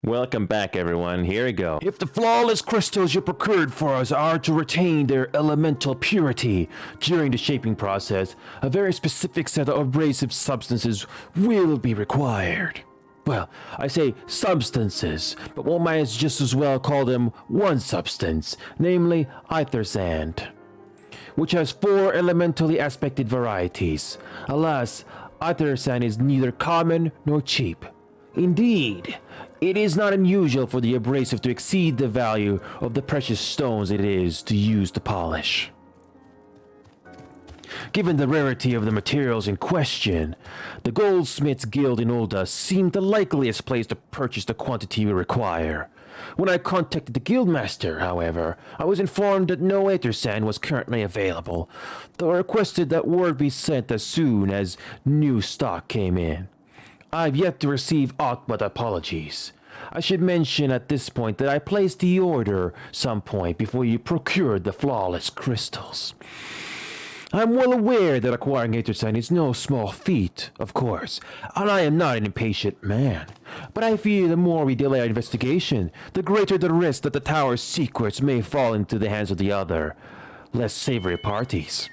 Welcome back, everyone. Here we go. If the flawless crystals you procured for us are to retain their elemental purity during the shaping process, a very specific set of abrasive substances will be required. Well, I say substances, but one might just as well call them one substance, namely ether sand, which has 4 elementally aspected varieties. Alas, ether sand is neither common nor cheap. Indeed, it is not unusual for the abrasive to exceed the value of the precious stones it is to use to polish. Given the rarity of the materials in question, the Goldsmiths Guild in Ulda seemed the likeliest place to purchase the quantity we require. When I contacted the guildmaster, however, I was informed that no ether sand was currently available, though I requested that word be sent as soon as new stock came in. I've yet to receive aught but apologies. I should mention at this point that I placed the order some point before you procured the flawless crystals. I'm well aware that acquiring ether sand is no small feat, of course, and I am not an impatient man. But I fear the more we delay our investigation, the greater the risk that the tower's secrets may fall into the hands of the other, less savory parties.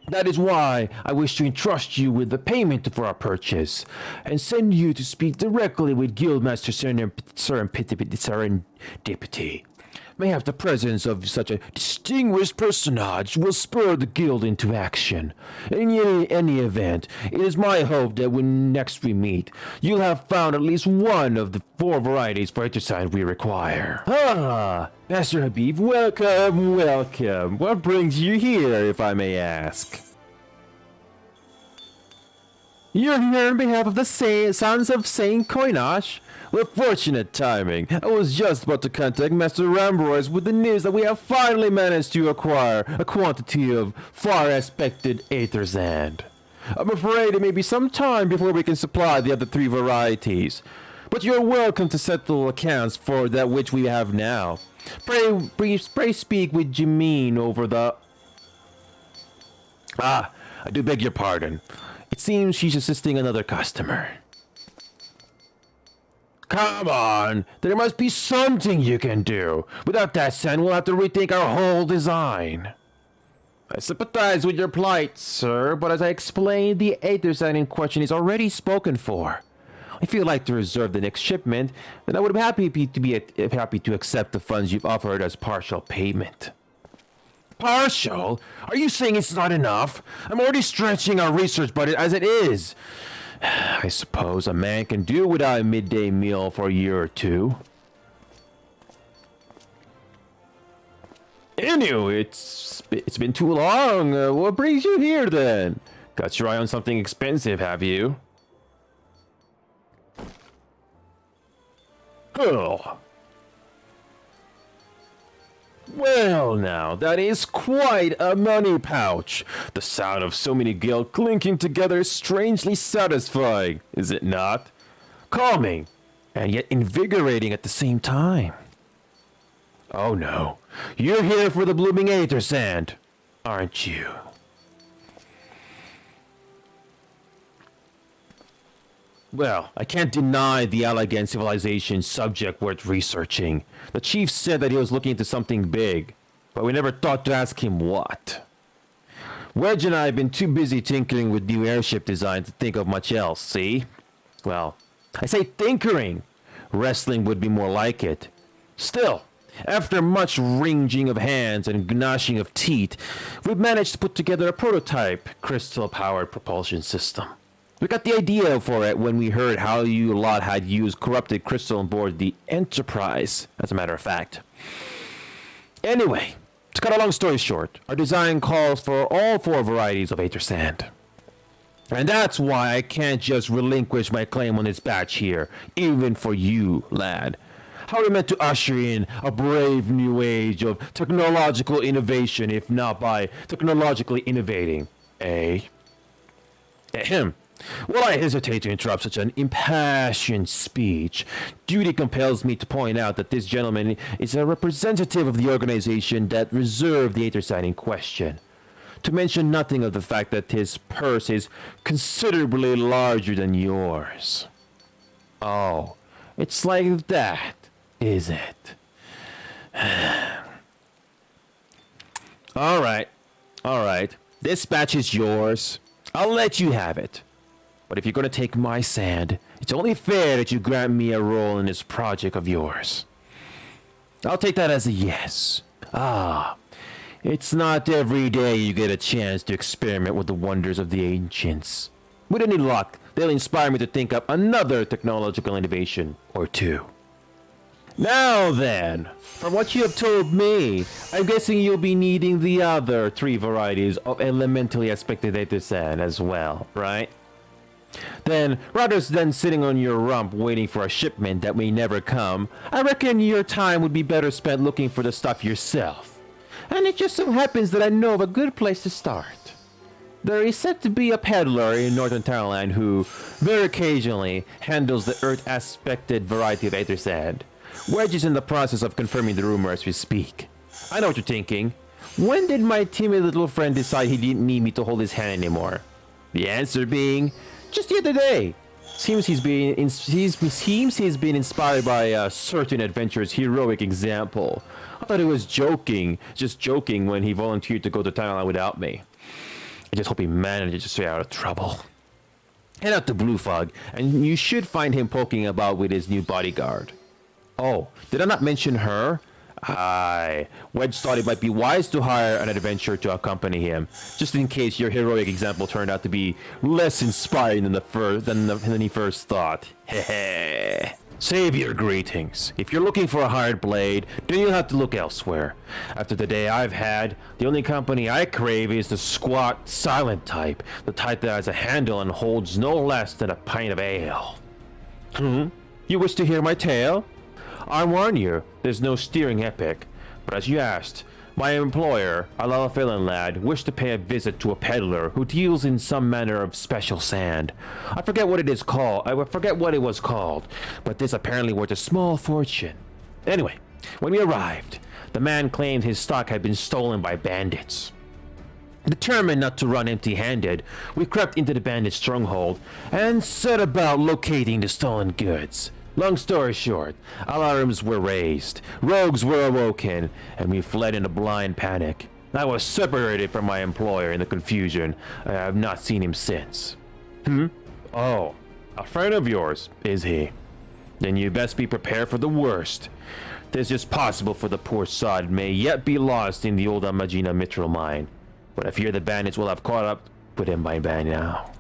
That is why I wish to entrust you with the payment for our purchase, and send you to speak directly with Guildmaster Serendipity. Mayhap the presence of such a distinguished personage will spur the guild into action. In any event, it is my hope that when next we meet, you'll have found at least one of the 4 varieties for ether sand we require. Ah, Master Habib, welcome, welcome. What brings you here, if I may ask? You're here on behalf of the Sons of Saint Koinash? With fortunate timing, I was just about to contact Master Rambrois with the news that we have finally managed to acquire a quantity of far-expected ether sand. I'm afraid it may be some time before we can supply the other 3 varieties, but you're welcome to settle accounts for that which we have now. Pray speak with Jameen over the... Ah, I do beg your pardon. It seems she's assisting another customer. Come on, there must be something you can do. Without that sand, we'll have to rethink our whole design. I sympathize with your plight, sir, but as I explained, the ether sand in question is already spoken for. If you'd like to reserve the next shipment, then I would be happy to accept the funds you've offered as partial payment. Partial? Are you saying it's not enough? I'm already stretching our research budget as it is. I suppose a man can do without a midday meal for a year or 2. Enio, it's been too long. What brings you here then? Got your eye on something expensive, have you? Oh. Well now, that is quite a money pouch. The sound of so many guild clinking together is strangely satisfying, is it not? Calming, and yet invigorating at the same time. Oh no, you're here for the blooming ether sand, aren't you? Well, I can't deny the Allegan civilization subject worth researching. The chief said that he was looking into something big, but we never thought to ask him what. Wedge and I have been too busy tinkering with new airship design to think of much else, see? Well, I say tinkering. Wrestling would be more like it. Still, after much wringing of hands and gnashing of teeth, we've managed to put together a prototype crystal-powered propulsion system. We got the idea for it when we heard how you lot had used corrupted crystal on board the Enterprise, as a matter of fact. Anyway, to cut a long story short, our design calls for all 4 varieties of ether sand. And that's why I can't just relinquish my claim on this batch here, even for you, lad. How are we meant to usher in a brave new age of technological innovation if not by technologically innovating, eh? Ahem. While I hesitate to interrupt such an impassioned speech, duty compels me to point out that this gentleman is a representative of the organization that reserved the ether sand in question. To mention nothing of the fact that his purse is considerably larger than yours. Oh, It's like that, is it? All right. This batch is yours. I'll let you have it. But if you're gonna take my sand, it's only fair that you grant me a role in this project of yours. I'll take that as a yes. It's not every day you get a chance to experiment with the wonders of the ancients. With any luck, they'll inspire me to think up another technological innovation or two. Now then, from what you have told me, I'm guessing you'll be needing the other 3 varieties of elementally aspected data sand as well, right? Then, rather than sitting on your rump waiting for a shipment that may never come, I reckon your time would be better spent looking for the stuff yourself. And it just so happens that I know of a good place to start. There is said to be a peddler in northern Thailand who, very occasionally, handles the earth-aspected variety of aether sand. Wedge is in the process of confirming the rumor as we speak. I know what you're thinking. When did my timid little friend decide he didn't need me to hold his hand anymore? The answer being, just the other day. Seems he's been inspired by a certain adventurer's heroic example. I thought he was just joking when he volunteered to go to Thailand without me. I just hope he manages to stay out of trouble. Head out to Blue Fog, and you should find him poking about with his new bodyguard. Oh, did I not mention her? Aye, Wedge thought it might be wise to hire an adventurer to accompany him, just in case your heroic example turned out to be less inspiring than he first thought. Hehe. Save your greetings. If you're looking for a hired blade, then you'll have to look elsewhere. After the day I've had, the only company I crave is the squat, silent type, the type that has a handle and holds no less than a pint of ale. You wish to hear my tale? I warn you, there's no steering epic, but as you asked, my employer, a Lalafelan lad, wished to pay a visit to a peddler who deals in some manner of special sand. I forget what it was called, but this apparently worth a small fortune. Anyway, when we arrived, the man claimed his stock had been stolen by bandits. Determined not to run empty-handed, we crept into the bandit stronghold and set about locating the stolen goods. Long story short, alarms were raised, rogues were awoken, and we fled in a blind panic. I was separated from my employer in the confusion. I have not seen him since. Oh, a friend of yours, is he? Then you best be prepared for the worst. It's just possible for the poor sod may yet be lost in the old Amagina Mitral mine. But I fear the bandits will have caught up with him by now.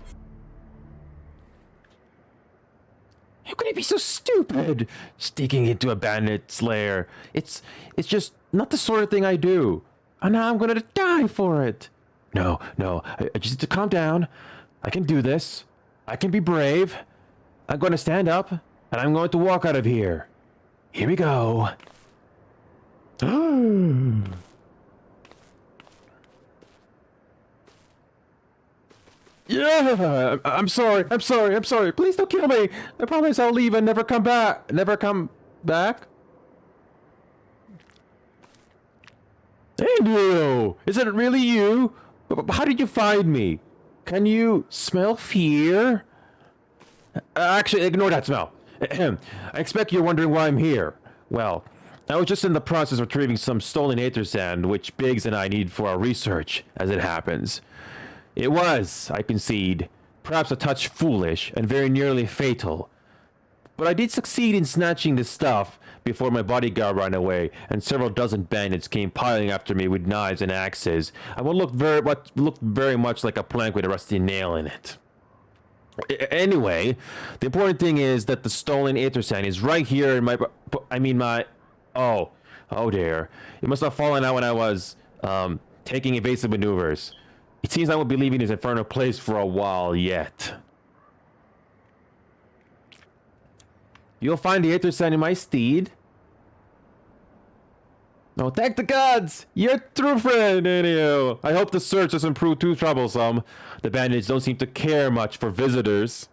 How could he be so stupid? Sneaking into a bandit's lair. It's just not the sort of thing I do. And now I'm gonna die for it. No, I just need to calm down. I can do this. I can be brave. I'm gonna stand up, and I'm going to walk out of here. Here we go. Yeah, I'm sorry. Please don't kill me. I promise I'll leave and never come back. Enio, is it really you? How did you find me? Can you smell fear? Actually, ignore that smell. I expect you're wondering why I'm here. Well, I was just in the process of retrieving some stolen aether sand, which Biggs and I need for our research, as it happens. It was, I concede, perhaps a touch foolish and very nearly fatal. But I did succeed in snatching the stuff before my bodyguard ran away and several dozen bandits came piling after me with knives and axes and what looked very much like a plank with a rusty nail in it. Anyway, the important thing is that the stolen aether sand is right here in my... Oh dear. It must have fallen out when I was taking evasive maneuvers. It seems I won't be leaving this infernal place for a while yet. You'll find the aether sand in my steed. No, thank the gods! You're a true friend, Enio. I hope the search doesn't prove too troublesome. The bandits don't seem to care much for visitors.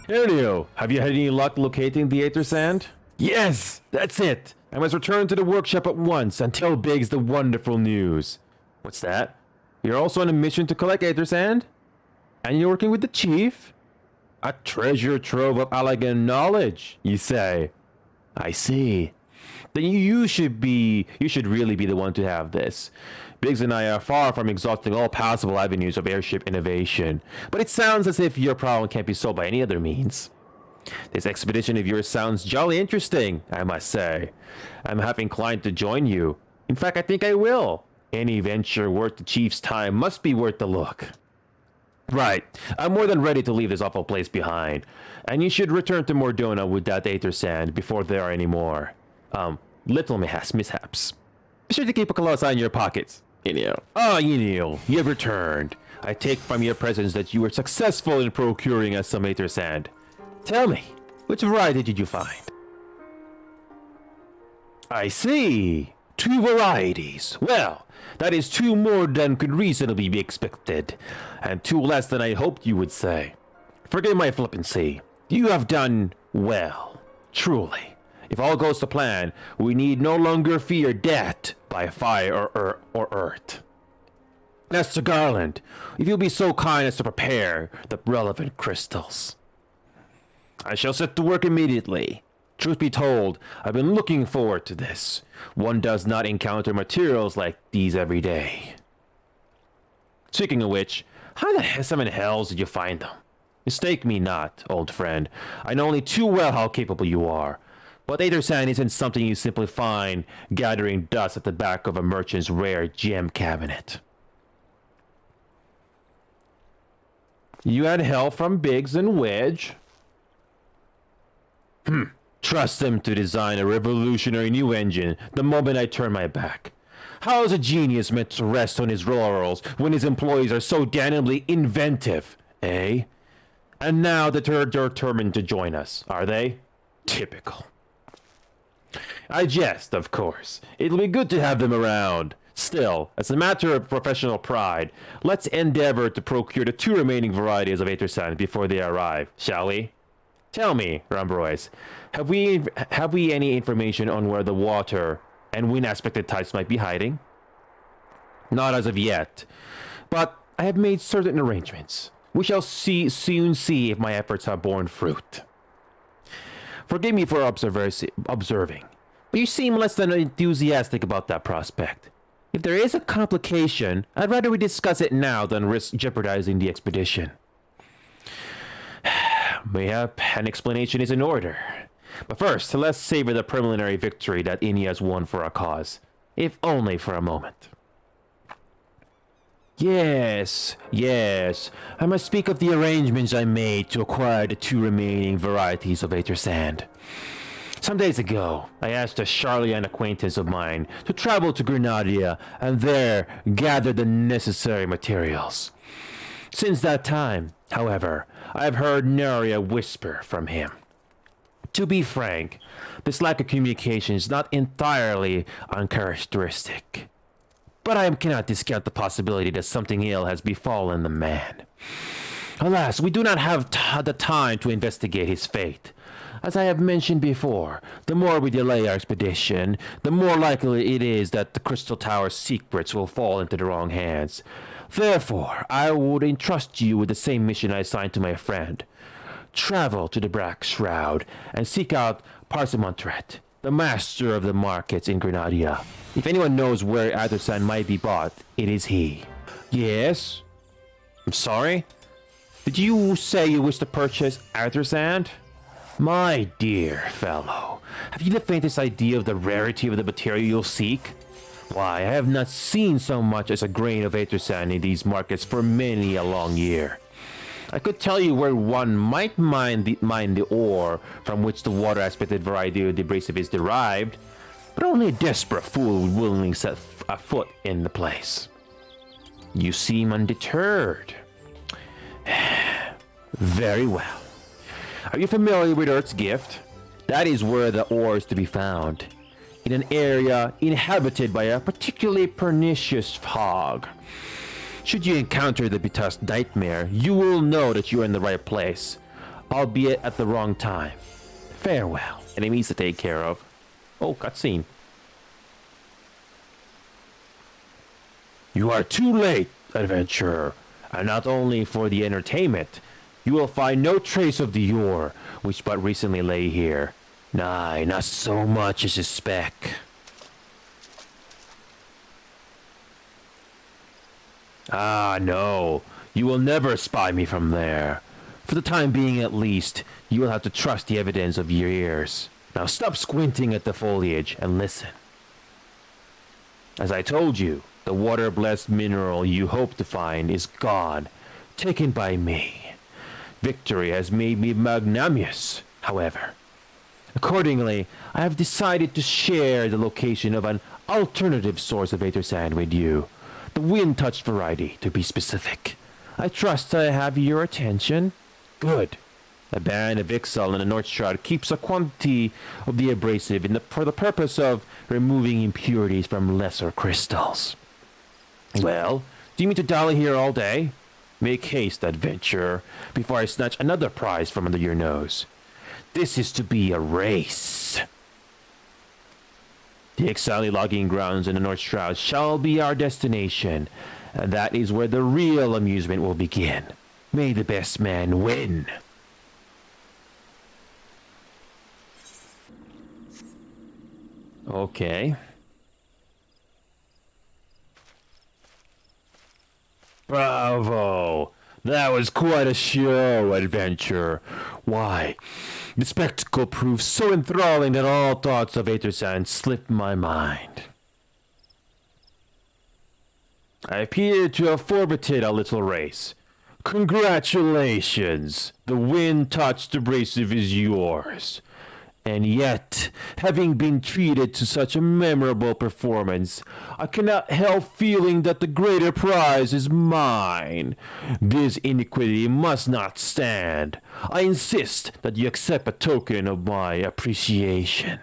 Enio, have you had any luck locating the aether sand? Yes, that's it. I must return to the workshop at once and tell Biggs the wonderful news. What's that? You're also on a mission to collect aether sand? And you're working with the chief? A treasure trove of elegant knowledge, you say? I see. Then you should really be the one to have this. Biggs and I are far from exhausting all possible avenues of airship innovation, but it sounds as if your problem can't be solved by any other means. This expedition of yours sounds jolly interesting, I must say. I'm half inclined to join you. In fact, I think I will. Any venture worth the chief's time must be worth the look. Right. I'm more than ready to leave this awful place behind. And you should return to Mordona with that aether sand before there are any more. Little mishaps. Be sure to keep a close eye on your pockets, Enio. Enio, you have returned. I take from your presence that you were successful in procuring us some aether sand. Tell me, which variety did you find? I see. 2 varieties. Well, that is 2 more than could reasonably be expected, and 2 less than I hoped you would say. Forgive my flippancy. You have done well, truly. If all goes to plan, we need no longer fear death by fire or earth. As to Garland, if you'll be so kind as to prepare the relevant crystals. I shall set to work immediately. Truth be told, I've been looking forward to this. One does not encounter materials like these every day. Speaking of which, how the seven hells did you find them? Mistake me not, old friend. I know only too well how capable you are. But aether sand isn't something you simply find gathering dust at the back of a merchant's rare gem cabinet. You had help from Biggs and Wedge? Trust them to design a revolutionary new engine the moment I turn my back. How is a genius meant to rest on his laurels when his employees are so damnably inventive, eh? And now that they're determined to join us, are they? Typical. I jest, of course. It'll be good to have them around. Still, as a matter of professional pride, let's endeavor to procure the 2 remaining varieties of aether sand before they arrive, shall we? Tell me, Rambrois, have we any information on where the water and wind-aspected types might be hiding? Not as of yet, but I have made certain arrangements. We shall soon see if my efforts have borne fruit. Forgive me for observing, but you seem less than enthusiastic about that prospect. If there is a complication, I'd rather we discuss it now than risk jeopardizing the expedition. Mayhap an explanation is in order. But first, let's savor the preliminary victory that Inia has won for our cause, if only for a moment. Yes, I must speak of the arrangements I made to acquire the 2 remaining varieties of aether sand. Some days ago, I asked a Charlian acquaintance of mine to travel to Granadia and there gather the necessary materials. Since that time, however, I have heard nary a whisper from him. To be frank, this lack of communication is not entirely uncharacteristic. But I cannot discount the possibility that something ill has befallen the man. Alas, we do not have the time to investigate his fate. As I have mentioned before, the more we delay our expedition, the more likely it is that the Crystal Tower's secrets will fall into the wrong hands. Therefore, I would entrust you with the same mission I assigned to my friend. Travel to the Black Shroud and seek out Parsimantret, the master of the markets in Granadia. If anyone knows where aether sand might be bought, it is he. Yes? I'm sorry? Did you say you wish to purchase aether sand? My dear fellow, have you the faintest idea of the rarity of the material you'll seek? Why, I have not seen so much as a grain of aether sand in these markets for many a long year. I could tell you where one might mine the ore from which the water-aspected variety of abrasive is derived, but only a desperate fool would willingly set a foot in the place. You seem undeterred. Very well. Are you familiar with Earth's Gift? That is where the ore is to be found, in an area inhabited by a particularly pernicious fog. Should you encounter the Betust nightmare, you will know that you are in the right place, albeit at the wrong time. Farewell. Enemies to take care of. Oh, cutscene. You are too late, adventurer, and not only for the entertainment, You will find no trace of the ore, which but recently lay here. Nay, not so much as a speck. Ah, no. You will never spy me from there. For the time being, at least, you will have to trust the evidence of your ears. Now stop squinting at the foliage and listen. As I told you, the water-blessed mineral you hope to find is gone, taken by me. Victory has made me magnanimous, however. Accordingly, I have decided to share the location of an alternative source of aether sand with you. The wind-touched variety, to be specific. I trust I have your attention. Good. A band of Ixal in the North Shroud keeps a quantity of the abrasive for the purpose of removing impurities from lesser crystals. Well, do you mean to dally here all day? Make haste, adventurer, before I snatch another prize from under your nose. This is to be a race. The Ixali logging grounds in the North Shroud shall be our destination, and that is where the real amusement will begin. May the best man win. Okay. Bravo! That was quite a show, adventurer. Why, the spectacle proved so enthralling that all thoughts of aether sand slipped my mind. I appear to have forfeited a little race. Congratulations! The wind-touched abrasive is yours. And yet, having been treated to such a memorable performance, I cannot help feeling that the greater prize is mine. This iniquity must not stand. I insist that you accept a token of my appreciation.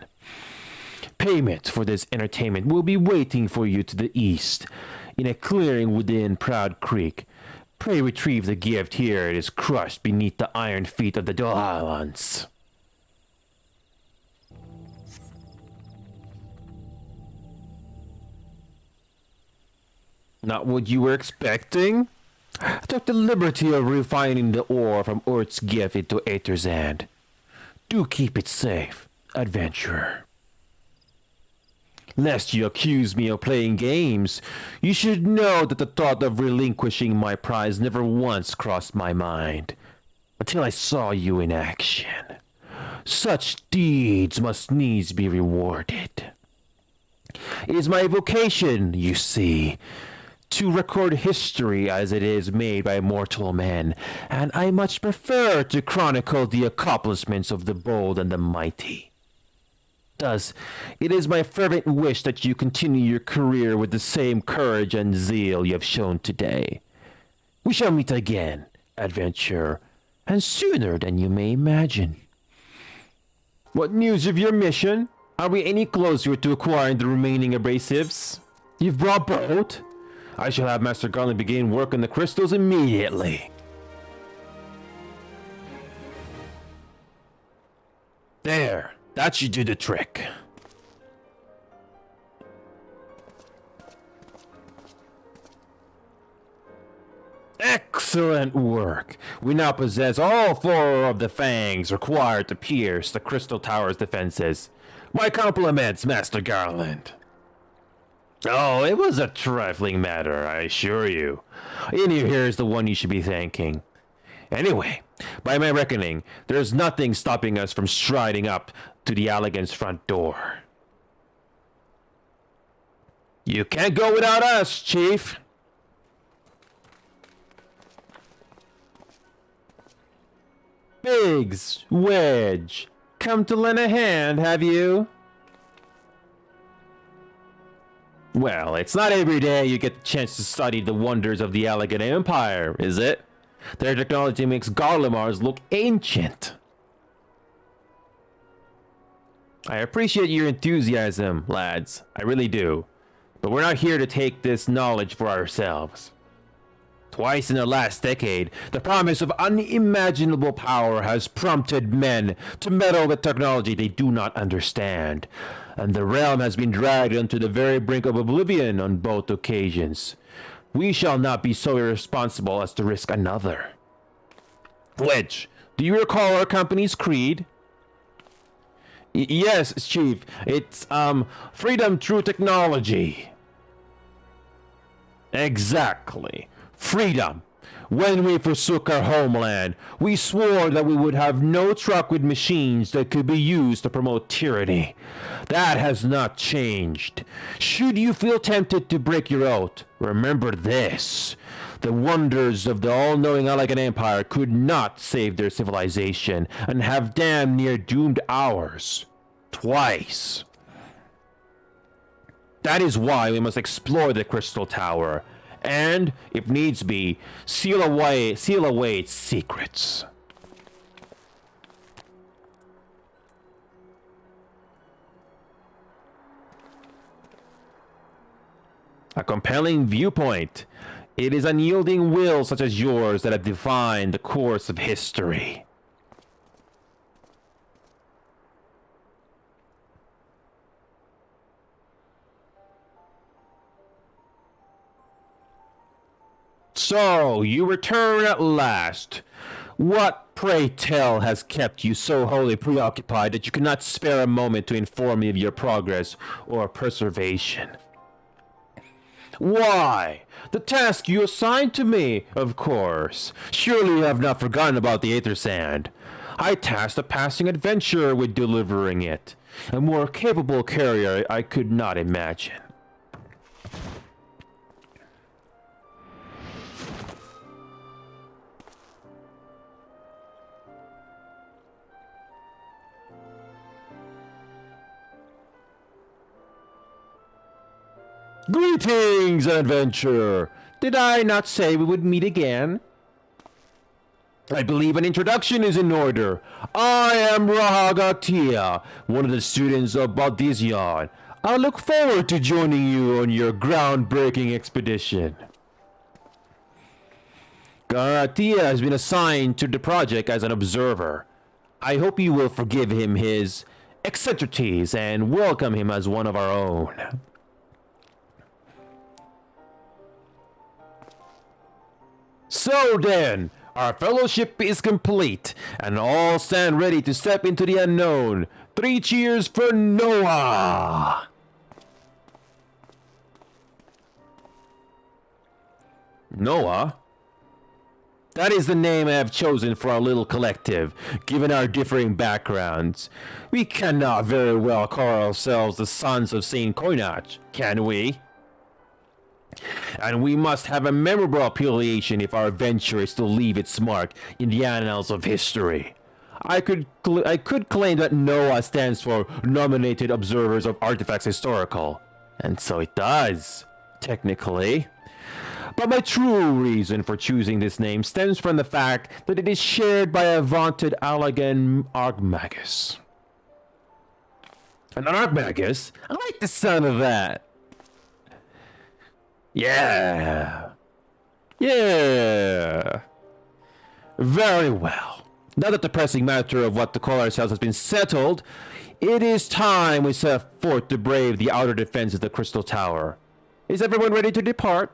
Payment for this entertainment will be waiting for you to the east, in a clearing within Proud Creek. Pray retrieve the gift here it is crushed beneath the iron feet of the Domans. Not what you were expecting? I took the liberty of refining the ore from Urt's gift into aether sand. Do keep it safe, adventurer. Lest you accuse me of playing games, you should know that the thought of relinquishing my prize never once crossed my mind, until I saw you in action. Such deeds must needs be rewarded. It is my vocation, you see, to record history as it is made by mortal men, and I much prefer to chronicle the accomplishments of the bold and the mighty. Thus, it is my fervent wish that you continue your career with the same courage and zeal you have shown today. We shall meet again, adventurer, and sooner than you may imagine. What news of your mission? Are we any closer to acquiring the remaining abrasives? You've brought both? I shall have Master Garland begin work on the crystals immediately. There, that should do the trick. Excellent work! We now possess all 4 of the fangs required to pierce the Crystal Tower's defenses. My compliments, Master Garland. Oh, it was a trifling matter, I assure you. Enio here is the one you should be thanking. Anyway, by my reckoning, there's nothing stopping us from striding up to the Allegan's front door. You can't go without us, Chief. Biggs, Wedge, come to lend a hand, have you? Well, it's not every day you get the chance to study the wonders of the Allegan Empire, is it? Their technology makes Garlemars look ancient. I appreciate your enthusiasm, lads. I really do. But we're not here to take this knowledge for ourselves. Twice in the last decade, the promise of unimaginable power has prompted men to meddle with technology they do not understand, and the realm has been dragged onto the very brink of oblivion on both occasions. We shall not be so irresponsible as to risk another. Which, do you recall our company's creed? Yes, Chief. It's, freedom through technology. Exactly. Freedom. When we forsook our homeland, we swore that we would have no truck with machines that could be used to promote tyranny. That has not changed. Should you feel tempted to break your oath, remember this. The wonders of the all-knowing Alagan Empire could not save their civilization and have damn near doomed ours. Twice. That is why we must explore the Crystal Tower and, if needs be, seal away its secrets. A compelling viewpoint. It is unyielding will such as yours that have defined the course of history. So, you return at last. What, pray tell, has kept you so wholly preoccupied that you cannot spare a moment to inform me of your progress or preservation? Why, the task you assigned to me, of course. Surely you have not forgotten about the Aether Sand. I tasked a passing adventurer with delivering it. A more capable carrier I could not imagine. Greetings, adventurer! Did I not say we would meet again? I believe an introduction is in order. I am Rahagatia, one of the students of Baldizion. I look forward to joining you on your groundbreaking expedition. Garatia has been assigned to the project as an observer. I hope you will forgive him his eccentricities and welcome him as one of our own. So then, our fellowship is complete, and all stand ready to step into the unknown. 3 cheers for Noah! Noah? That is the name I have chosen for our little collective, given our differing backgrounds. We cannot very well call ourselves the Sons of Saint Koinach, can we? And we must have a memorable affiliation if our venture is to leave its mark in the annals of history. I could claim that NOAA stands for Nominated Observers of Artifacts Historical. And so it does, technically. But my true reason for choosing this name stems from the fact that it is shared by a vaunted Alagan Archmagus. An Archmagus? I like the sound of that. Yeah. Yeah. Very well. Now that the pressing matter of what to call ourselves has been settled, it is time we set forth to brave the outer defense of the Crystal Tower. Is everyone ready to depart?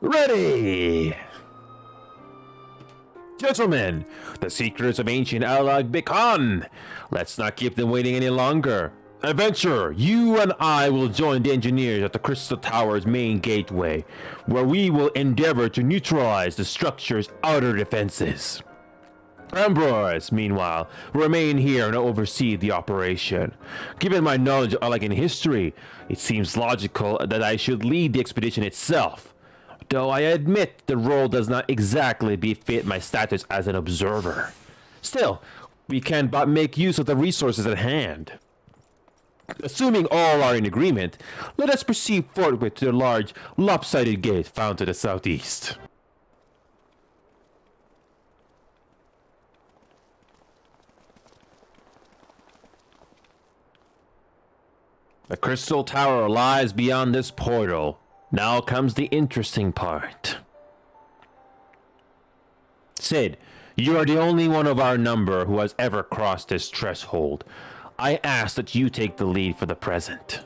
Ready! Gentlemen, the seekers of ancient Alag beckon. Let's not keep them waiting any longer. Adventurer, you and I will join the engineers at the Crystal Tower's main gateway, where we will endeavor to neutralize the structure's outer defenses. Ambrose, meanwhile, will remain here and oversee the operation. Given my knowledge of Alagan history, it seems logical that I should lead the expedition itself. Though I admit the role does not exactly befit my status as an observer. Still, we can but make use of the resources at hand. Assuming all are in agreement, let us proceed forthwith to the large, lopsided gate found to the southeast. The Crystal Tower lies beyond this portal. Now comes the interesting part. Sid, you are the only one of our number who has ever crossed this threshold. I ask that you take the lead for the present.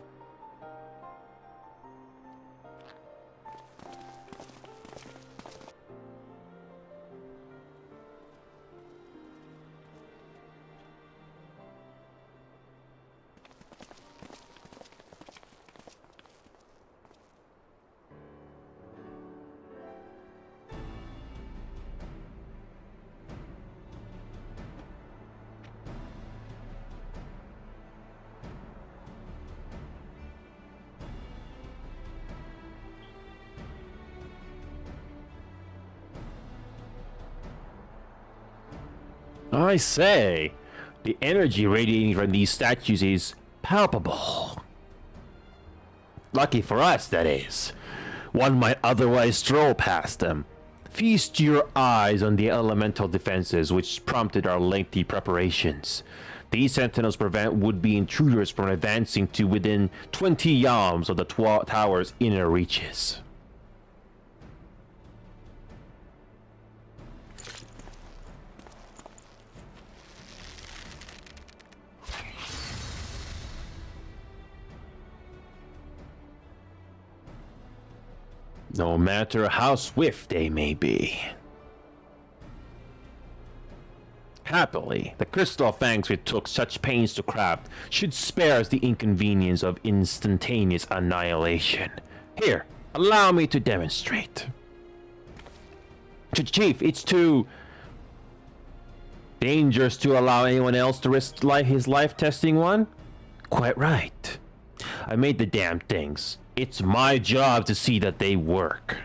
I say, the energy radiating from these statues is palpable. Lucky for us, that is. One might otherwise stroll past them. Feast your eyes on the elemental defenses which prompted our lengthy preparations. These sentinels prevent would-be intruders from advancing to within 20 yalms of the tower's inner reaches. No matter how swift they may be. Happily, the crystal fangs we took such pains to craft should spare us the inconvenience of instantaneous annihilation. Here, allow me to demonstrate. Chief, it's too dangerous to allow anyone else to risk his life testing one? Quite right. I made the damn things. It's my job to see that they work.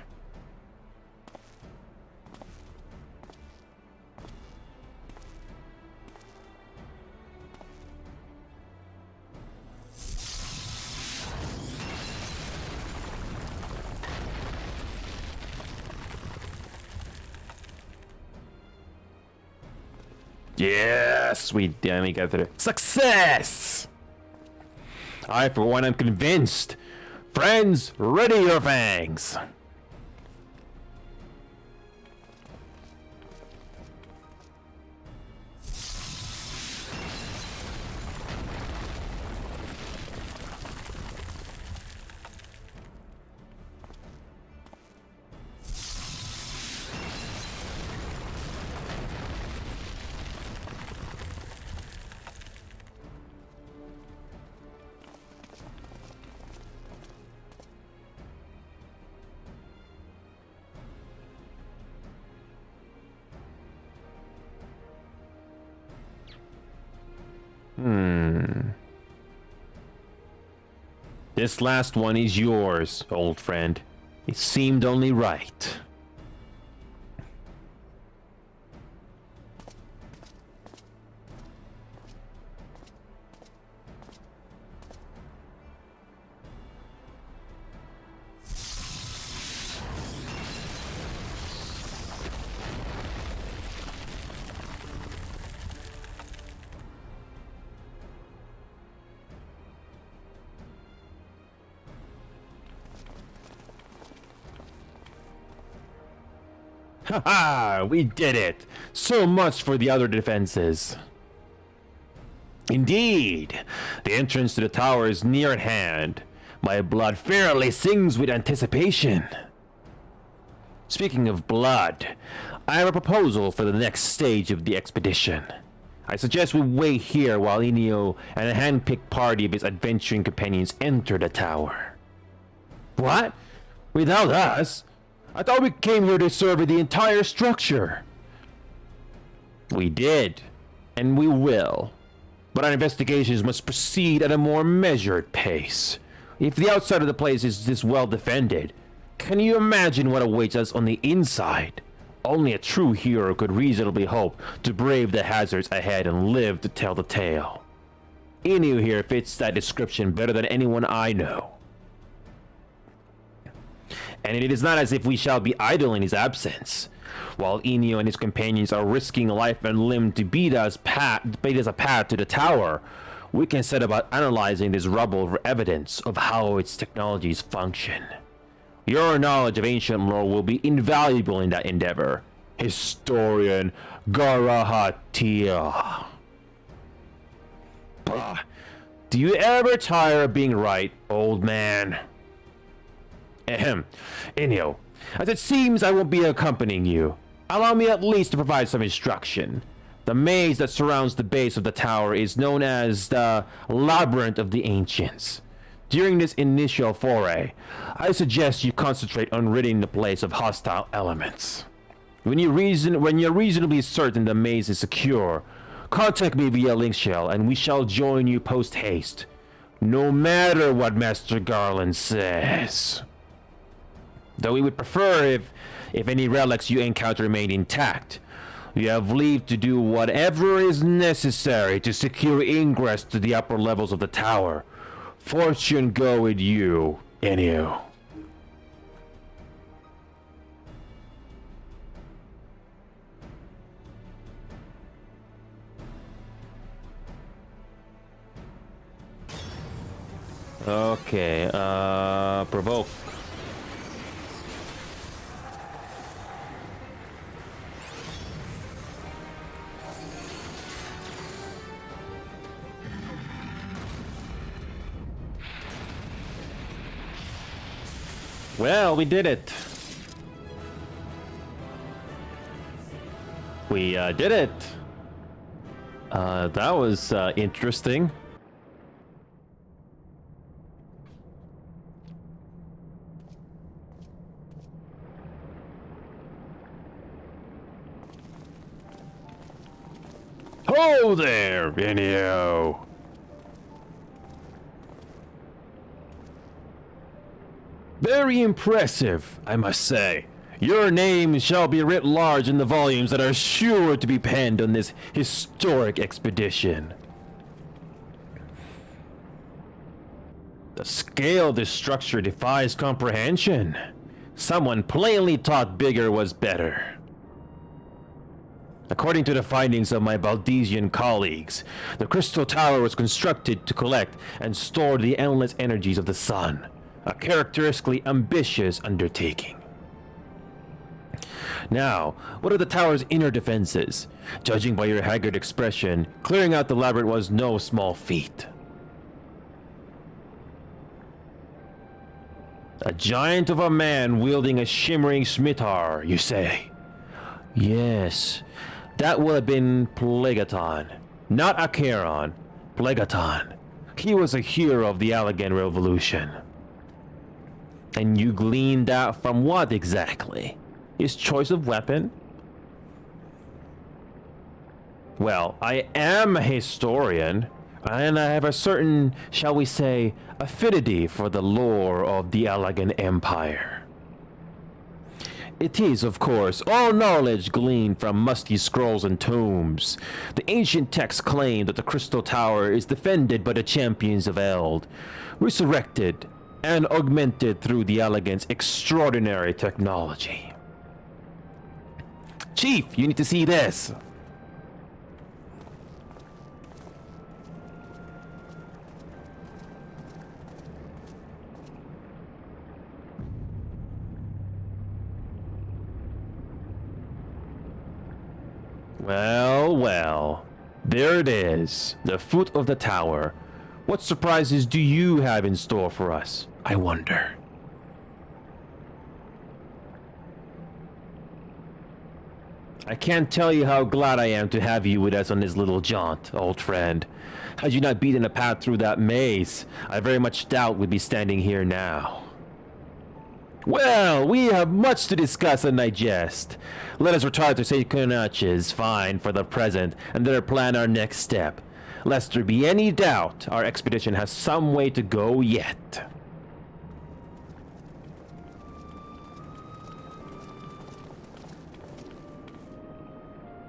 Yes, we finally got through. Success! I, for one, am convinced. Friends, ready your fangs! This last one is yours, old friend. It seemed only right. Haha, we did it! So much for the other defenses. Indeed, the entrance to the tower is near at hand. My blood fairly sings with anticipation. Speaking of blood, I have a proposal for the next stage of the expedition. I suggest we wait here while Enio and a hand-picked party of his adventuring companions enter the tower. What? Without us? I thought we came here to survey the entire structure. We did, and we will. But our investigations must proceed at a more measured pace. If the outside of the place is this well defended, can you imagine what awaits us on the inside? Only a true hero could reasonably hope to brave the hazards ahead and live to tell the tale. Enio here fits that description better than anyone I know. And it is not as if we shall be idle in his absence. While Enio and his companions are risking life and limb to beat us a path to the tower, we can set about analyzing this rubble for evidence of how its technologies function. Your knowledge of ancient lore will be invaluable in that endeavor, Historian Garahatia. Do you ever tire of being right, old man? Ahem. Enio, as it seems I won't be accompanying you, allow me at least to provide some instruction. The maze that surrounds the base of the tower is known as the Labyrinth of the Ancients. During this initial foray, I suggest you concentrate on ridding the place of hostile elements. When you're reasonably certain the maze is secure, contact me via link shell and we shall join you post-haste. No matter what Master Garland says. Though we would prefer if any relics you encounter remain intact. You have leave to do whatever is necessary to secure ingress to the upper levels of the tower. Fortune go with you, Enio. Okay, provoke. Well, we did it. We did it. That was interesting. Ho there, Enio! Very impressive, I must say. Your name shall be writ large in the volumes that are sure to be penned on this historic expedition. The scale of this structure defies comprehension. Someone plainly thought bigger was better. According to the findings of my Valdesian colleagues, the Crystal Tower was constructed to collect and store the endless energies of the sun, a characteristically ambitious undertaking. Now, what are the tower's inner defenses? Judging by your haggard expression, clearing out the labyrinth was no small feat. A giant of a man wielding a shimmering scimitar, you say? Yes, that would have been Plegaton, not Acheron. Plegaton. He was a hero of the Allegan Revolution. And you gleaned that from what exactly? His choice of weapon? Well, I am a historian, and I have a certain, shall we say, affinity for the lore of the Allegan Empire. It is, of course, all knowledge gleaned from musty scrolls and tombs. The ancient texts claim that the Crystal Tower is defended by the champions of Eld, resurrected and augmented through the Allegan's extraordinary technology. Chief, you need to see this. Well, well, there it is, the foot of the tower. What surprises do you have in store for us, I wonder? I can't tell you how glad I am to have you with us on this little jaunt, old friend. Had you not beaten a path through that maze, I very much doubt we'd be standing here now. Well, we have much to discuss and digest. Let us retire to St. Koinach's fine for the present, and then plan our next step. Lest there be any doubt, our expedition has some way to go yet.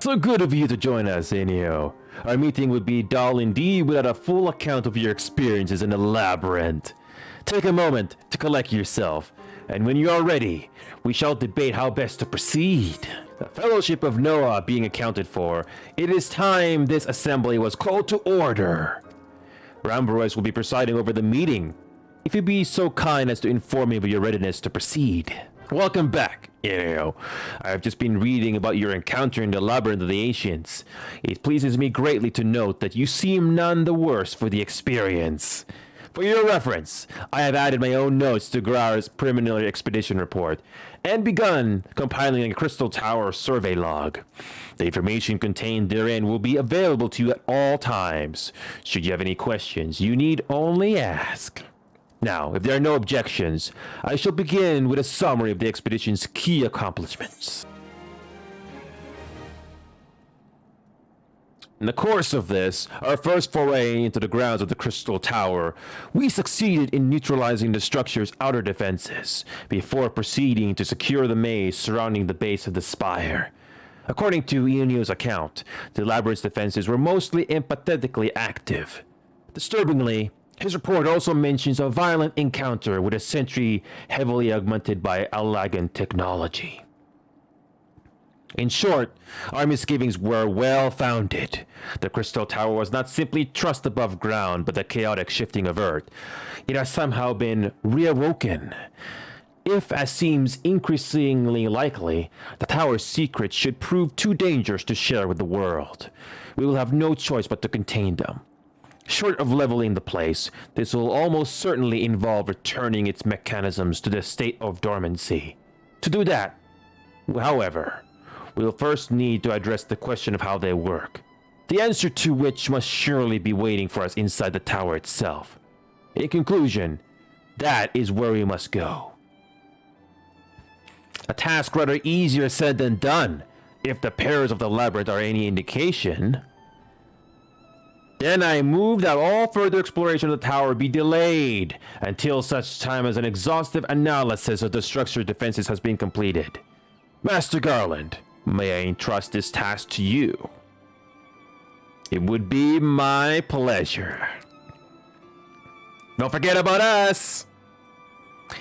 So good of you to join us, Enio. Our meeting would be dull indeed without a full account of your experiences in the labyrinth. Take a moment to collect yourself, and when you are ready, we shall debate how best to proceed. The Fellowship of Noah being accounted for, it is time this assembly was called to order. Rambrois will be presiding over the meeting. If you'd be so kind as to inform me of your readiness to proceed. Welcome back, Enio. I have just been reading about your encounter in the Labyrinth of the Ancients. It pleases me greatly to note that you seem none the worse for the experience. For your reference, I have added my own notes to Grar's preliminary expedition report, and begun compiling a Crystal Tower survey log. The information contained therein will be available to you at all times. Should you have any questions, you need only ask. Now, if there are no objections, I shall begin with a summary of the expedition's key accomplishments. In the course of this, our first foray into the grounds of the Crystal Tower, we succeeded in neutralizing the structure's outer defenses, before proceeding to secure the maze surrounding the base of the spire. According to Enio's account, the labyrinth's defenses were mostly empathetically active. Disturbingly, his report also mentions a violent encounter with a sentry heavily augmented by Alagan technology. In short, our misgivings were well-founded. The Crystal Tower was not simply thrust above ground, but the chaotic shifting of Earth. It has somehow been reawoken. If, as seems increasingly likely, the tower's secrets should prove too dangerous to share with the world, we will have no choice but to contain them. Short of leveling the place, this will almost certainly involve returning its mechanisms to the state of dormancy. To do that, however, we will first need to address the question of how they work, the answer to which must surely be waiting for us inside the tower itself. In conclusion, that is where we must go. A task rather easier said than done, if the perils of the labyrinth are any indication. Then I move that all further exploration of the tower be delayed until such time as an exhaustive analysis of the structure's defenses has been completed. Master Garland, may I entrust this task to you? It would be my pleasure. Don't forget about us!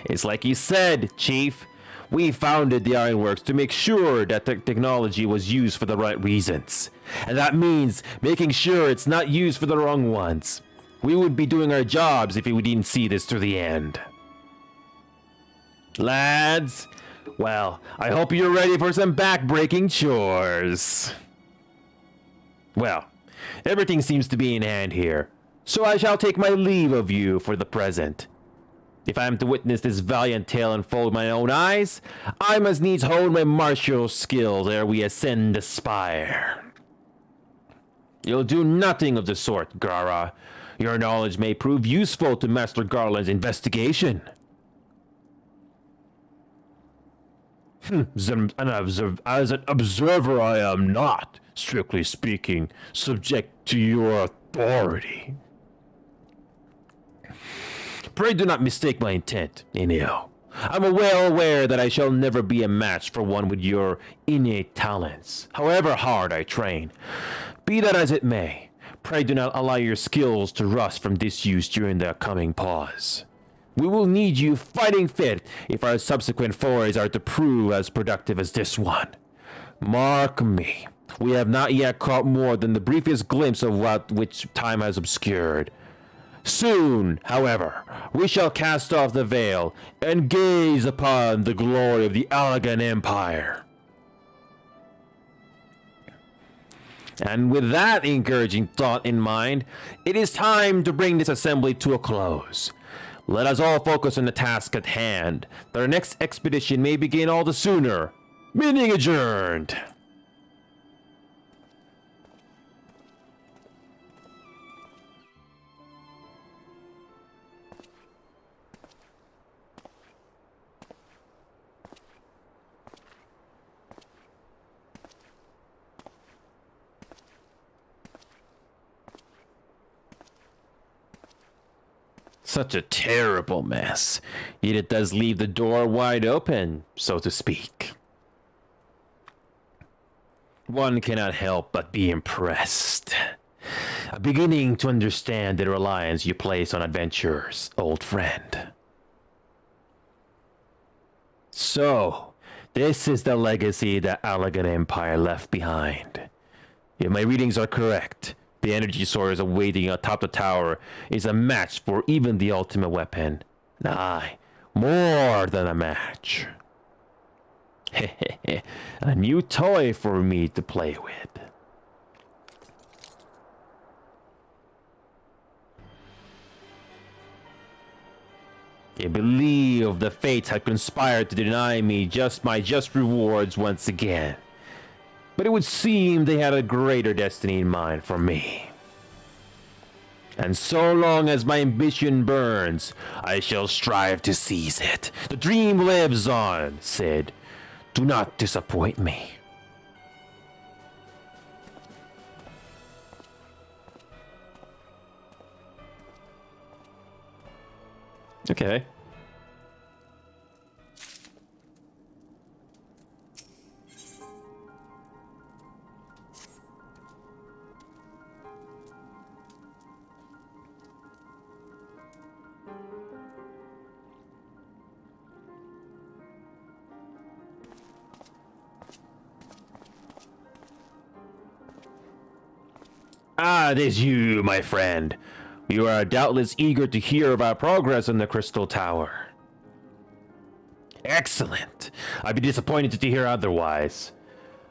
It's like you said, Chief. We founded the Ironworks to make sure that the technology was used for the right reasons. And that means making sure it's not used for the wrong ones. We would be doing our jobs if we didn't see this through the end. Lads, well, I hope you're ready for some back-breaking chores. Well, everything seems to be in hand here, so I shall take my leave of you for the present. If I am to witness this valiant tale unfold with my own eyes, I must needs hone my martial skills ere we ascend the spire. You'll do nothing of the sort, Gara. Your knowledge may prove useful to Master Garland's investigation. As an observer, I am not, strictly speaking, subject to your authority. Pray do not mistake my intent, Enio. I'm well aware that I shall never be a match for one with your innate talents, however hard I train. Be that as it may, pray do not allow your skills to rust from disuse during the coming pause. We will need you fighting fit if our subsequent forays are to prove as productive as this one. Mark me, we have not yet caught more than the briefest glimpse of what which time has obscured. Soon, however, we shall cast off the veil and gaze upon the glory of the Alagan Empire. And with that encouraging thought in mind, it is time to bring this assembly to a close. Let us all focus on the task at hand, that our next expedition may begin all the sooner. Meeting adjourned. Such a terrible mess, yet it does leave the door wide open, so to speak. One cannot help but be impressed. Beginning to understand the reliance you place on adventurers, old friend. So, this is the legacy the Alagan Empire left behind. If my readings are correct, the energy source awaiting atop the tower is a match for even the ultimate weapon. Aye, more than a match. A new toy for me to play with. I believe the fates had conspired to deny me my just rewards once again. But it would seem they had a greater destiny in mind for me. And so long as my ambition burns, I shall strive to seize it. The dream lives on, Sid. Do not disappoint me. Okay. Ah, it is you, my friend. You are doubtless eager to hear of our progress in the Crystal Tower. Excellent. I'd be disappointed to hear otherwise.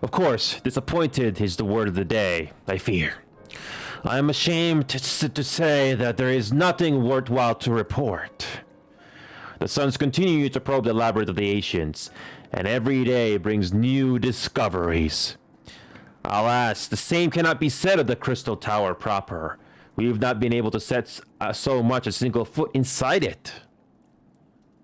Of course, disappointed is the word of the day, I fear. I am ashamed to say that there is nothing worthwhile to report. The suns continue to probe the labyrinth of the ancients, and every day brings new discoveries. Alas, the same cannot be said of the Crystal Tower proper. We have not been able to set so much a single foot inside it.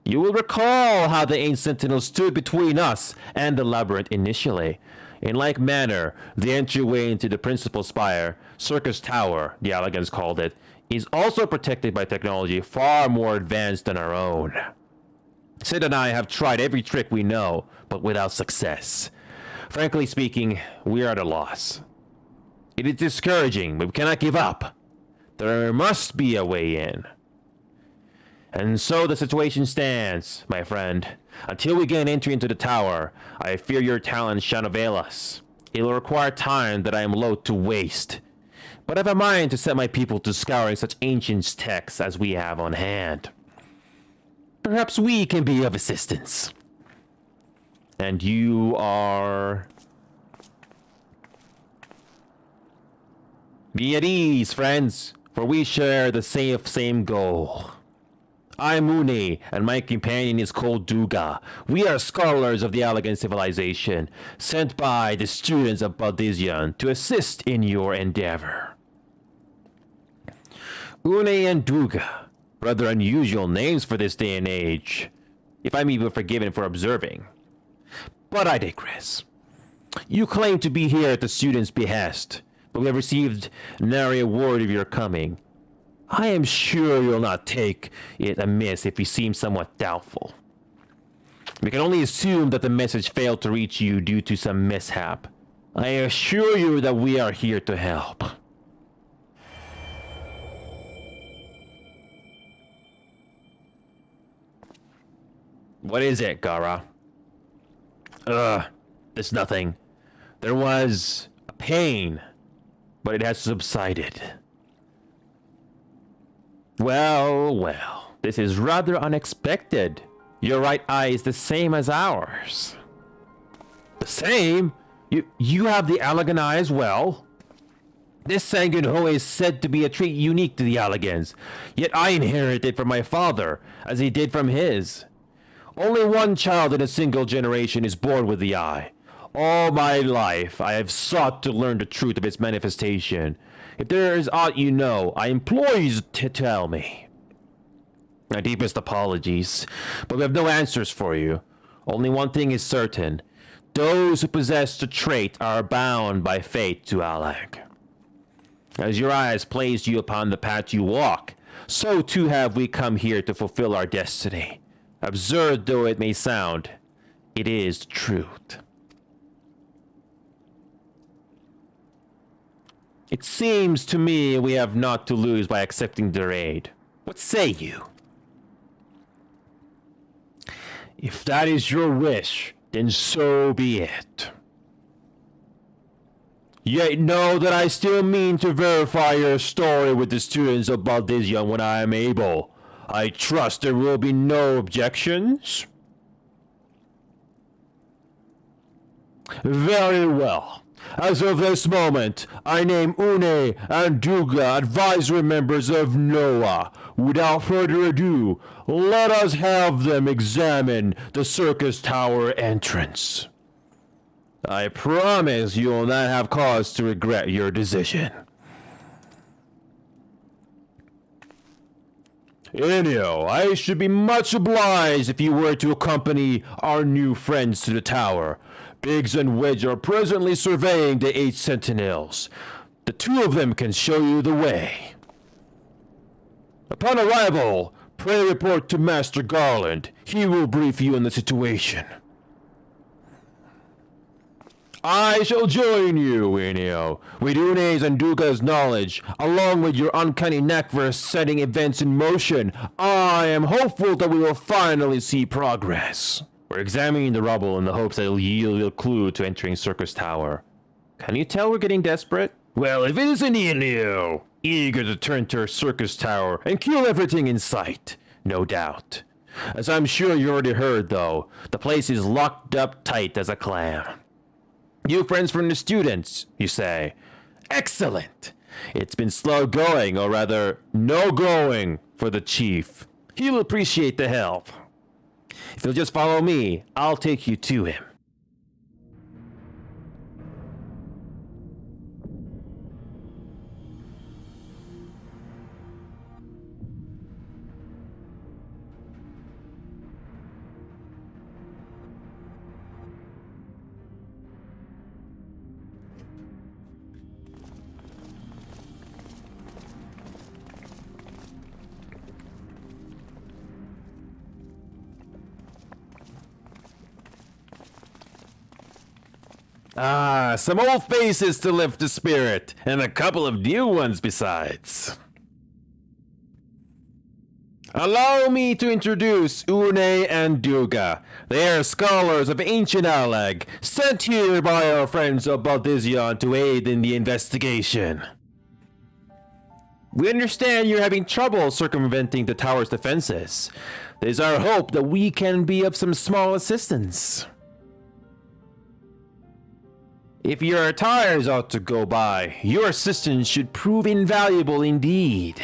You will recall how the ancient sentinels stood between us and the labyrinth initially. In like manner, the entryway into the principal spire, Circus Tower, the Allegans called it, is also protected by technology far more advanced than our own. Sid and I have tried every trick we know, but without success. Frankly speaking, we are at a loss. It is discouraging, but we cannot give up. There must be a way in. And so the situation stands, my friend. Until we gain entry into the tower, I fear your talents shan't avail us. It will require time that I am loath to waste. But I have a mind to set my people to scouring such ancient texts as we have on hand. Perhaps we can be of assistance. And you are... Be at ease, friends, for we share the same goal. I'm Uni, and my companion is called Duga. We are scholars of the Allegan civilization, sent by the students of Baldizian to assist in your endeavor. Une and Duga, rather unusual names for this day and age, if I'm even forgiven for observing. But I digress. You claim to be here at the students' behest, but we have received nary a word of your coming. I am sure you'll not take it amiss if you seem somewhat doubtful. We can only assume that the message failed to reach you due to some mishap. I assure you that we are here to help. What is it, Gara? There's nothing. There was a pain, but it has subsided. Well, this is rather unexpected. Your right eye is the same as ours. The same? You have the Allegan eye as well? This Sanguine Ho is said to be a trait unique to the Allegans, yet I inherited it from my father, as he did from his. Only one child in a single generation is born with the eye. All my life, I have sought to learn the truth of its manifestation. If there is aught you know, I implore you to tell me. My deepest apologies, but we have no answers for you. Only one thing is certain. Those who possess the trait are bound by fate to Alleg. As your eyes placed you upon the path you walk, so too have we come here to fulfill our destiny. Absurd though it may sound, it is the truth. It seems to me we have naught to lose by accepting their aid. What say you? If that is your wish, then so be it. Yet know that I still mean to verify your story with the students of Baldizian when I am able. I trust there will be no objections? Very well. As of this moment, I name Une and Duga advisory members of Noah. Without further ado, let us have them examine the circus tower entrance. I promise you will not have cause to regret your decision. Enio, I should be much obliged if you were to accompany our new friends to the tower. Biggs and Wedge are presently surveying the 8 sentinels. The 2 of them can show you the way. Upon arrival, pray report to Master Garland. He will brief you on the situation. I shall join you, Enio. With Une's and Duga's knowledge, along with your uncanny knack for setting events in motion, I am hopeful that we will finally see progress. We're examining the rubble in the hopes that it'll yield a clue to entering Circus Tower. Can you tell we're getting desperate? Well, if it isn't Enio, eager to turn to her circus tower and kill everything in sight, no doubt. As I'm sure you already heard, though, the place is locked up tight as a clam. You friends from the students, you say. Excellent. It's been slow going, or rather, no going, for the chief. He'll appreciate the help. If you'll just follow me, I'll take you to him. Ah, some old faces to lift the spirit, and a couple of new ones besides. Allow me to introduce Une and Duga. They are scholars of ancient Alag, sent here by our friends of Baldizion to aid in the investigation. We understand you're having trouble circumventing the tower's defenses. It is our hope that we can be of some small assistance. If your tires ought to go by, your assistance should prove invaluable indeed.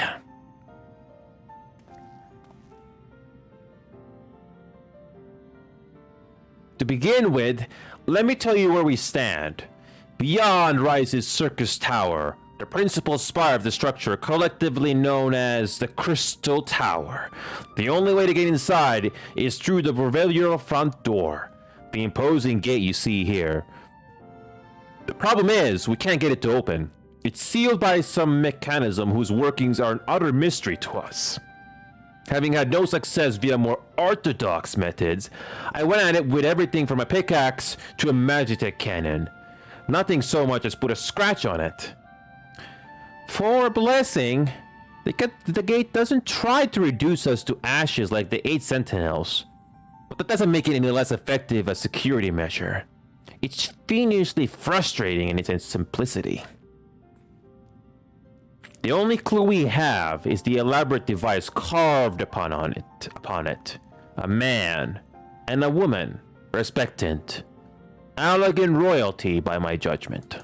To begin with, let me tell you where we stand. Beyond rises Circus Tower, the principal spire of the structure collectively known as the Crystal Tower. The only way to get inside is through the proverbial front door, the imposing gate you see here. The problem is, we can't get it to open. It's sealed by some mechanism whose workings are an utter mystery to us. Having had no success via more orthodox methods, I went at it with everything from a pickaxe to a magitech cannon. Nothing so much as put a scratch on it. For a blessing, the gate doesn't try to reduce us to ashes like the 8 sentinels. But that doesn't make it any less effective a security measure. It's fiendishly frustrating in its simplicity. The only clue we have is the elaborate device carved upon it. A man and a woman, respectant. Elegant royalty by my judgment.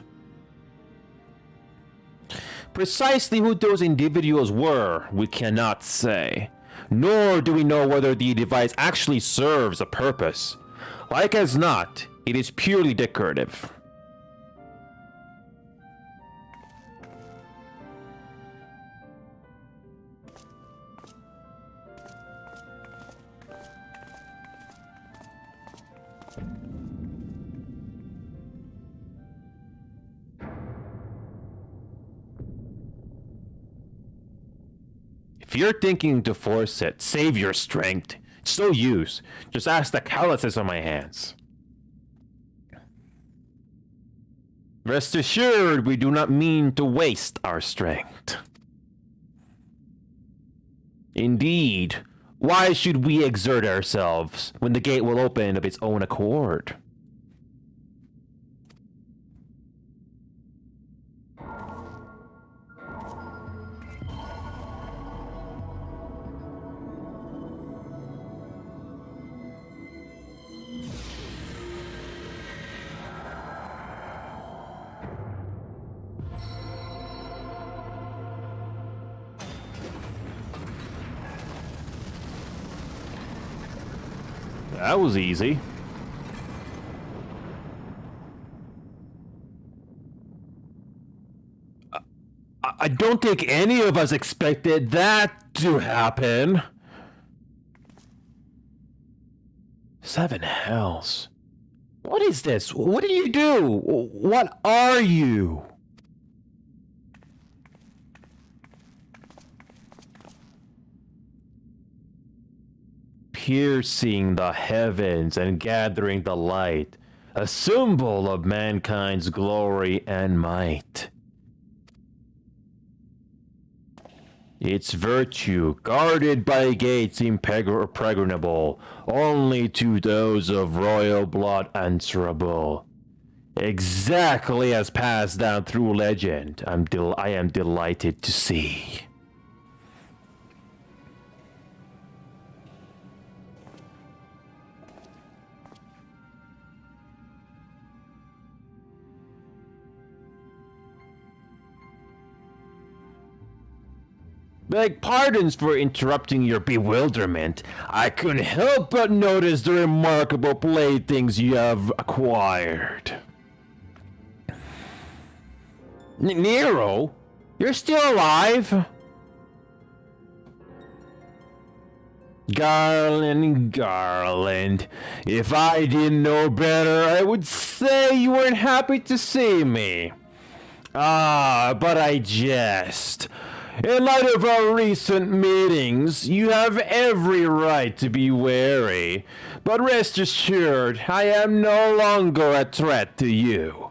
Precisely who those individuals were, we cannot say. Nor do we know whether the device actually serves a purpose. Like as not, it is purely decorative. If you're thinking to force it, save your strength. It's no use. Just ask the calluses on my hands. Rest assured, we do not mean to waste our strength. Indeed, why should we exert ourselves when the gate will open of its own accord? That was easy. I don't think any of us expected that to happen. 7 hells. What is this? What did you do? What are you? Piercing the heavens and gathering the light, a symbol of mankind's glory and might. Its virtue, guarded by gates impregnable, only to those of royal blood answerable. Exactly as passed down through legend, I am delighted to see. Beg pardons for interrupting your bewilderment. I couldn't help but notice the remarkable playthings you have acquired. Nero? You're still alive? Garland. If I didn't know better, I would say you weren't happy to see me. Ah, but I jest. In light of our recent meetings, you have every right to be wary. But rest assured, I am no longer a threat to you.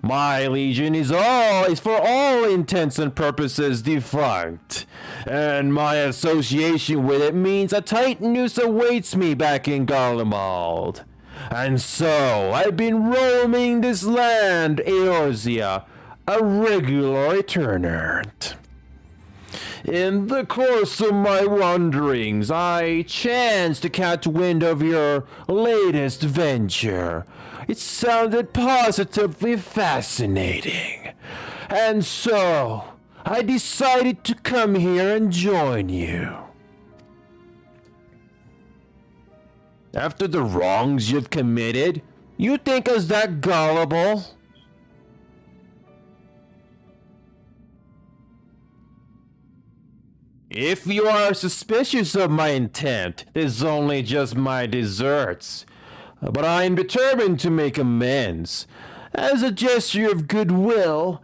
My legion is for all intents and purposes defunct, and my association with it means a tight noose awaits me back in Garlemald. And so, I've been roaming this land, Eorzea, a regular returnant. In the course of my wanderings, I chanced to catch wind of your latest venture. It sounded positively fascinating. And so, I decided to come here and join you. After the wrongs you've committed, you think us that gullible? If you are suspicious of my intent, it's only just my deserts. But I am determined to make amends. As a gesture of goodwill,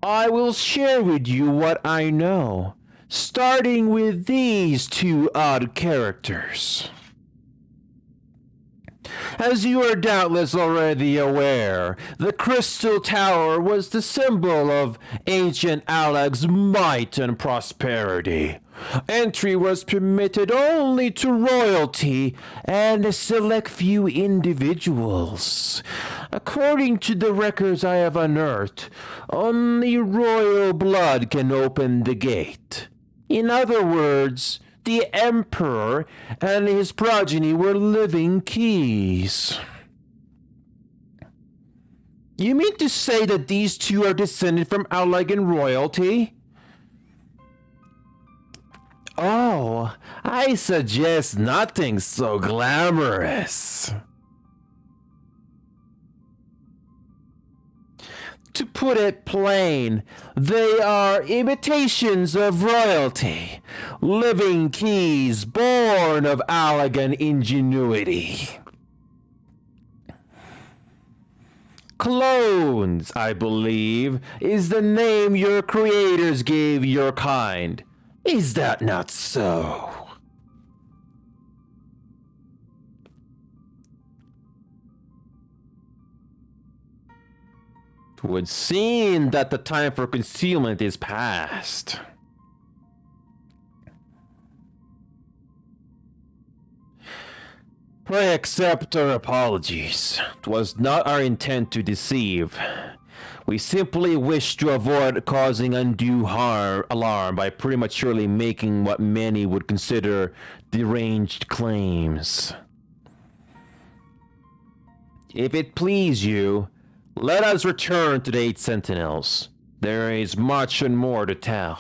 I will share with you what I know, starting with these two odd characters. As you are doubtless already aware, the Crystal Tower was the symbol of ancient Alag's might and prosperity. Entry was permitted only to royalty and a select few individuals. According to the records I have unearthed, only royal blood can open the gate. In other words, the Emperor and his progeny were living keys. You mean to say that these two are descended from Alagan royalty? Oh, I suggest nothing so glamorous. To put it plain, they are imitations of royalty, living keys born of Alagan ingenuity. Clones, I believe, is the name your creators gave your kind. Is that not so? It would seem that the time for concealment is past. Pray accept our apologies. It was not our intent to deceive. We simply wished to avoid causing undue alarm by prematurely making what many would consider deranged claims. If it please you, let us return to the 8 Sentinels. There is much and more to tell.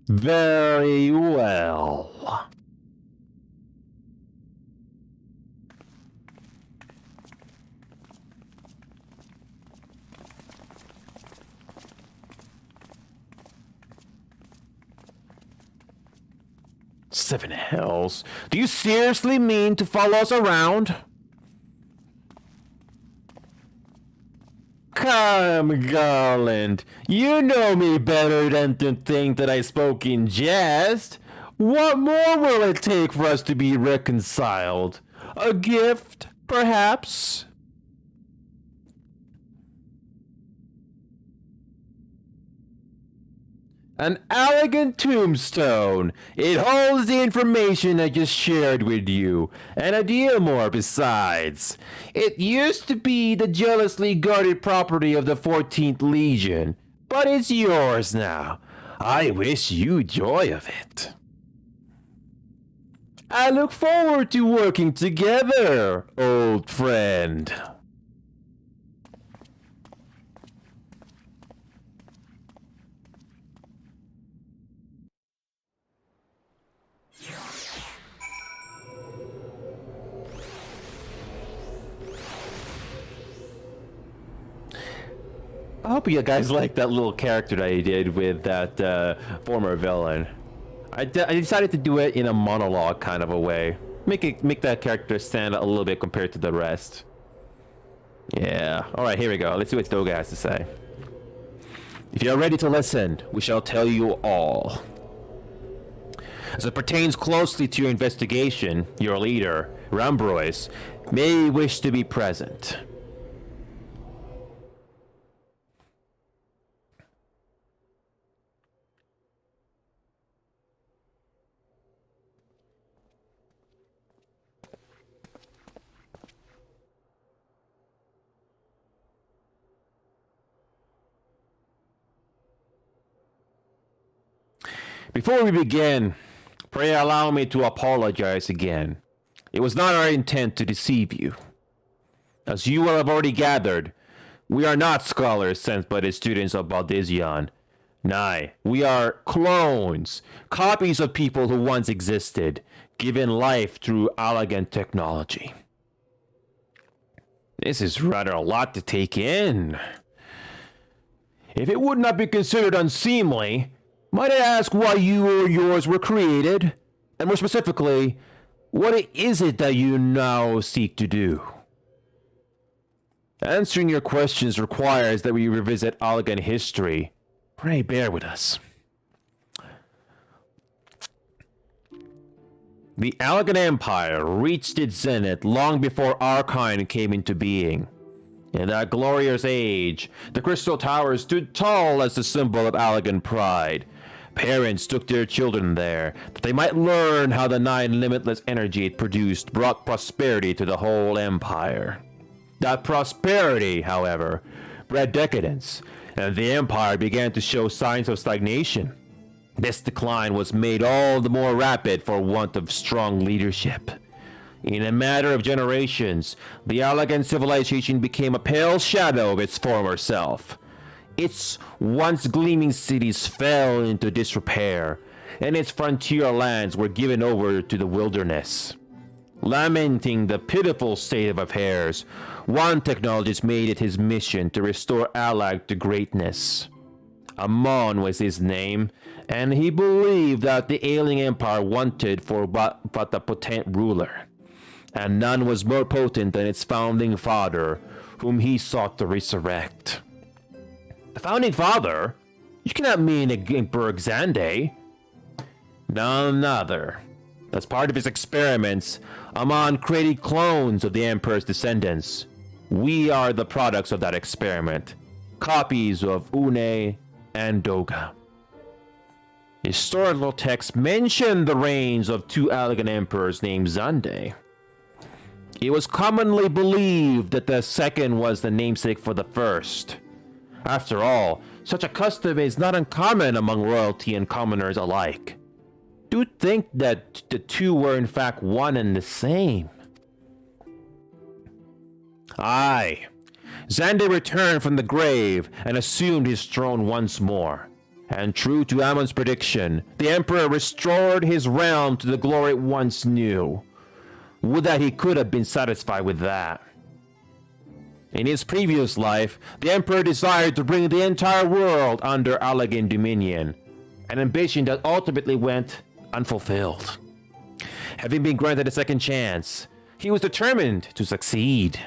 Very well. Seven hells. Do you seriously mean to follow us around? Come, Garland. You know me better than to think that I spoke in jest. What more will it take for us to be reconciled? A gift, perhaps? An elegant tombstone. It holds the information I just shared with you, and a deal more besides. It used to be the jealously guarded property of the 14th Legion, but it's yours now. I wish you joy of it. I look forward to working together, old friend. I hope you guys like that little character that I did with that former villain. I decided to do it in a monologue kind of a way. Make that character stand out a little bit compared to the rest. Yeah. Alright, here we go. Let's see what Doga has to say. If you are ready to listen, we shall tell you all. As it pertains closely to your investigation, your leader, Rambrois, may wish to be present. Before we begin, pray allow me to apologize again. It was not our intent to deceive you. As you will have already gathered, we are not scholars sent by the students of Baldesion. Nay, we are clones, copies of people who once existed, given life through elegant technology. This is rather a lot to take in. If it would not be considered unseemly, might I ask why you or yours were created? And more specifically, what is it that you now seek to do? Answering your questions requires that we revisit Allagan history. Pray bear with us. The Allagan Empire reached its zenith long before Arkine came into being. In that glorious age, the Crystal Tower stood tall as the symbol of Allagan pride. Parents took their children there, that they might learn how the nine limitless energy it produced brought prosperity to the whole empire. That prosperity, however, bred decadence, and the empire began to show signs of stagnation. This decline was made all the more rapid for want of strong leadership. In a matter of generations, the Allagan civilization became a pale shadow of its former self. Its once gleaming cities fell into disrepair, and its frontier lands were given over to the wilderness. Lamenting the pitiful state of affairs, one technologist made it his mission to restore Allag to greatness. Amon was his name, and he believed that the ailing empire wanted for but a potent ruler. And none was more potent than its founding father, whom he sought to resurrect. The founding father? You cannot mean Emperor Xande. None other. As part of his experiments, Amon created clones of the Emperor's descendants. We are the products of that experiment. Copies of Une and Doga. Historical texts mention the reigns of two Allagan emperors named Xande. It was commonly believed that the second was the namesake for the first. After all, such a custom is not uncommon among royalty and commoners alike. Do think that the two were in fact one and the same. Aye, Xande returned from the grave and assumed his throne once more. And true to Amon's prediction, the Emperor restored his realm to the glory it once knew. Would that he could have been satisfied with that. In his previous life, the Emperor desired to bring the entire world under Allagan dominion, an ambition that ultimately went unfulfilled. Having been granted a second chance, he was determined to succeed.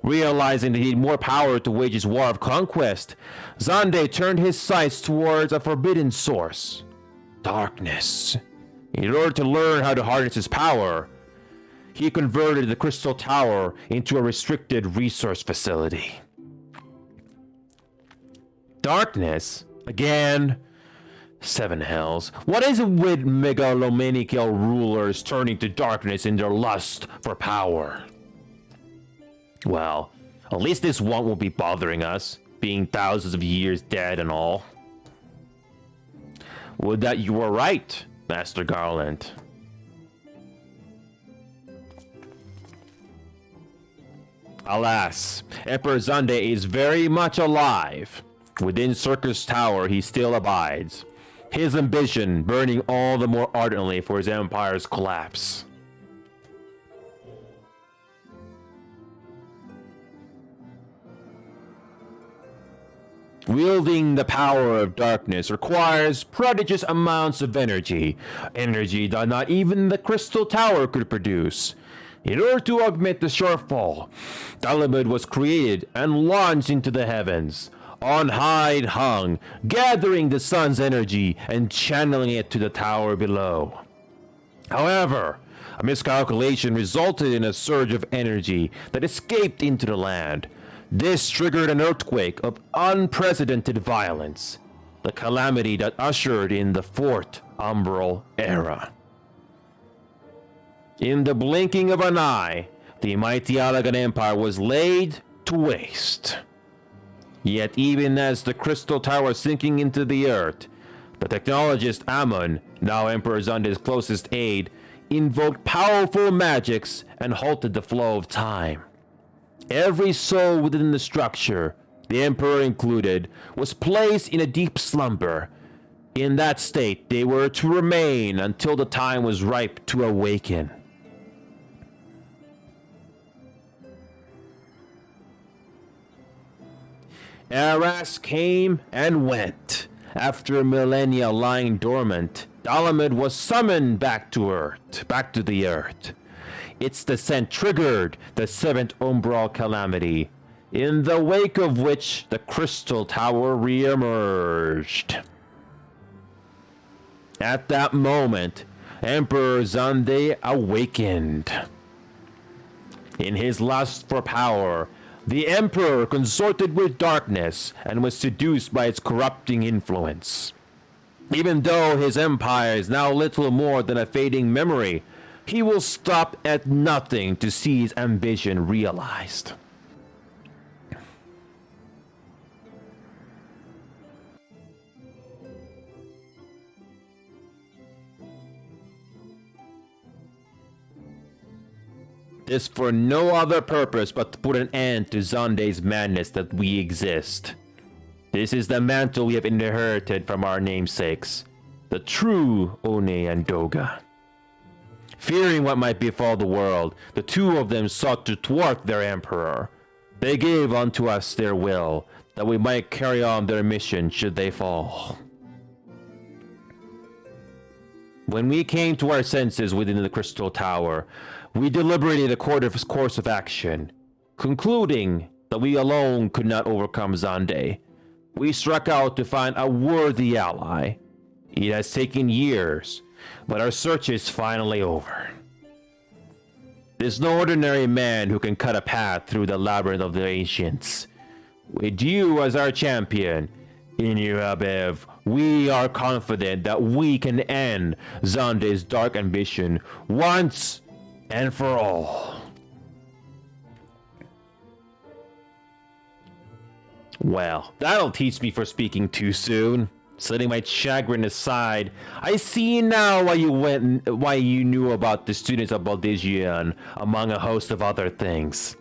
Realizing that he needed more power to wage his war of conquest, Xande turned his sights towards a forbidden source, darkness. In order to learn how to harness his power, he converted the Crystal Tower into a restricted resource facility. Darkness? Again? Seven hells. What is it with megalomaniacal rulers turning to darkness in their lust for power? Well, at least this one won't be bothering us, being thousands of years dead and all. Would that you were right, Master Garland. Alas, Emperor Zande is very much alive. Within Circus Tower he still abides, his ambition burning all the more ardently for his empire's collapse. Wielding the power of darkness requires prodigious amounts of energy that not even the Crystal Tower could produce. In order to augment the shortfall, Dalamud was created and launched into the heavens. On high it hung, gathering the sun's energy and channeling it to the tower below. However, a miscalculation resulted in a surge of energy that escaped into the land. This triggered an earthquake of unprecedented violence, the calamity that ushered in the Fourth Umbral Era. In the blinking of an eye, the mighty Allagan Empire was laid to waste. Yet even as the Crystal Tower was sinking into the earth, the technologist Ammon, now Emperor Zande's closest aide, invoked powerful magics and halted the flow of time. Every soul within the structure, the Emperor included, was placed in a deep slumber. In that state, they were to remain until the time was ripe to awaken. Eras came and went. After millennia lying dormant, Dalamud was summoned back to the earth. Its descent triggered the Seventh Umbral Calamity, in the wake of which the Crystal Tower re-emerged. At that moment, Emperor Zande awakened. In his lust for power, the Emperor consorted with darkness and was seduced by its corrupting influence. Even though his empire is now little more than a fading memory, he will stop at nothing to see his ambition realized. This for no other purpose but to put an end to Zande's madness that we exist. This is the mantle we have inherited from our namesakes, the true One and Doga. Fearing what might befall the world, the two of them sought to thwart their emperor. They gave unto us their will, that we might carry on their mission should they fall. When we came to our senses within the Crystal Tower, we deliberated a course of action, concluding that we alone could not overcome Zande. We struck out to find a worthy ally. It has taken years, but our search is finally over. There's no ordinary man who can cut a path through the labyrinth of the ancients. With you as our champion, EnioHabev, we are confident that we can end Zande's dark ambition once and for all. Well, that'll teach me for speaking too soon. Setting my chagrin aside, I see now why you knew about the students of Baldigian, among a host of other things.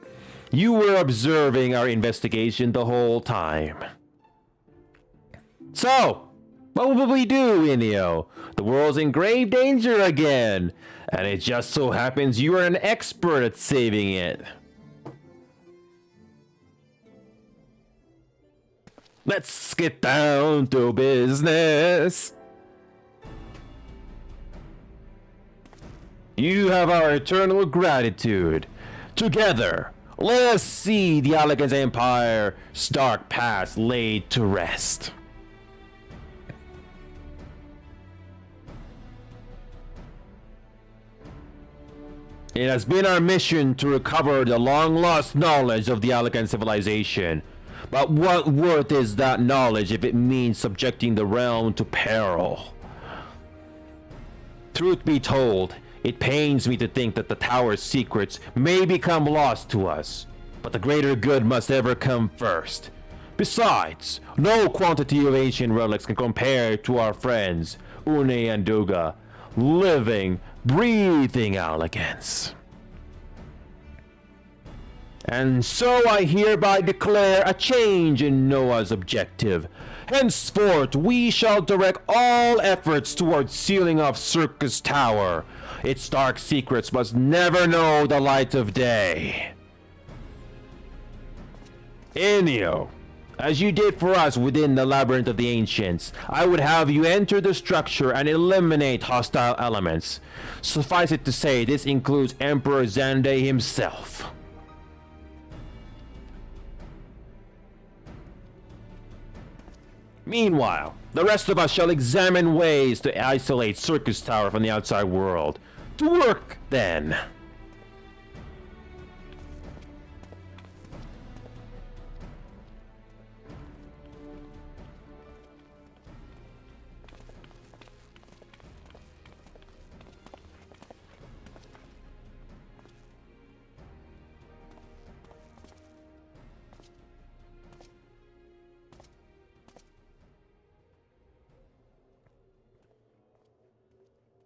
You were observing our investigation the whole time. So, what will we do, Enio? The world's in grave danger again, and it just so happens you are an expert at saving it. Let's get down to business. You have our eternal gratitude. Together, let us see the Allagan's Empire's dark past laid to rest. It has been our mission to recover the long-lost knowledge of the Allagan civilization. But what worth is that knowledge if it means subjecting the realm to peril? Truth be told, it pains me to think that the tower's secrets may become lost to us, but the greater good must ever come first. Besides, no quantity of ancient relics can compare to our friends, Une and Duga, living, breathing elegance. And so I hereby declare a change in Noah's objective. Henceforth, we shall direct all efforts towards sealing off Circus Tower. Its dark secrets must never know the light of day. Enio, as you did for us within the Labyrinth of the Ancients, I would have you enter the structure and eliminate hostile elements. Suffice it to say, this includes Emperor Xande himself. Meanwhile, the rest of us shall examine ways to isolate Circus Tower from the outside world. To work, then!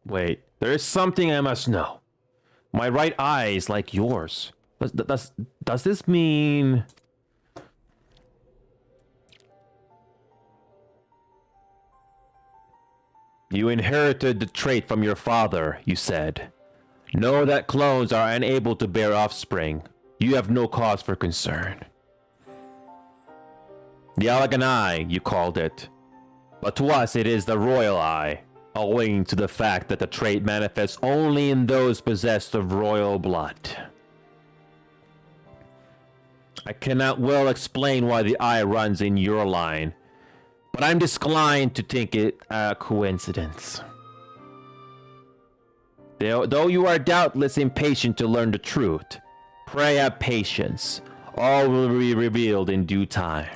Wait, there is something I must know. My right eye is like yours. Does this mean... You inherited the trait from your father, you said. Know that clones are unable to bear offspring. You have no cause for concern. The elegant eye, you called it. But to us it is the royal eye, owing to the fact that the trait manifests only in those possessed of royal blood. I cannot well explain why the eye runs in your line, but I'm disinclined to think it a coincidence. Though you are doubtless impatient to learn the truth, pray have patience. All will be revealed in due time.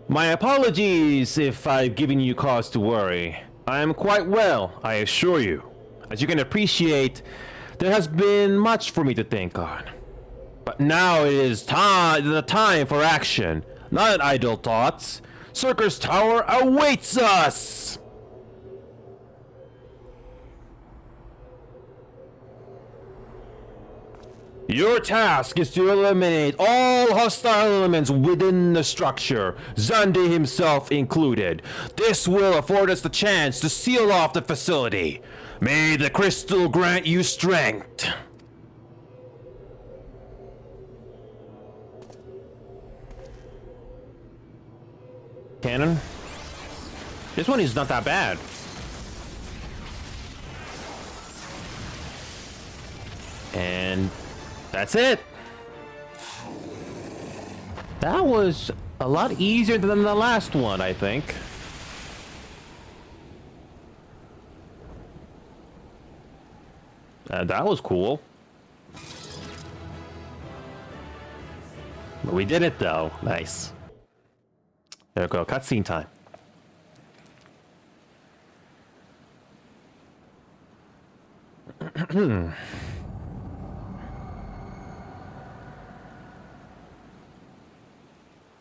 My apologies if I've given you cause to worry. I am quite well, I assure you. As you can appreciate, there has been much for me to think on. But now it is the time for action, not idle thoughts. Circus Tower awaits us! Your task is to eliminate all hostile elements within the structure, Xande himself included. This will afford us the chance to seal off the facility. May the crystal grant you strength. Cannon? This one is not that bad. And... that's it. That was a lot easier than the last one, I think. That was cool. But we did it though. Nice. There we go. Cutscene time.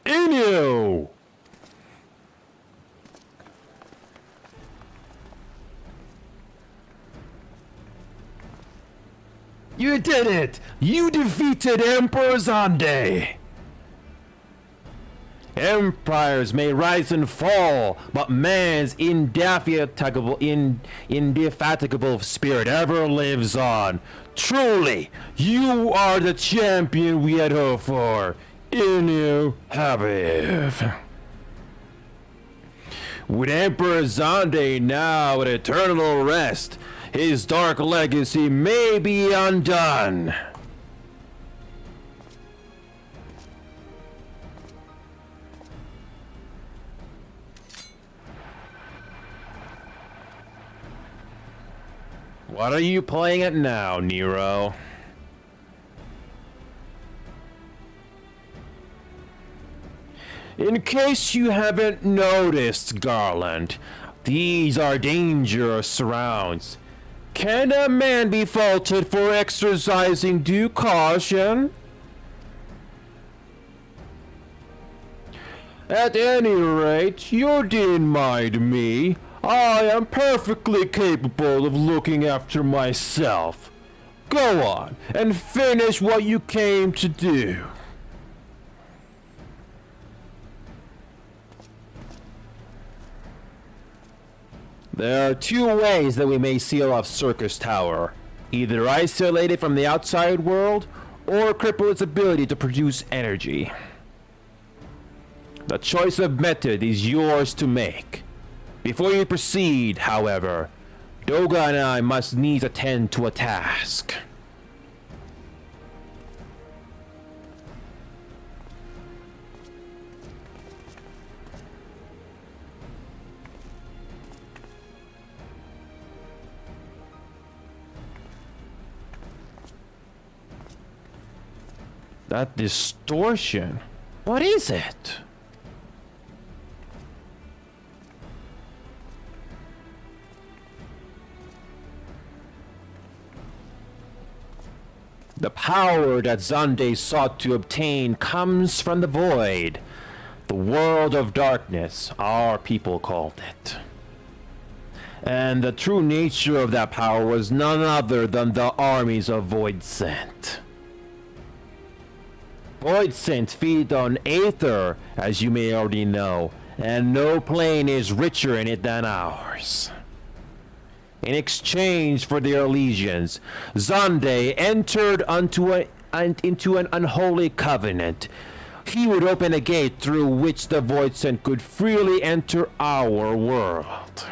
Enio! You did it! You defeated Emperor Xande! Empires may rise and fall, but man's indefatigable spirit ever lives on. Truly, you are the champion we had hoped for. EnioHabev. With Emperor Xande now at eternal rest, his dark legacy may be undone. What are you playing at now, Nero? In case you haven't noticed, Garland, these are dangerous surrounds. Can a man be faulted for exercising due caution? At any rate, you didn't mind me. I am perfectly capable of looking after myself. Go on and finish what you came to do. There are two ways that we may seal off Circus Tower. Either isolate it from the outside world, or cripple its ability to produce energy. The choice of method is yours to make. Before you proceed, however, Doga and I must needs attend to a task. That distortion? What is it? The power that Zande sought to obtain comes from the void. The world of darkness, our people called it. And the true nature of that power was none other than the armies of Voidsent. Voidsent feed on Aether, as you may already know, and no plane is richer in it than ours. In exchange for their allegiance, Zande entered into an unholy covenant. He would open a gate through which the Voidsent could freely enter our world.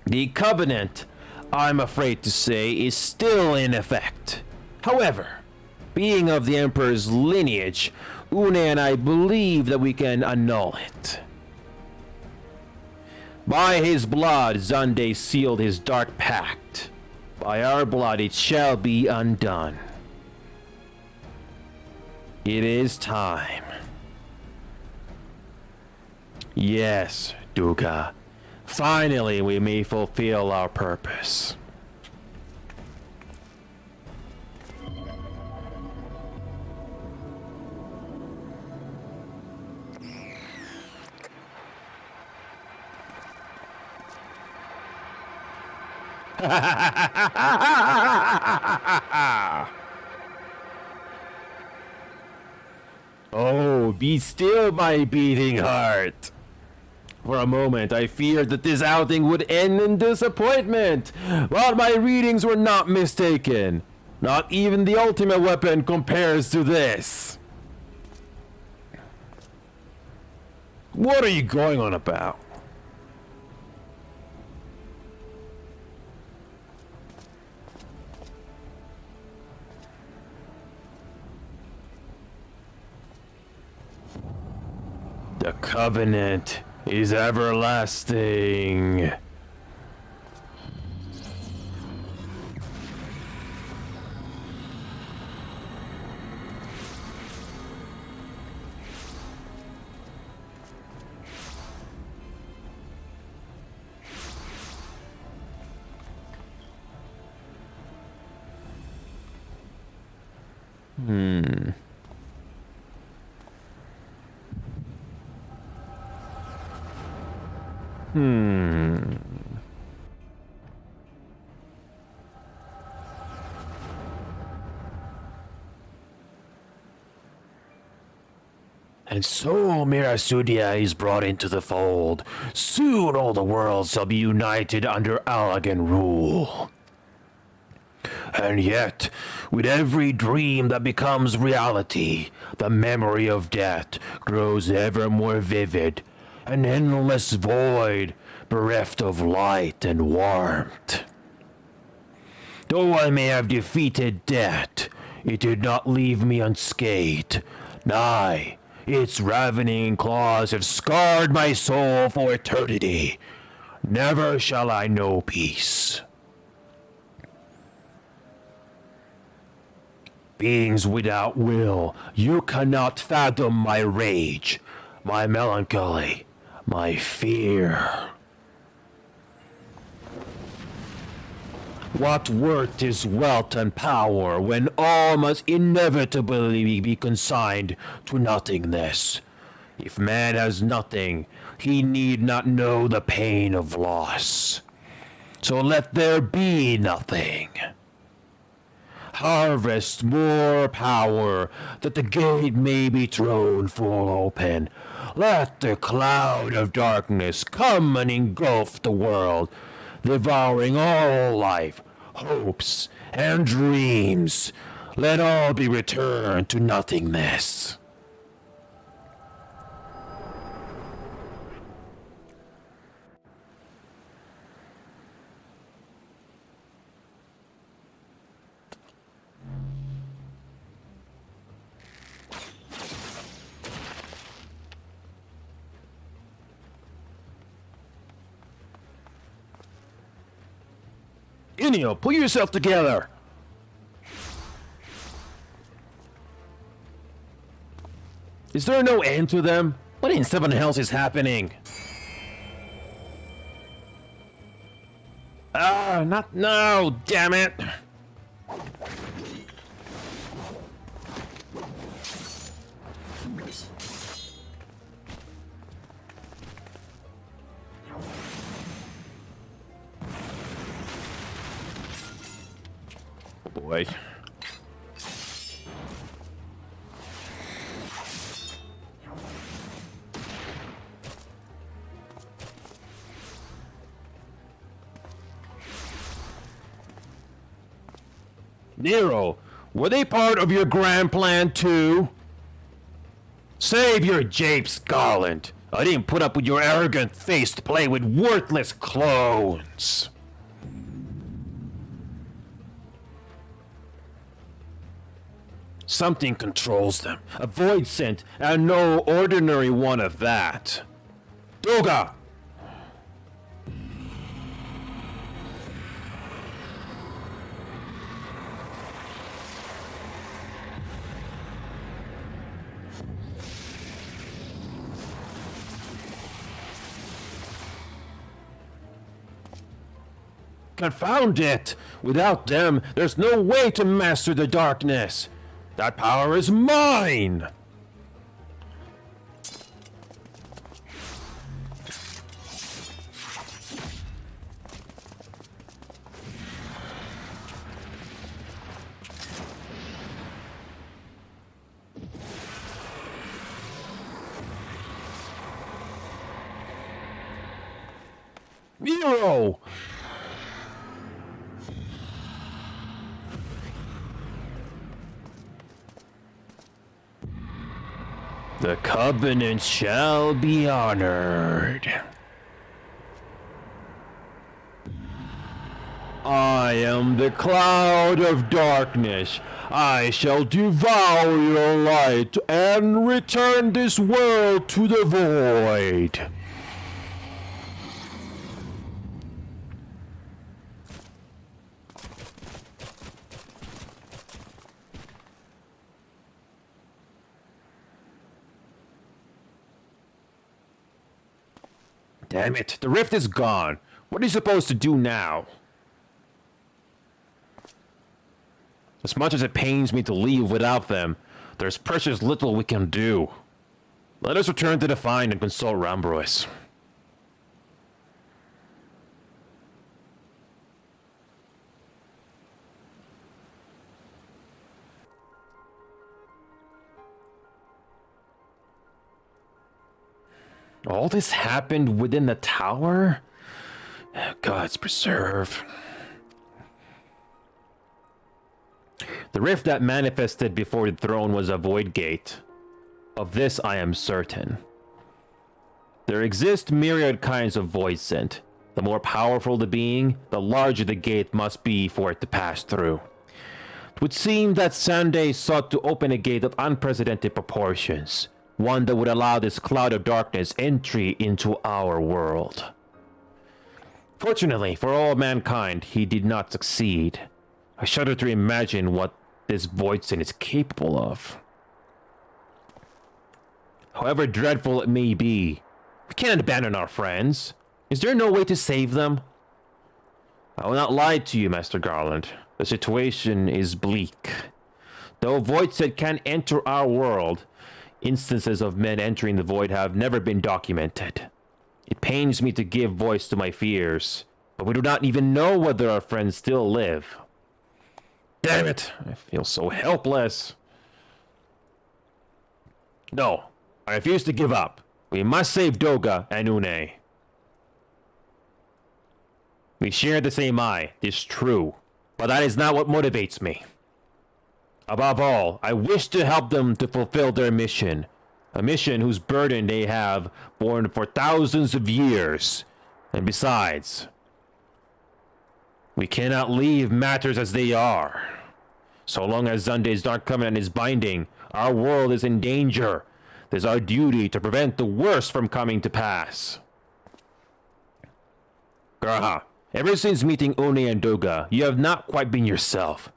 The covenant, I'm afraid to say, is still in effect. However, being of the Emperor's lineage, Une and I believe that we can annul it. By his blood, Zande sealed his dark pact. By our blood, it shall be undone. It is time. Yes, Duga. Finally, we may fulfill our purpose. Oh, be still, my beating heart. For a moment, I feared that this outing would end in disappointment, but my readings were not mistaken. Not even the ultimate weapon compares to this. What are you going on about? The covenant is everlasting. And so Mirasudia is brought into the fold. Soon all the worlds shall be united under Allagan rule. And yet, with every dream that becomes reality, the memory of death grows ever more vivid, an endless void bereft of light and warmth. Though I may have defeated death, it did not leave me unscathed. Nay, its ravening claws have scarred my soul for eternity. Never shall I know peace. Beings without will, you cannot fathom my rage, my melancholy, my fear. What worth is wealth and power when all must inevitably be consigned to nothingness? If man has nothing, he need not know the pain of loss. So let there be nothing. Harvest more power, that the gate may be thrown full open. Let the cloud of darkness come and engulf the world, devouring all life, hopes, and dreams. Let all be returned to nothingness. Enio, pull yourself together! Is there no end to them? What in seven hells is happening? Not now, damn it! Boy. Nero, were they part of your grand plan too? Save your japes, Garland. I didn't put up with your arrogant face to play with worthless clones. Something controls them. A void scent, and no ordinary one of that. Doga! Confound it! Without them, there's no way to master the darkness. That power is mine! Nero! The covenant shall be honored. I am the cloud of darkness. I shall devour your light and return this world to the void. Damn it, the rift is gone. What are you supposed to do now? As much as it pains me to leave without them, there's precious little we can do. Let us return to the Find and consult Rambrois. All this happened within the tower? Gods preserve. The rift that manifested before the throne was a void gate. Of this I am certain. There exist myriad kinds of void scent. The more powerful the being, the larger the gate must be for it to pass through. It would seem that Sunday sought to open a gate of unprecedented proportions. One that would allow this cloud of darkness entry into our world. Fortunately for all mankind, he did not succeed. I shudder to imagine what this Voidson is capable of. However dreadful it may be, we can't abandon our friends. Is there no way to save them? I will not lie to you, Master Garland. The situation is bleak. Though Voidson can enter our world, instances of men entering the void have never been documented. It pains me to give voice to my fears, but we do not even know whether our friends still live. Damn it! I feel so helpless. No, I refuse to give up. We must save Doga and Une. We share the same eye, it's true, but that is not what motivates me. Above all, I wish to help them to fulfill their mission, a mission whose burden they have borne for thousands of years. And besides, we cannot leave matters as they are. So long as Zunde's Dark Covenant is binding, our world is in danger. It is our duty to prevent the worst from coming to pass. Graha, ever since meeting Une and Doga, you have not quite been yourself.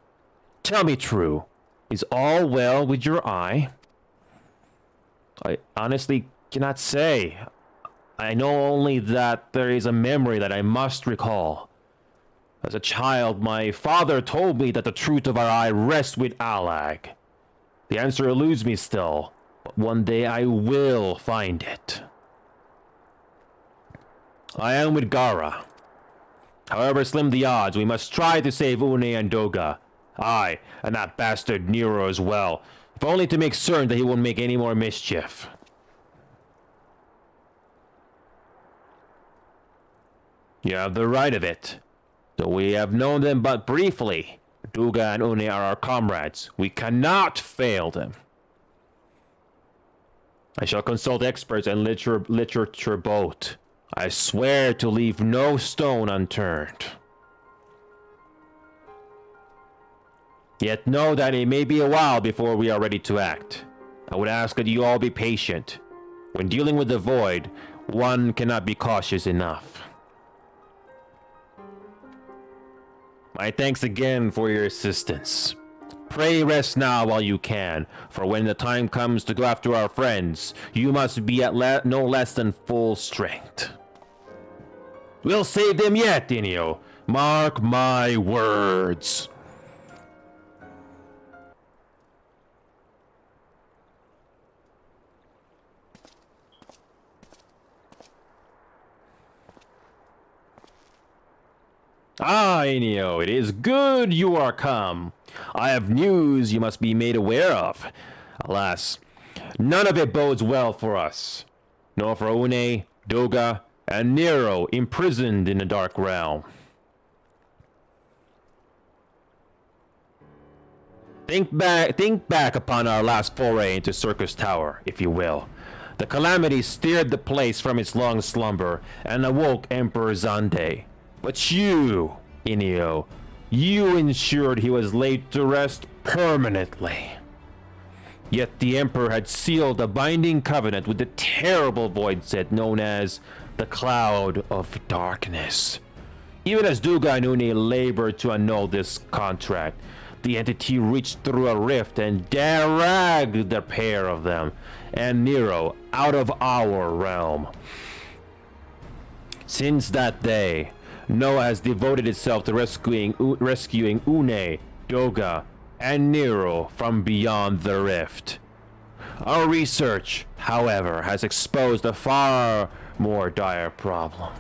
Tell me true, is all well with your eye? I honestly cannot say. I know only that there is a memory that I must recall. As a child, my father told me that the truth of our eye rests with Alag. The answer eludes me still, but one day I will find it. I am with Gara. However slim the odds, we must try to save Une and Doga. Aye, and that bastard Nero as well, if only to make certain that he won't make any more mischief. You have the right of it. Though we have known them but briefly, Doga and Une are our comrades. We cannot fail them. I shall consult experts and literature both. I swear to leave no stone unturned. Yet know that it may be a while before we are ready to act. I would ask that you all be patient. When dealing with the void, one cannot be cautious enough. My thanks again for your assistance. Pray rest now while you can, for when the time comes to go after our friends, you must be at no less than full strength. We'll save them yet, Enio. Mark my words. Ah, Enio, it is good you are come. I have news you must be made aware of. Alas, none of it bodes well for us, nor for Une, Doga, and Nero imprisoned in the Dark Realm. Think back upon our last foray into Circus Tower, if you will. The calamity steered the place from its long slumber and awoke Emperor Zande. But you, Enio, you ensured he was laid to rest permanently. Yet the Emperor had sealed a binding covenant with the terrible void set known as the Cloud of Darkness. Even as Doga and Une labored to annul this contract, the entity reached through a rift and dragged the pair of them and Nero out of our realm. Since that day, Noah has devoted itself to rescuing Une, Doga, and Nero from beyond the rift. Our research, however, has exposed a far more dire problem.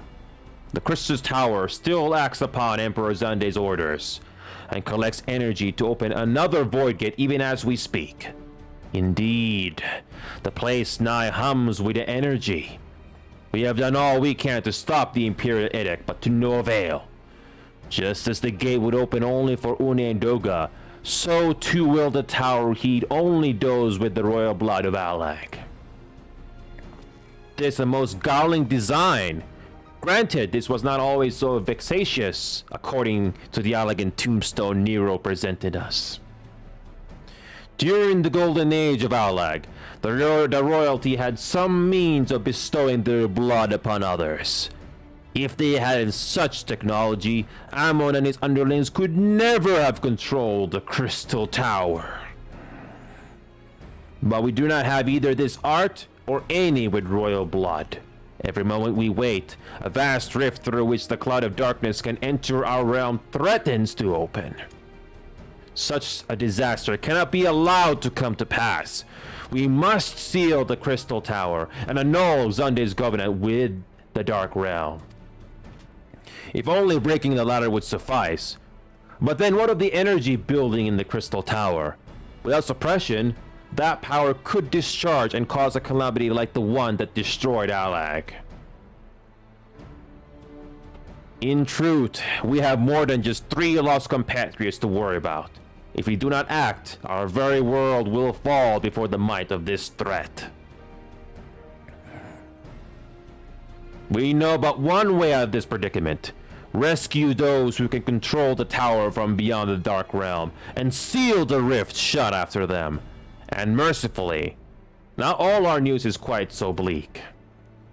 The Crystal Tower still acts upon Emperor Zande's orders, and collects energy to open another void gate even as we speak. Indeed, the place nigh hums with the energy. We have done all we can to stop the Imperial Edict, but to no avail. Just as the gate would open only for Une and Doga, so too will the tower heed only those with the royal blood of Alag. This a most galling design. Granted, this was not always so vexatious, according to the elegant tombstone Nero presented us. During the golden age of Alag, the royalty had some means of bestowing their blood upon others. If they had such technology, Ammon and his underlings could never have controlled the Crystal Tower. But we do not have either this art or any with royal blood. Every moment we wait, a vast rift through which the cloud of darkness can enter our realm threatens to open. Such a disaster cannot be allowed to come to pass. We must seal the Crystal Tower and annul Zunde's covenant with the Dark Realm. If only breaking the ladder would suffice. But then what of the energy building in the Crystal Tower? Without suppression, that power could discharge and cause a calamity like the one that destroyed Alag. In truth, we have more than just 3 lost compatriots to worry about. If we do not act, our very world will fall before the might of this threat. We know but one way out of this predicament. Rescue those who can control the tower from beyond the Dark Realm, and seal the rift shut after them. And mercifully, not all our news is quite so bleak.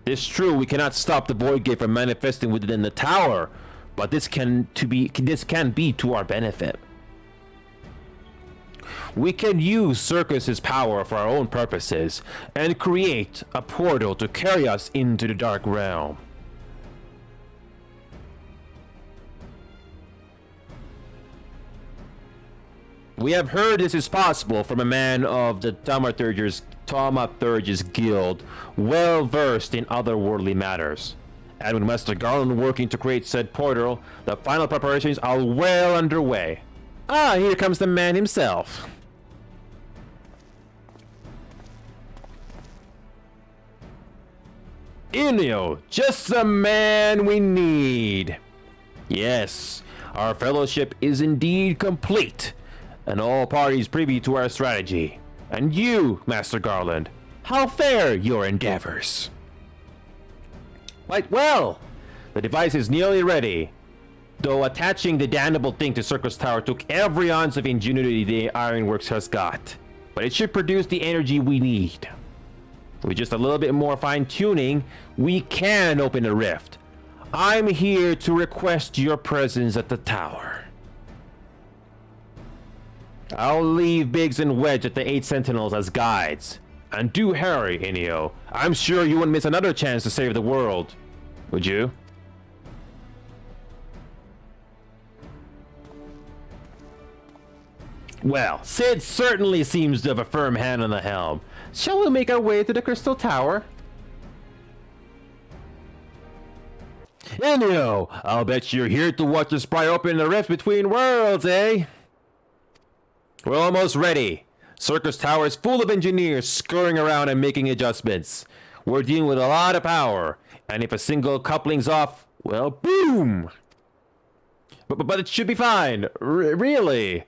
It's true we cannot stop the Void Gate from manifesting within the tower, but this can be to our benefit. We can use Circus's power for our own purposes, and create a portal to carry us into the Dark Realm. We have heard this is possible from a man of the Thaumaturge's Guild, well versed in otherworldly matters. And with Master Garland working to create said portal, the final preparations are well underway. Ah, here comes the man himself. Enio, just the man we need. Yes, our fellowship is indeed complete, and all parties privy to our strategy. And you, Master Garland, how fare your endeavors? Quite well. The device is nearly ready, though attaching the damnable thing to Circus Tower took every ounce of ingenuity the Ironworks has got. But it should produce the energy we need. With just a little bit more fine-tuning, we can open the rift. I'm here to request your presence at the tower. I'll leave Biggs and Wedge at the 8 Sentinels as guides. And do hurry, Enio. I'm sure you wouldn't miss another chance to save the world. Would you? Well, Sid certainly seems to have a firm hand on the helm. Shall we make our way to the Crystal Tower? Enio, I'll bet you're here to watch us pry open the rift between worlds, eh? We're almost ready. Circus Tower is full of engineers scurrying around and making adjustments. We're dealing with a lot of power, and if a single coupling's off, well, boom! But it should be fine, really.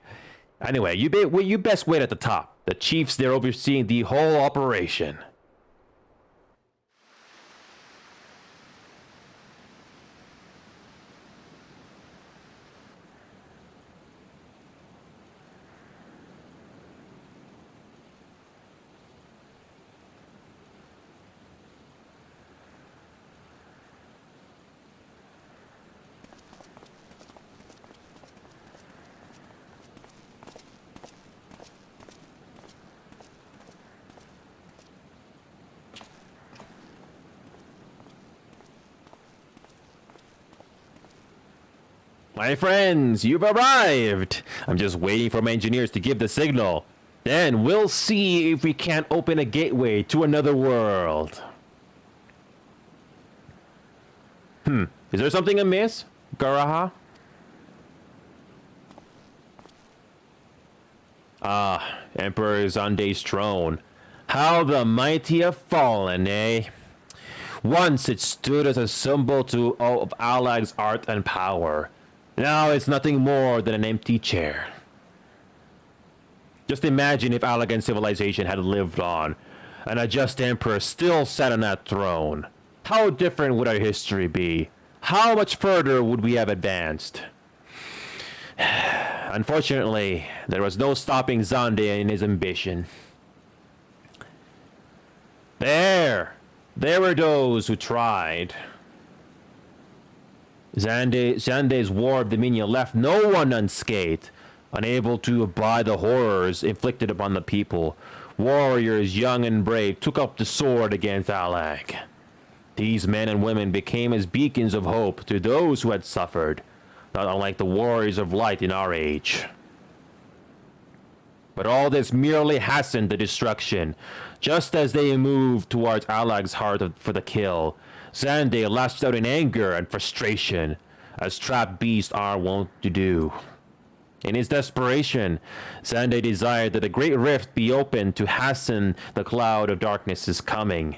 Anyway, you best wait at the top. The chief's there overseeing the whole operation. My friends, you've arrived! I'm just waiting for my engineers to give the signal. Then we'll see if we can't open a gateway to another world. Is there something amiss, Garaha? Ah, Emperor Zande's throne. How the mighty have fallen, eh? Once it stood as a symbol of Alag's art and power. Now it's nothing more than an empty chair. Just imagine if Alagan civilization had lived on, and a just emperor still sat on that throne. How different would our history be? How much further would we have advanced? Unfortunately, there was no stopping Zande in his ambition. There were those who tried. Xande's war of dominion left no one unscathed. Unable to abide the horrors inflicted upon the people, warriors young and brave took up the sword against Alag. These men and women became as beacons of hope to those who had suffered, not unlike the warriors of light in our age. But all this merely hastened the destruction. Just as they moved towards Alag's heart for the kill, Xande lashed out in anger and frustration, as trapped beasts are wont to do. In his desperation, Xande desired that a great rift be opened to hasten the cloud of darkness's coming.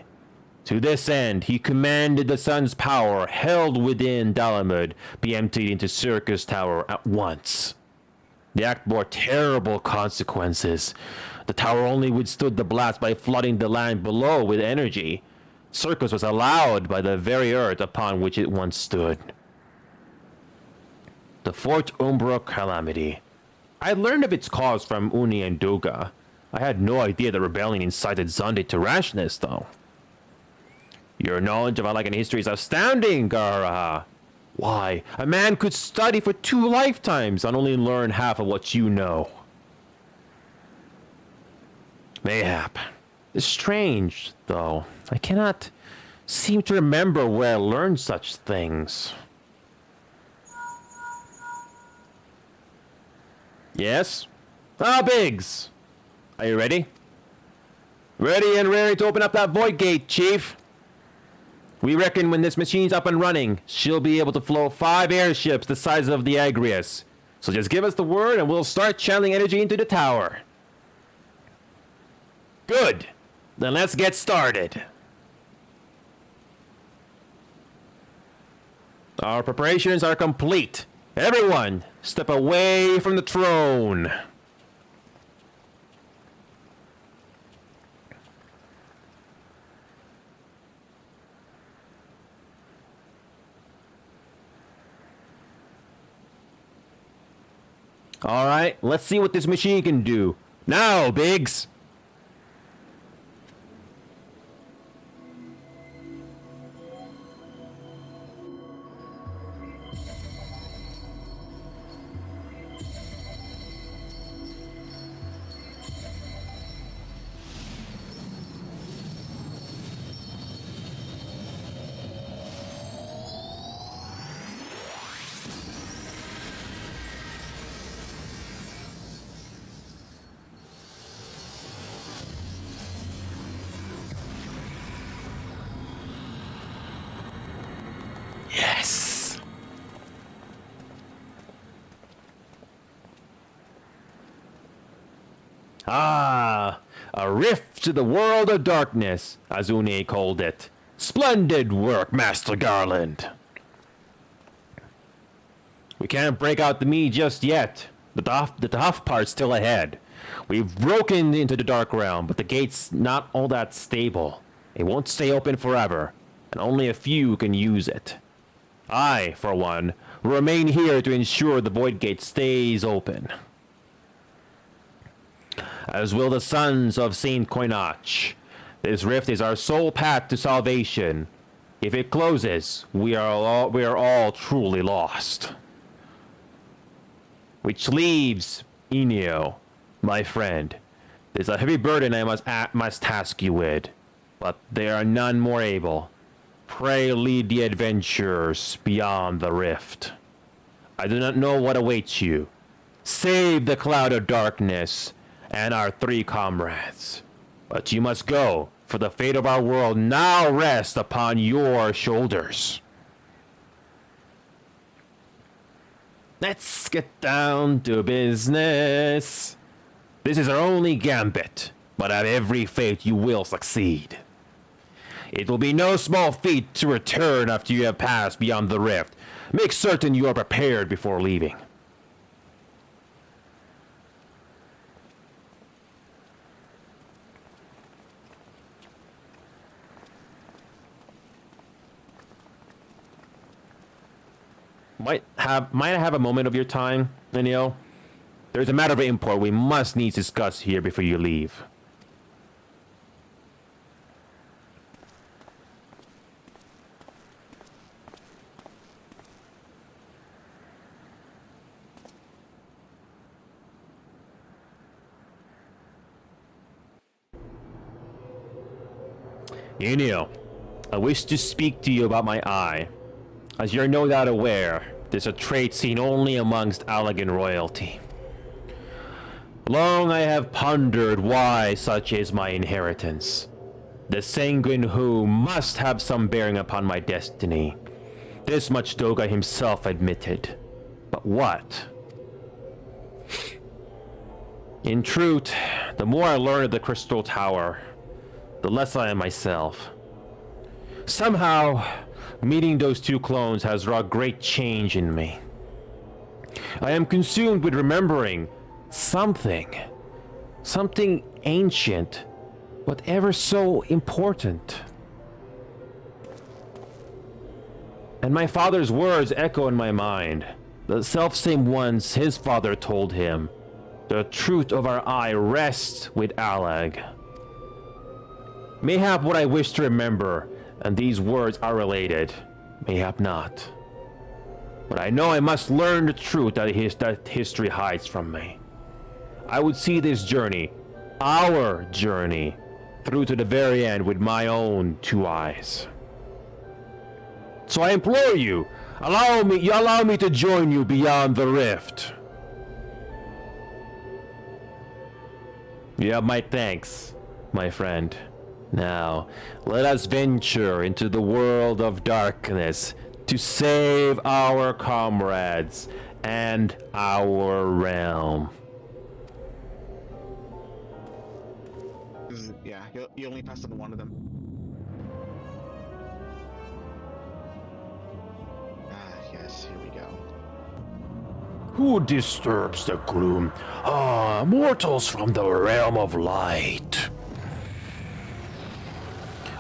To this end, he commanded the sun's power held within Dalamud be emptied into Circus Tower at once. The act bore terrible consequences. The tower only withstood the blast by flooding the land below with energy. Circus was allowed by the very earth upon which it once stood. The Fort Umbra calamity. I had learned of its cause from Uni and Duga. I had no idea the rebellion incited Xande to rashness, though. Your knowledge of Alagan history is astounding, Garaha. Why, a man could study for 2 lifetimes and only learn half of what you know. Mayhap. It's strange, though. I cannot seem to remember where I learned such things. Yes? Ah, Biggs! Are you ready? Ready and raring to open up that void gate, Chief. We reckon when this machine's up and running, she'll be able to float 5 airships the size of the Agrius. So just give us the word and we'll start channeling energy into the tower. Good. Then let's get started. Our preparations are complete. Everyone, step away from the throne. All right, let's see what this machine can do. Now, Biggs. Yes. Ah, a rift to the world of darkness, as Une called it. Splendid work, Master Garland. We can't break out the me just yet. The tough part's still ahead. We've broken into the Dark Realm, but the gate's not all that stable. It won't stay open forever, and only a few can use it. I, for one, will remain here to ensure the Void Gate stays open. As will the sons of Saint Koinach. This rift is our sole path to salvation. If it closes, we are all truly lost. Which leaves Enio, my friend. There's a heavy burden I must task you with, but there are none more able. Pray lead the adventurers beyond the rift. I do not know what awaits you. Save the cloud of darkness and our 3 comrades. But you must go, for the fate of our world now rests upon your shoulders. Let's get down to business. This is our only gambit, but have every faith you will succeed. It will be no small feat to return after you have passed beyond the rift. Make certain you are prepared before leaving. Might I have a moment of your time, Enio? There's a matter of import we must needs discuss here before you leave. Enio, I wish to speak to you about my eye. As you're no doubt aware, there's a trait seen only amongst Allegan royalty. Long I have pondered why such is my inheritance. The sanguine who must have some bearing upon my destiny. This much Doga himself admitted. But what? In truth, the more I learn of the Crystal Tower, the less I am myself. Somehow, meeting those two clones has wrought great change in me. I am consumed with remembering something ancient, but ever so important. And my father's words echo in my mind, the selfsame ones his father told him. The truth of our eye rests with Allag. Mayhap what I wish to remember, and these words are related, mayhap not. But I know I must learn the truth that history hides from me. I would see this journey, our journey, through to the very end with my own two eyes. So I implore you, allow me to join you beyond the rift. You have my thanks, my friend. Now, let us venture into the world of darkness to save our comrades and our realm. Yeah, you only passed on one of them. Yes, here we go. Who disturbs the gloom? Ah, mortals from the realm of light.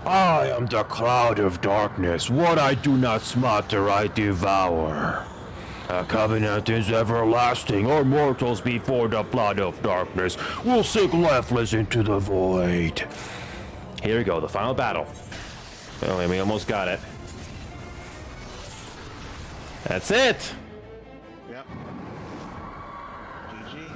I am the cloud of darkness. What I do not smother, I devour. A covenant is everlasting. Our mortals before the flood of darkness will sink lifeless into the void. Here we go, the final battle. Oh, we almost got it. That's it! Yep. GG.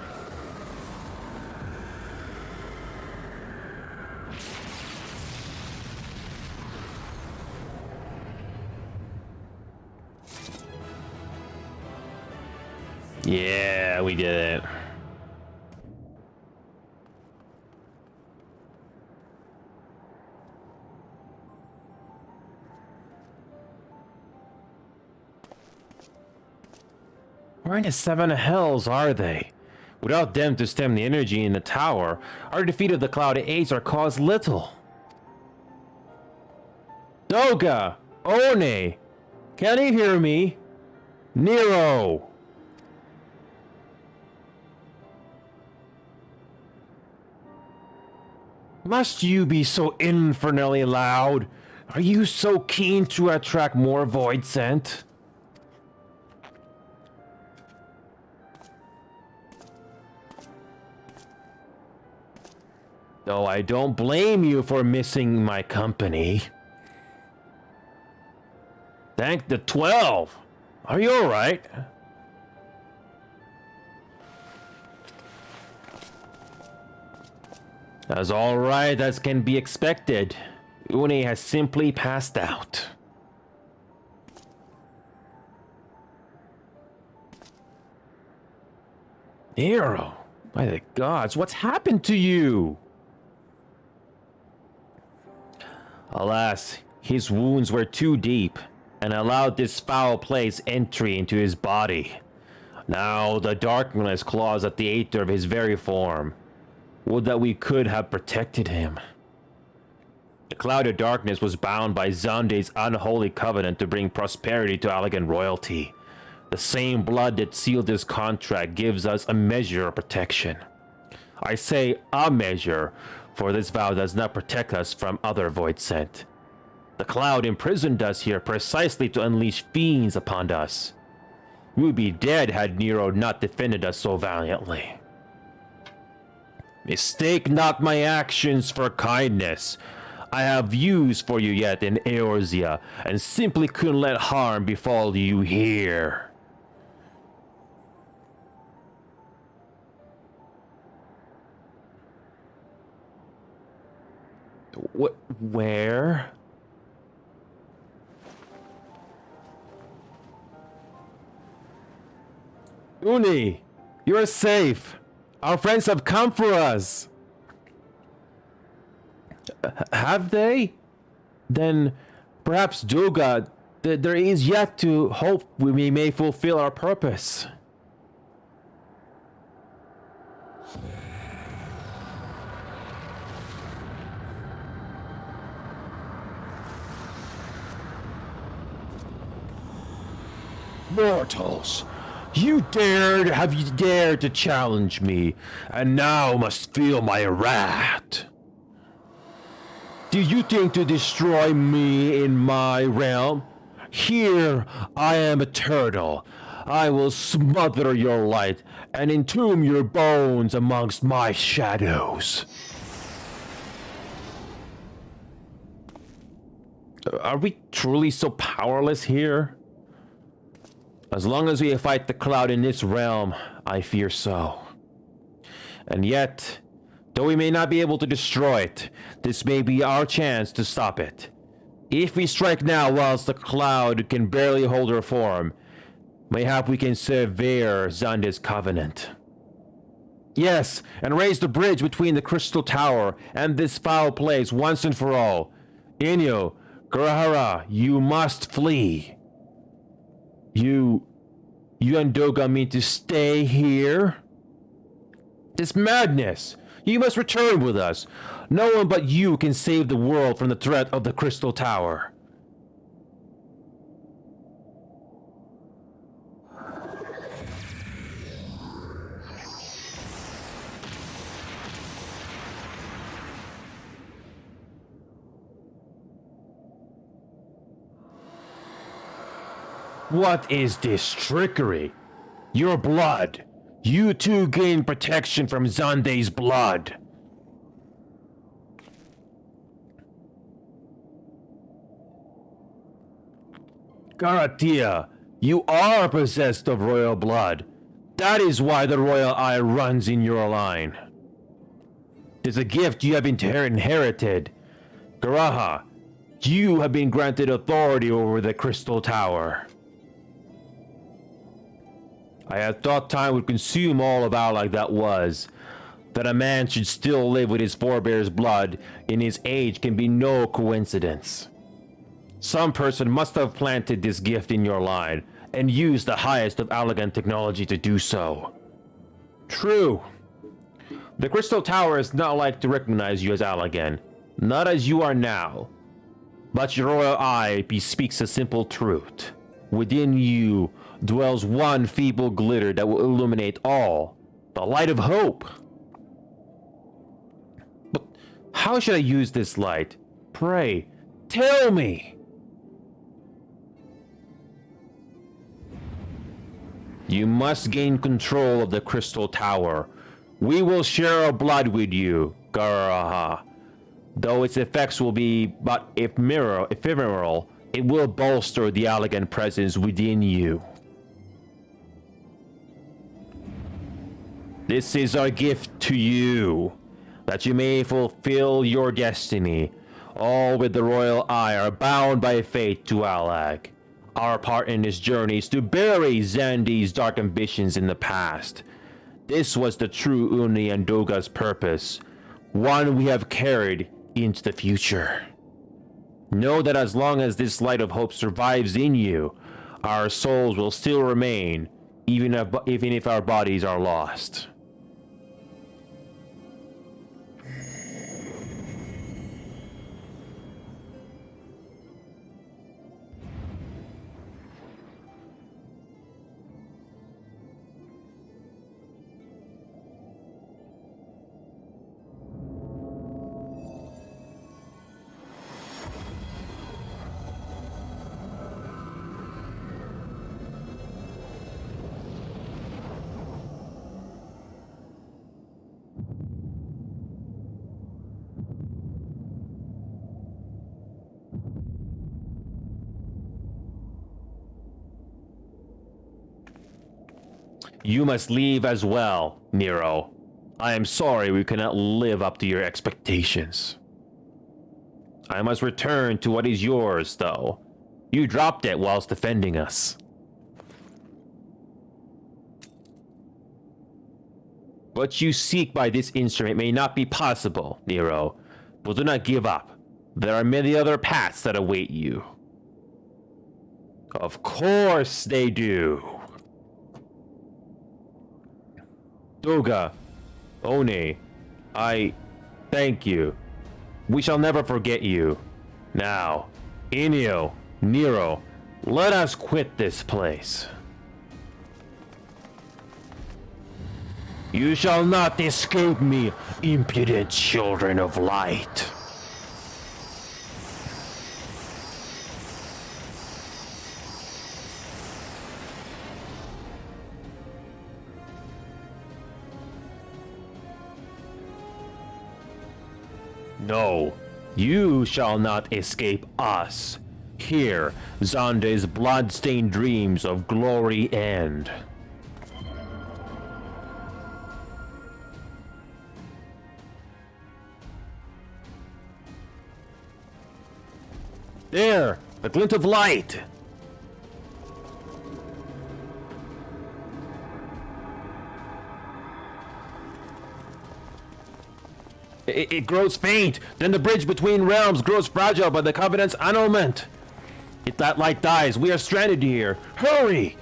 Yeah, we did it. Where in the seven hells are they? Without them to stem the energy in the tower, our defeat of the Cloud Age are caused little. Doga! One! Can you hear me? Nero! Must you be so infernally loud? Are you so keen to attract more void scent? Though I don't blame you for missing my company. Thank the 12! Are you alright? As alright as can be expected. Une has simply passed out. Nero, by the gods, what's happened to you? Alas, his wounds were too deep and allowed this foul place entry into his body. Now the darkness claws at the aether of his very form. Would that we could have protected him. The cloud of darkness was bound by Zande's unholy covenant to bring prosperity to Allegan royalty. The same blood that sealed this contract gives us a measure of protection. I say a measure, for this vow does not protect us from other void scent. The cloud imprisoned us here precisely to unleash fiends upon us. We would be dead had Nero not defended us so valiantly. Mistake not my actions for kindness. I have views for you yet in Eorzea, and simply couldn't let harm befall you here. Where? Uni, you are safe. Our friends have come for us. Have they? Then perhaps Duga, there is yet to hope we may fulfill our purpose. Mortals, have you dared to challenge me, and now must feel my wrath. Do you think to destroy me in my realm? Here I am eternal. I will smother your light and entomb your bones amongst my shadows. Are we truly so powerless here? As long as we fight the cloud in this realm, I fear so. And yet, though we may not be able to destroy it, this may be our chance to stop it. If we strike now whilst the cloud can barely hold her form, mayhap we can sever Zande's covenant. Yes, and raise the bridge between the Crystal Tower and this foul place once and for all. Enio, Gurahara, you must flee. You and Doga mean to stay here? This madness! You must return with us. No one but you can save the world from the threat of the Crystal Tower. What is this trickery? Your blood. You too gain protection from Zande's blood. Garatia, you are possessed of royal blood. That is why the royal eye runs in your line. It is a gift you have inherited. Garaha, you have been granted authority over the Crystal Tower. I had thought time would consume all of our like that was. That a man should still live with his forebears' blood in his age can be no coincidence. Some person must have planted this gift in your line and used the highest of Allagan technology to do so. True. The Crystal Tower is not like to recognize you as Allagan, not as you are now. But your royal eye bespeaks a simple truth. Within you dwells one feeble glitter that will illuminate all, the light of hope. But how should I use this light? Pray, tell me! You must gain control of the Crystal Tower. We will share our blood with you, Garaha. Though its effects will be but ephemeral, it will bolster the Allagan presence within you. This is our gift to you, that you may fulfill your destiny. All with the royal eye are bound by fate to Allag. Our part in this journey is to bury Zandi's dark ambitions in the past. This was the true Uni and Doga's purpose, one we have carried into the future. Know that as long as this light of hope survives in you, our souls will still remain, even if our bodies are lost. You must leave as well, Nero. I am sorry we cannot live up to your expectations. I must return to what is yours, though. You dropped it whilst defending us. What you seek by this instrument may not be possible, Nero, but do not give up. There are many other paths that await you. Of course they do. Doga, One, I thank you. We shall never forget you. Now, Enio, Nero, let us quit this place. You shall not escape me, impudent children of light. No, you shall not escape us. Here, Zande's blood-stained dreams of glory end. There, a glint of light. It grows faint, then the bridge between realms grows fragile by the Covenant's annulment. If that light dies, we are stranded here. Hurry!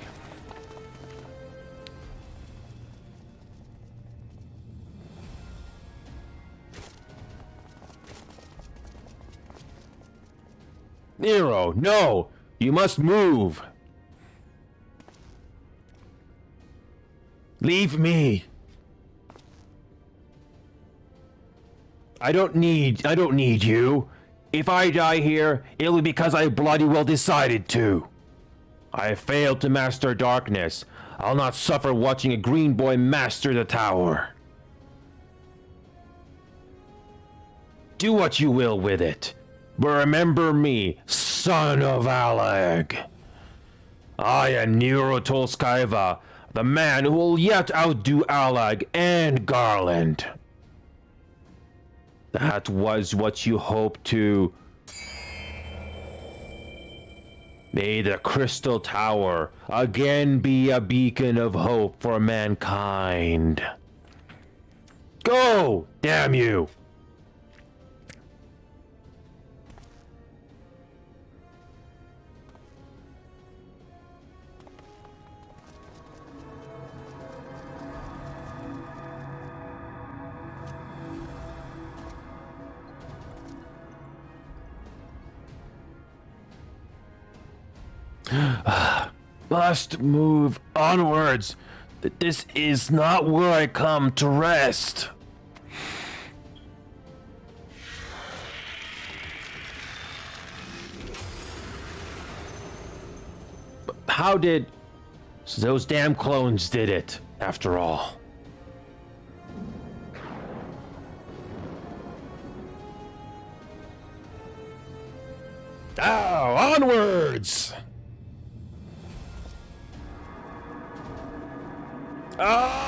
Nero, no! You must move! Leave me! I don't need you. If I die here, it'll be because I bloody well decided to. I have failed to master darkness. I'll not suffer watching a green boy master the tower. Do what you will with it. But remember me, son of Alag. I am Nero Tolskaiva, the man who will yet outdo Alag and Garland. That was what you hoped to. May the Crystal Tower again be a beacon of hope for mankind. Go, damn you! Must move onwards. This is not where I come to rest. But how did those damn clones did it, after all? Now, onwards! Oh!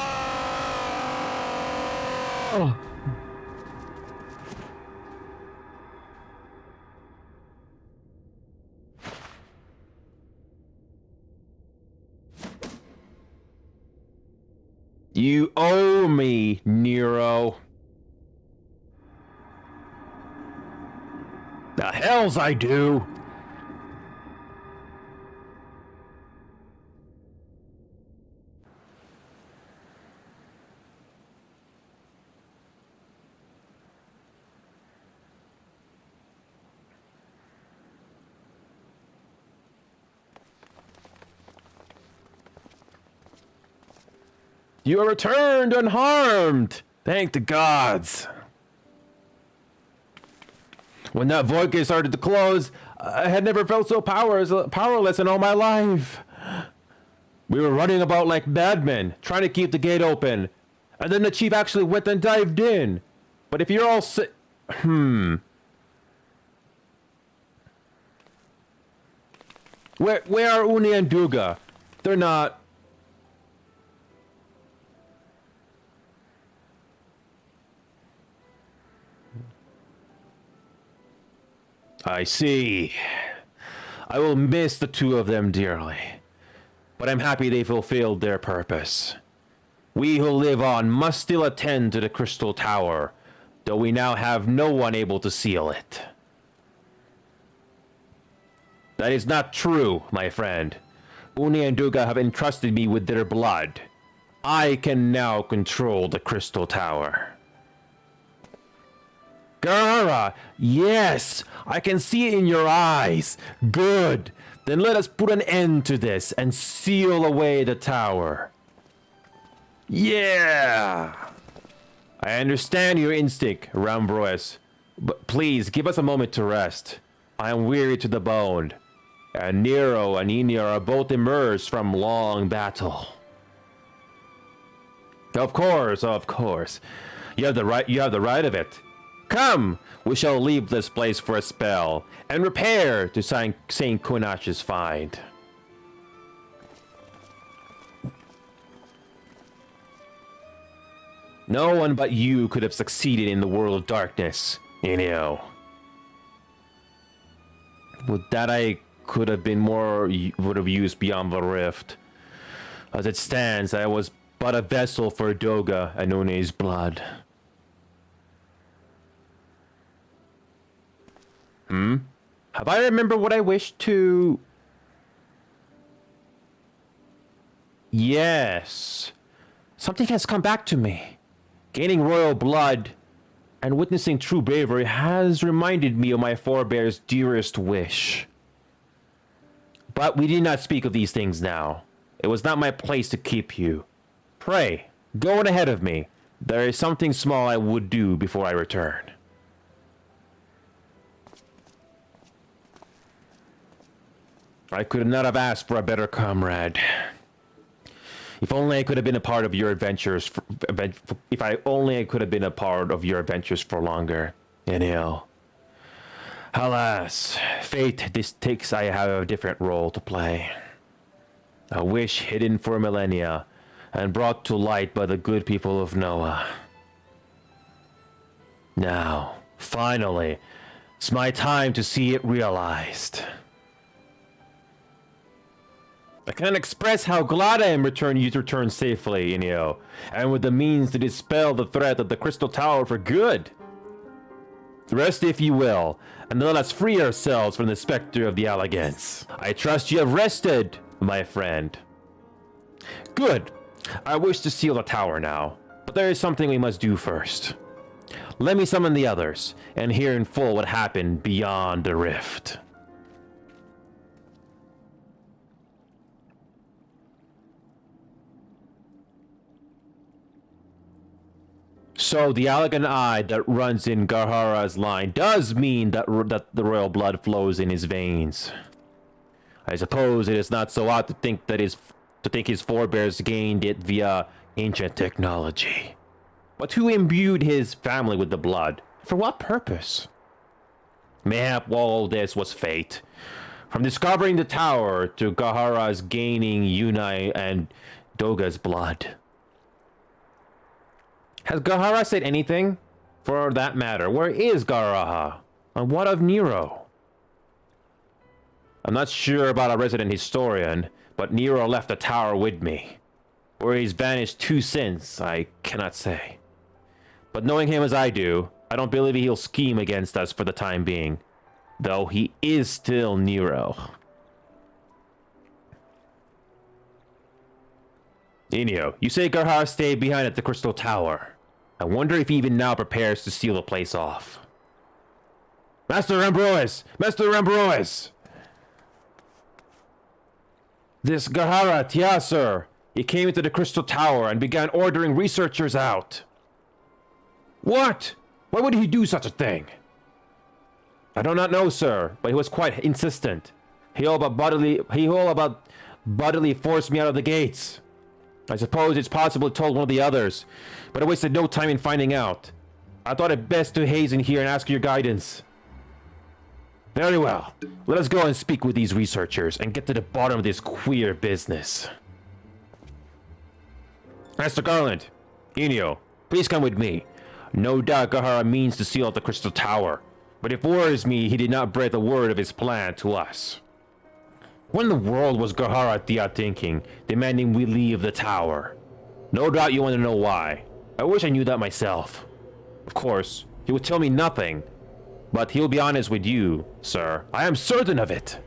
You owe me, Nero. The hells I do. You are returned unharmed! Thank the gods! When that void gate started to close, I had never felt so powerless in all my life. We were running about like madmen, trying to keep the gate open. And then the chief actually went and dived in. But if you're all Where are Uni and Duga? They're not... I see. I will miss the two of them dearly, but I'm happy they fulfilled their purpose. We who live on must still attend to the Crystal Tower, though we now have no one able to seal it. That is not true, my friend. Uni and Duga have entrusted me with their blood. I can now control the Crystal Tower. Gara, yes, I can see it in your eyes. Good. Then let us put an end to this and seal away the tower. Yeah. I understand your instinct, Rambroes, but please give us a moment to rest. I am weary to the bone, and Nero and Enio are both emerged from long battle. Of course, of course. You have the right of it. Come, we shall leave this place for a spell and repair to Saint Kunash's find. No one but you could have succeeded in the world of darkness, Enio. With that, I could have been would have used beyond the rift. As it stands, I was but a vessel for Doga and Une's blood. Have I remembered what I wished to? Yes. Something has come back to me. Gaining royal blood and witnessing true bravery has reminded me of my forebear's dearest wish. But we need not speak of these things now. It was not my place to keep you. Pray, go on ahead of me. There is something small I would do before I return. I could not have asked for a better comrade. If only I could have been a part of your adventures. If I only could have been a part of your adventures for longer, Enio. Alas, fate dictates I have a different role to play. A wish hidden for millennia and brought to light by the good people of Noah. Now, finally, it's my time to see it realized. I can't express how glad I am you returned safely, Enio, and with the means to dispel the threat of the Crystal Tower for good. Rest if you will, and let us free ourselves from the specter of the Allegans. I trust you have rested, my friend. Good. I wish to seal the tower now, but there is something we must do first. Let me summon the others, and hear in full what happened beyond the rift. So the Allegan eye that runs in Garhara's line does mean that the royal blood flows in his veins. I suppose it is not so odd to think that his forebears gained it via ancient technology. But who imbued his family with the blood? For what purpose? Mayhap all this was fate. From discovering the tower to Garhara's gaining Unai and Doga's blood. Has Garhara said anything? For that matter, where is Garhara? And what of Nero? I'm not sure about a resident historian, but Nero left the tower with me. Where he's vanished to since, I cannot say. But knowing him as I do, I don't believe he'll scheme against us for the time being. Though he is still Nero. Enio, you say Garhara stayed behind at the Crystal Tower. I wonder if he even now prepares to seal the place off. Master Rambroes! Master Rambroes! This Garhara, yeah, sir. He came into the Crystal Tower and began ordering researchers out. What? Why would he do such a thing? I do not know, sir, but he was quite insistent. He all about bodily forced me out of the gates. I suppose it's possible he told one of the others, but I wasted no time in finding out. I thought it best to hasten here and ask your guidance. Very well. Let us go and speak with these researchers and get to the bottom of this queer business. Master Garland, Enio, please come with me. No doubt Garhara means to seal up the Crystal Tower, But it worries me he did not breathe a word of his plan to us. What in the world was Gahara Thea thinking, demanding we leave the tower? No doubt you want to know why. I wish I knew that myself. Of course, he would tell me nothing. But he'll be honest with you, sir. I am certain of it.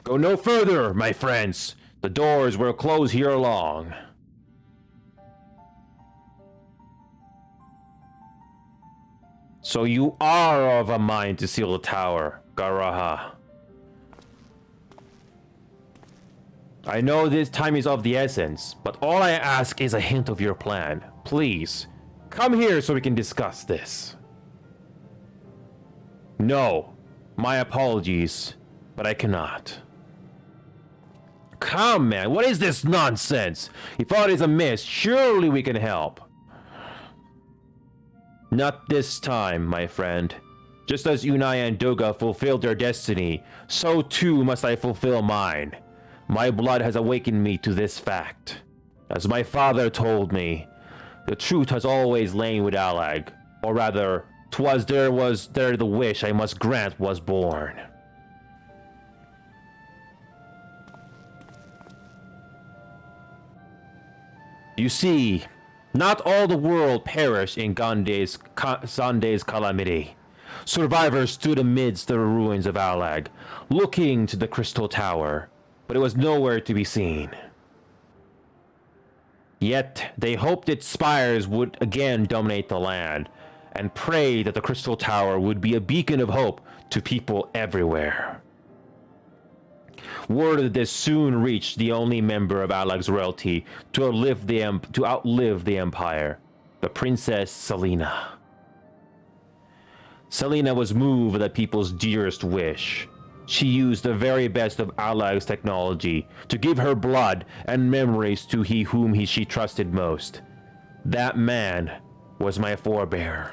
Go no further, my friends. The doors will close here long. So you are of a mind to seal the tower, Garaha. I know this time is of the essence, but all I ask is a hint of your plan. Please, come here so we can discuss this. No, my apologies, but I cannot. Come, man, what is this nonsense? If aught is amiss, surely we can help. Not this time, my friend. Just as Unai and Doga fulfilled their destiny, so too must I fulfill mine. My blood has awakened me to this fact. As my father told me, the truth has always lain with Alag, or rather, 'twas there the wish I must grant was born. You see, not all the world perished in Zande's calamity. Survivors stood amidst the ruins of Alag, looking to the Crystal Tower, but it was nowhere to be seen. Yet, they hoped its spires would again dominate the land, and prayed that the Crystal Tower would be a beacon of hope to people everywhere. Word of this soon reached the only member of Alag's royalty to outlive the Empire, the Princess Selena. Selena was moved by the people's dearest wish. She used the very best of Alag's technology to give her blood and memories to he whom she trusted most. That man was my forebear.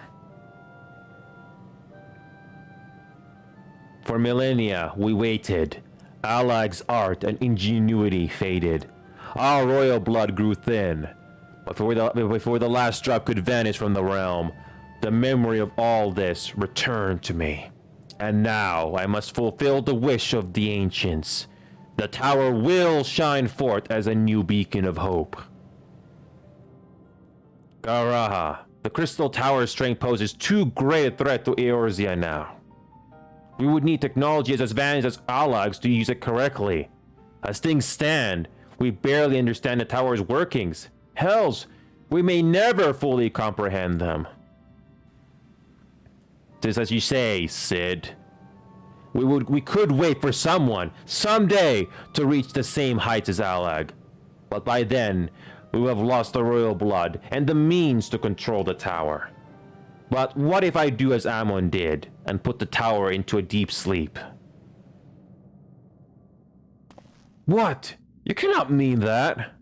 For millennia, we waited. Alag's art and ingenuity faded. Our royal blood grew thin. But before the last drop could vanish from the realm, the memory of all this returned to me. And now I must fulfill the wish of the ancients. The tower will shine forth as a new beacon of hope. Garaha, the Crystal Tower's strength poses too great a threat to Eorzea now. We would need technology as advanced as Alag's to use it correctly. As things stand, we barely understand the tower's workings. Hells, we may never fully comprehend them. Just as you say, Sid. We could wait for someone, someday, to reach the same heights as Alag. But by then, we will have lost the royal blood and the means to control the tower. But what if I do as Amon did, and put the tower into a deep sleep? What? You cannot mean that.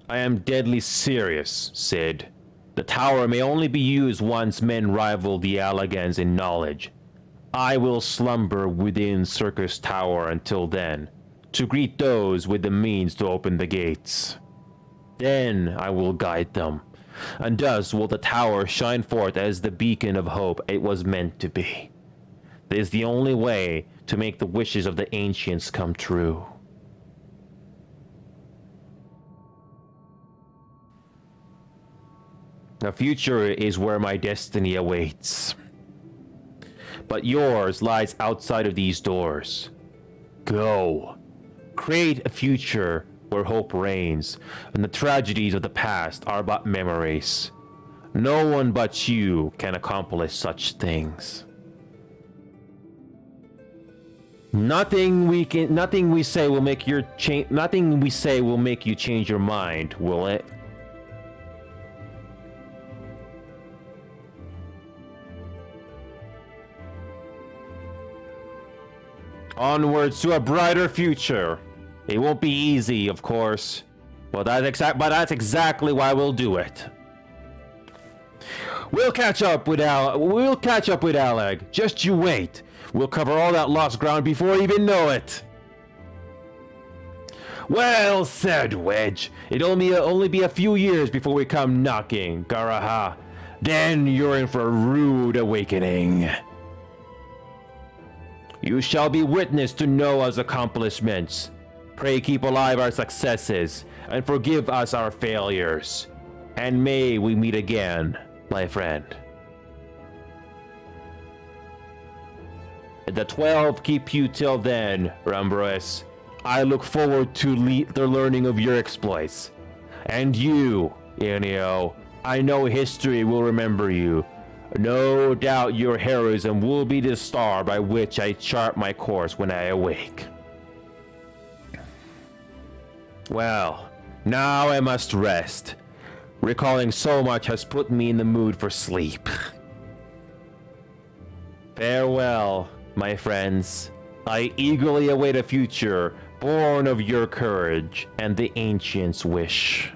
I am deadly serious, Sid. The tower may only be used once men rival the Alagans in knowledge. I will slumber within Circus Tower until then, to greet those with the means to open the gates. Then I will guide them. And thus will the tower shine forth as the beacon of hope it was meant to be. This is the only way to make the wishes of the ancients come true. The future is where my destiny awaits. But yours lies outside of these doors. Go. Create a future where hope reigns, and the tragedies of the past are but memories. No one but you can accomplish such things. Nothing we say will make you change your mind, will it? Onwards to a brighter future. It won't be easy, of course, but that's exactly why we'll do it. We'll catch up with Alag. Just you wait. We'll cover all that lost ground before you even know it. Well said, Wedge. It'll only be a few years before we come knocking, Garaha. Then you're in for a rude awakening. You shall be witness to Noah's accomplishments. Pray keep alive our successes, and forgive us our failures. And may we meet again, my friend. The 12 keep you till then, Rambrois. I look forward to the learning of your exploits. And you, Enio, I know history will remember you. No doubt your heroism will be the star by which I chart my course when I awake. Well, now I must rest. Recalling so much has put me in the mood for sleep. Farewell, my friends. I eagerly await a future born of your courage and the ancients' wish.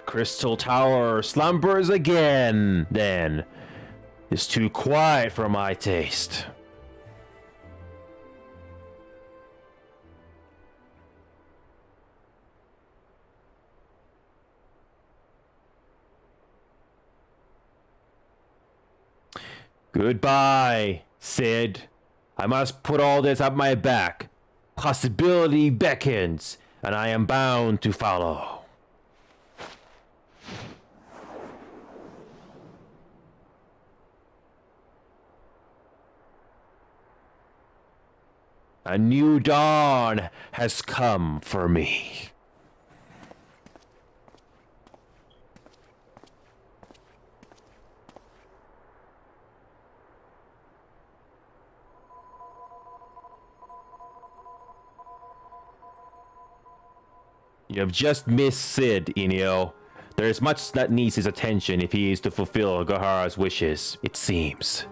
Crystal Tower slumbers again, then. It's too quiet for my taste. Goodbye, Sid. I must put all this up my back. Possibility beckons, and I am bound to follow. A new dawn has come for me. You have just missed Sid, Enio. There is much that needs his attention if he is to fulfill Gahara's wishes, it seems.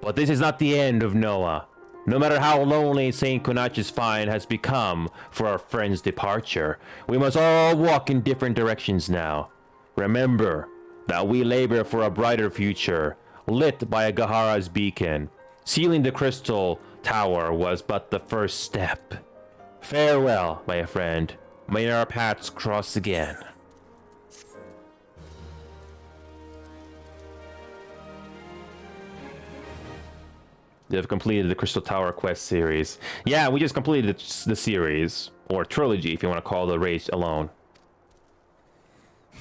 But this is not the end of Noah. No matter how lonely St. Konach's find has become for our friend's departure, we must all walk in different directions now. Remember that we labor for a brighter future, lit by a Gahara's beacon. Sealing the crystal tower was but the first step. Farewell, my friend. May our paths cross again. You have completed the Crystal Tower quest series. Yeah, we just completed the series, or trilogy if you want to call the race alone.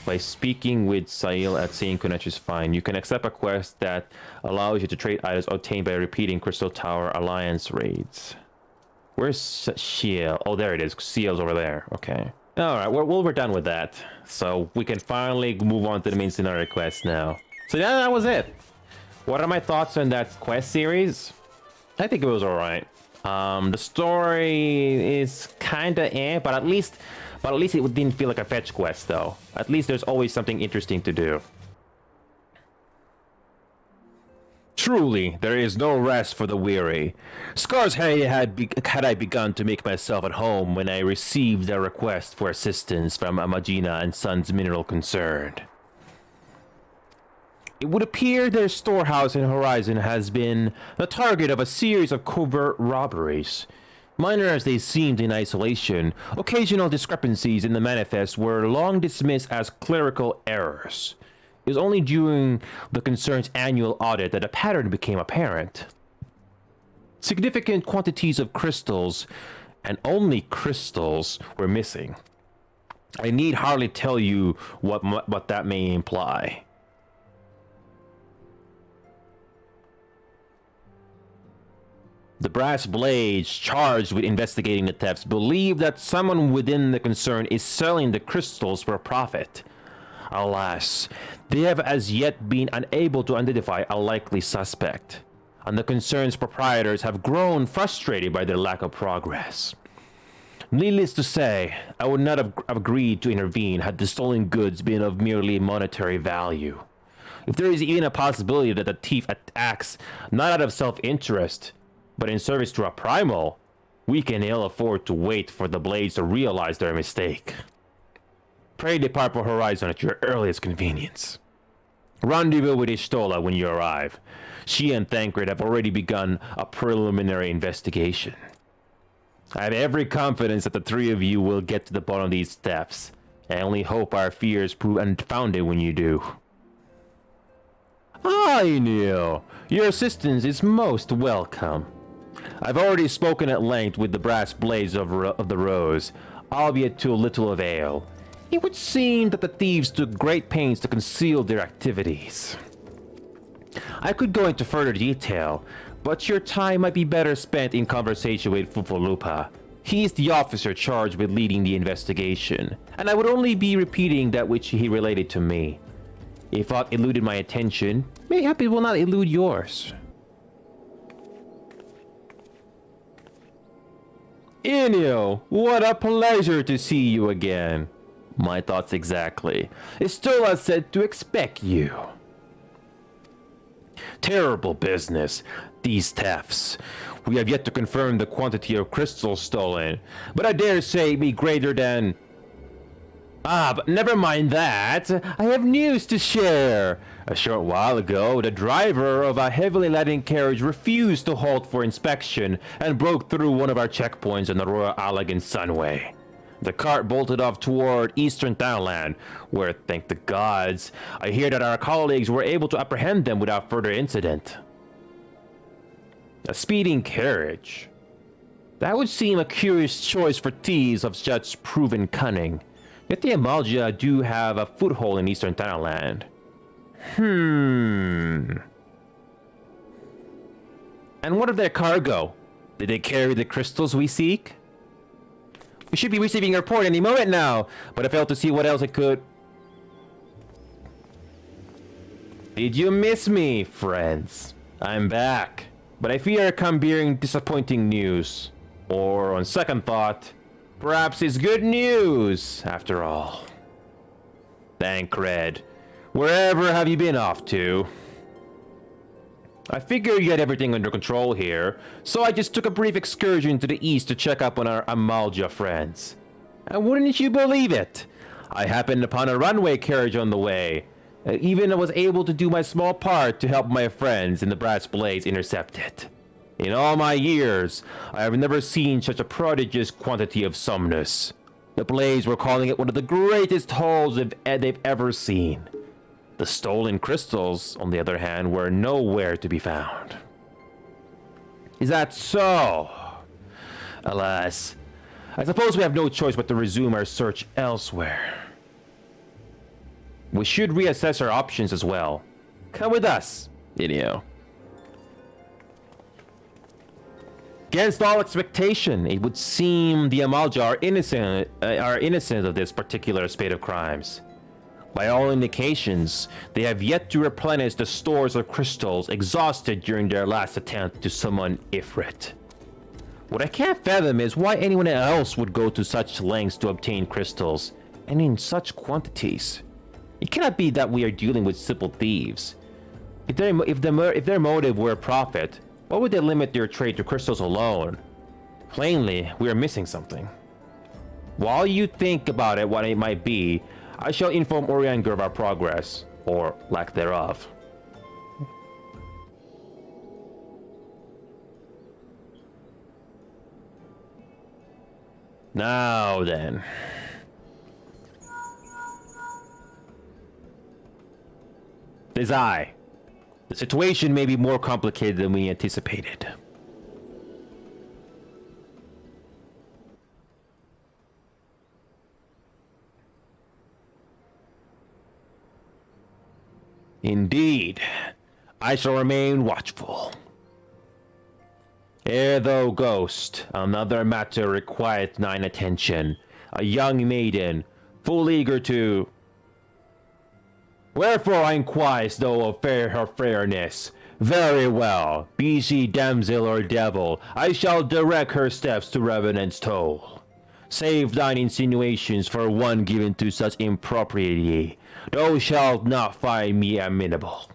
By speaking with Sahil at St. Konach's Find, you can accept a quest that allows you to trade items obtained by repeating Crystal Tower Alliance raids. Where's Shiel? Oh, there it is. Seal's over there. Okay. Alright, well, we're done with that. So we can finally move on to the main scenario quest now. So yeah, that was it. What are my thoughts on that quest series? I think it was alright. The story is kinda but at least it didn't feel like a fetch quest though. At least there's always something interesting to do. Truly, there is no rest for the weary. Scarcely had I begun to make myself at home when I received a request for assistance from Amagina and Sons Mineral Concerned. It would appear their storehouse in Horizon has been the target of a series of covert robberies. Minor as they seemed in isolation, occasional discrepancies in the manifest were long dismissed as clerical errors. It was only during the concern's annual audit that a pattern became apparent. Significant quantities of crystals, and only crystals, were missing. I need hardly tell you what that may imply. The brass blades charged with investigating the thefts believe that someone within the concern is selling the crystals for profit. Alas, they have as yet been unable to identify a likely suspect, and the concern's proprietors have grown frustrated by their lack of progress. Needless to say, I would not have agreed to intervene had the stolen goods been of merely monetary value. If there is even a possibility that the thief acts not out of self-interest, but in service to a primal, we can ill afford to wait for the blades to realize their mistake. Pray depart for Horizon at your earliest convenience. Rendezvous with Ishtola when you arrive. She and Thancred have already begun a preliminary investigation. I have every confidence that the three of you will get to the bottom of these thefts. I only hope our fears prove unfounded when you do. Ah, Enio, your assistance is most welcome. I've already spoken at length with the brass blades of the Rose, albeit to little avail. It would seem that the thieves took great pains to conceal their activities. I could go into further detail, but your time might be better spent in conversation with Fufulupa. He is the officer charged with leading the investigation, and I would only be repeating that which he related to me. If aught eluded my attention, mayhap it will not elude yours. Enio, what a pleasure to see you again. My thoughts exactly. Istola said to expect you. Terrible business, these thefts. We have yet to confirm the quantity of crystals stolen, but I dare say it be greater than... but never mind that. I have news to share. A short while ago, the driver of a heavily laden carriage refused to halt for inspection and broke through one of our checkpoints on the Royal Allegan Sunway. The cart bolted off toward eastern Thailand, where, thank the gods, I hear that our colleagues were able to apprehend them without further incident. A speeding carriage. That would seem a curious choice for thieves of such proven cunning. Yet the Amalja do have a foothold in eastern Thailand. And what of their cargo? Did they carry the crystals we seek? We should be receiving a report any moment now, but I failed to see what else I could... Did you miss me, friends? I'm back, but I fear I come bearing disappointing news. Or, on second thought, perhaps it's good news, after all. Thancred, wherever have you been off to? I figured you had everything under control here, so I just took a brief excursion to the east to check up on our Amalja friends. And wouldn't you believe it? I happened upon a runway carriage on the way. Even I was able to do my small part to help my friends in the brass blades intercept it. In all my years, I have never seen such a prodigious quantity of sumnus. The blades were calling it one of the greatest hauls they've ever seen. The stolen crystals, on the other hand, were nowhere to be found. Is that so? Alas, I suppose we have no choice but to resume our search elsewhere. We should reassess our options as well. Come with us, Enio. Against all expectation, it would seem the Amalja are innocent of this particular spate of crimes. By all indications, they have yet to replenish the stores of crystals exhausted during their last attempt to summon Ifrit. What I can't fathom is why anyone else would go to such lengths to obtain crystals, and in such quantities. It cannot be that we are dealing with simple thieves. If their motive were profit, why would they limit their trade to crystals alone? Plainly, we are missing something. While you think about it, what it might be, I shall inform Orianger of our progress, or lack thereof. Now then. The situation may be more complicated than we anticipated. Indeed, I shall remain watchful. Ere thou ghost, another matter required thine attention. A young maiden, full eager to... Wherefore I inquires thou of her fairness. Very well, be she damsel or devil, I shall direct her steps to Revenant's toll. Save thine insinuations for one given to such impropriety. Thou shalt not find me amenable.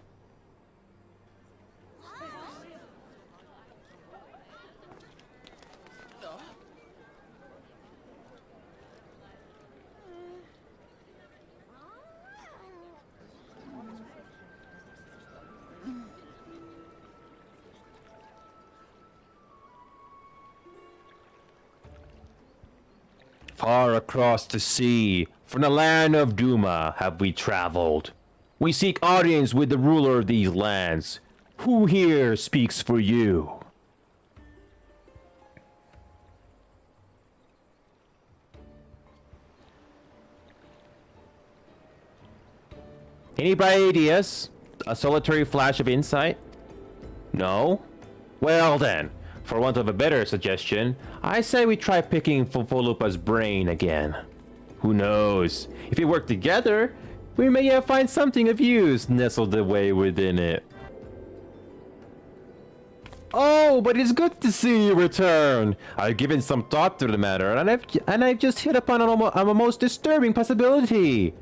Far across the sea, from the land of Duma, have we traveled. We seek audience with the ruler of these lands. Who here speaks for you? Anybody ideas? A solitary flash of insight? No? Well then, for want of a better suggestion, I say we try picking Fofolupa's brain again. Who knows? If we work together, we may yet find something of use nestled away within it. Oh, but it's good to see you return. I've given some thought to the matter, and I've just hit upon a most disturbing possibility.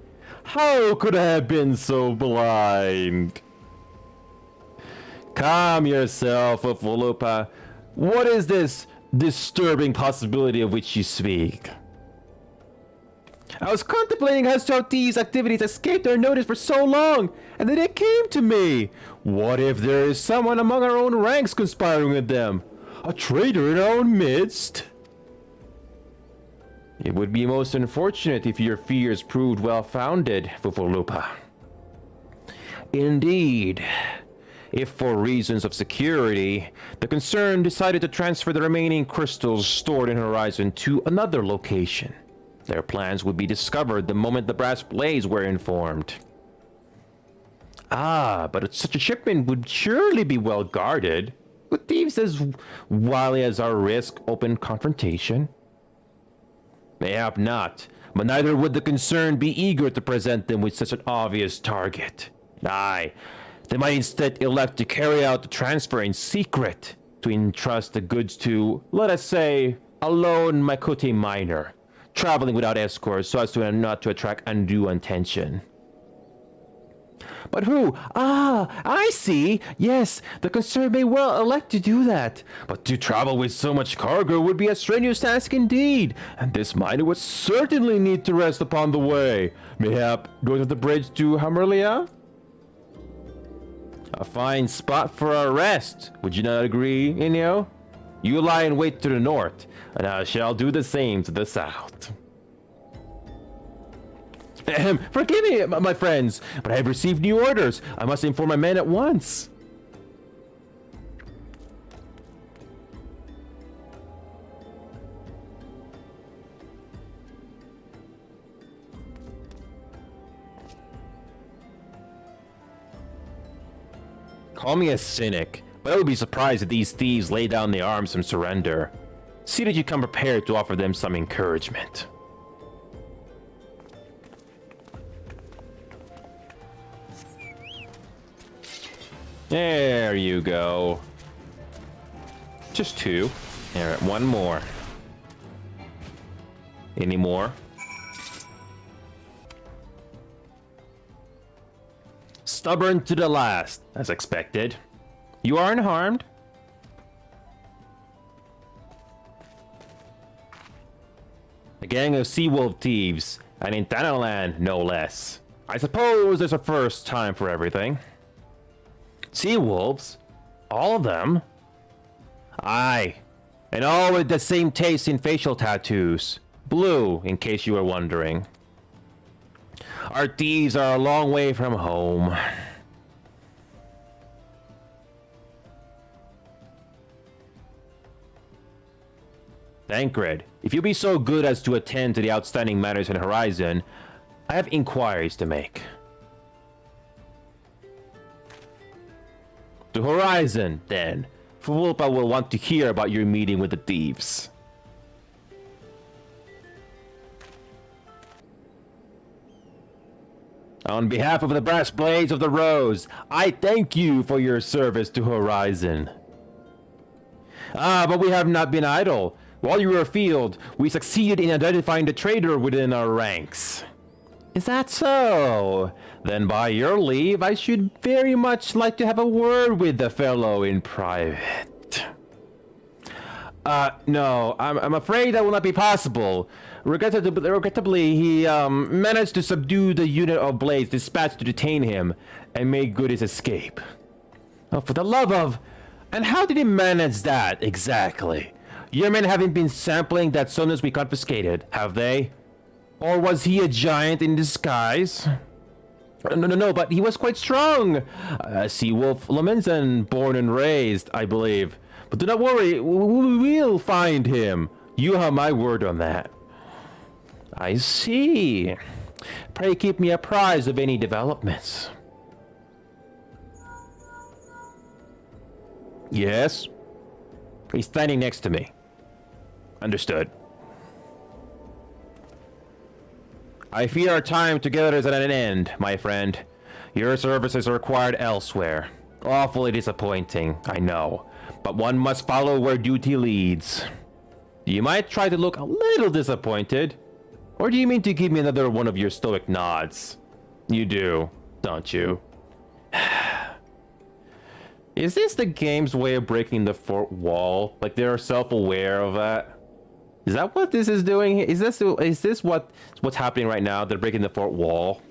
How could I have been so blind? Calm yourself, Fofolupa. What is this disturbing possibility of which you speak? I was contemplating how these activities escaped our notice for so long, and then it came to me. What if there is someone among our own ranks conspiring with them? A traitor in our own midst? It would be most unfortunate if your fears proved well-founded, Fofolupa. Indeed. If for reasons of security, the concern decided to transfer the remaining crystals stored in Horizon to another location, their plans would be discovered the moment the brass blades were informed. Ah, but such a shipment would surely be well guarded, with thieves as wily as our risk open confrontation. Mayhap not, but neither would the concern be eager to present them with such an obvious target. Aye, they might instead elect to carry out the transfer in secret, to entrust the goods to, let us say, a lone Makote miner, traveling without escorts so as to not to attract undue attention. But who? Ah, I see. Yes, the concern may well elect to do that. But to travel with so much cargo would be a strenuous task indeed, and this miner would certainly need to rest upon the way. Mayhap go to the bridge to Hamerlia? A fine spot for a rest, would you not agree, Enio? You lie in wait to the north, and I shall do the same to the south. Forgive me, my friends, but I have received new orders. I must inform my men at once. Call me a cynic, but I would be surprised if these thieves lay down their arms and surrender. See that you come prepared to offer them some encouragement. There you go. Just two. Alright, one more. Any more? Stubborn to the last, as expected. You are unharmed. A gang of sea-wolf thieves, and in Thanaland, no less. I suppose there's a first time for everything. Sea-wolves? All of them? Aye, and all with the same taste in facial tattoos. Blue, in case you were wondering. Our thieves are a long way from home. Thancred, if you be so good as to attend to the outstanding matters in Horizon, I have inquiries to make. To Horizon, then. Fulpa will want to hear about your meeting with the thieves. On behalf of the Brass Blades of the Rose, I thank you for your service to Horizon. But we have not been idle. While you were afield, we succeeded in identifying the traitor within our ranks. Is that so? Then by your leave, I should very much like to have a word with the fellow in private. No, I'm afraid that will not be possible. Regrettably, he managed to subdue the unit of blades dispatched to detain him and make good his escape. Oh, for the love of... And how did he manage that, exactly? Your men haven't been sampling that sonus we confiscated, have they? Or was he a giant in disguise? No, but he was quite strong. Sea wolf laments and born and raised, I believe. But do not worry, we'll find him. You have my word on that. I see. Pray keep me apprised of any developments. Yes? He's standing next to me. Understood. I fear our time together is at an end, my friend. Your services are required elsewhere. Awfully disappointing, I know. But one must follow where duty leads. You might try to look a little disappointed. Or do you mean to give me another one of your stoic nods? You do, don't you? Is this the game's way of breaking the fourth wall? Like they're self-aware of that? Is that what this is doing? Is this what's happening right now? They're breaking the fourth wall.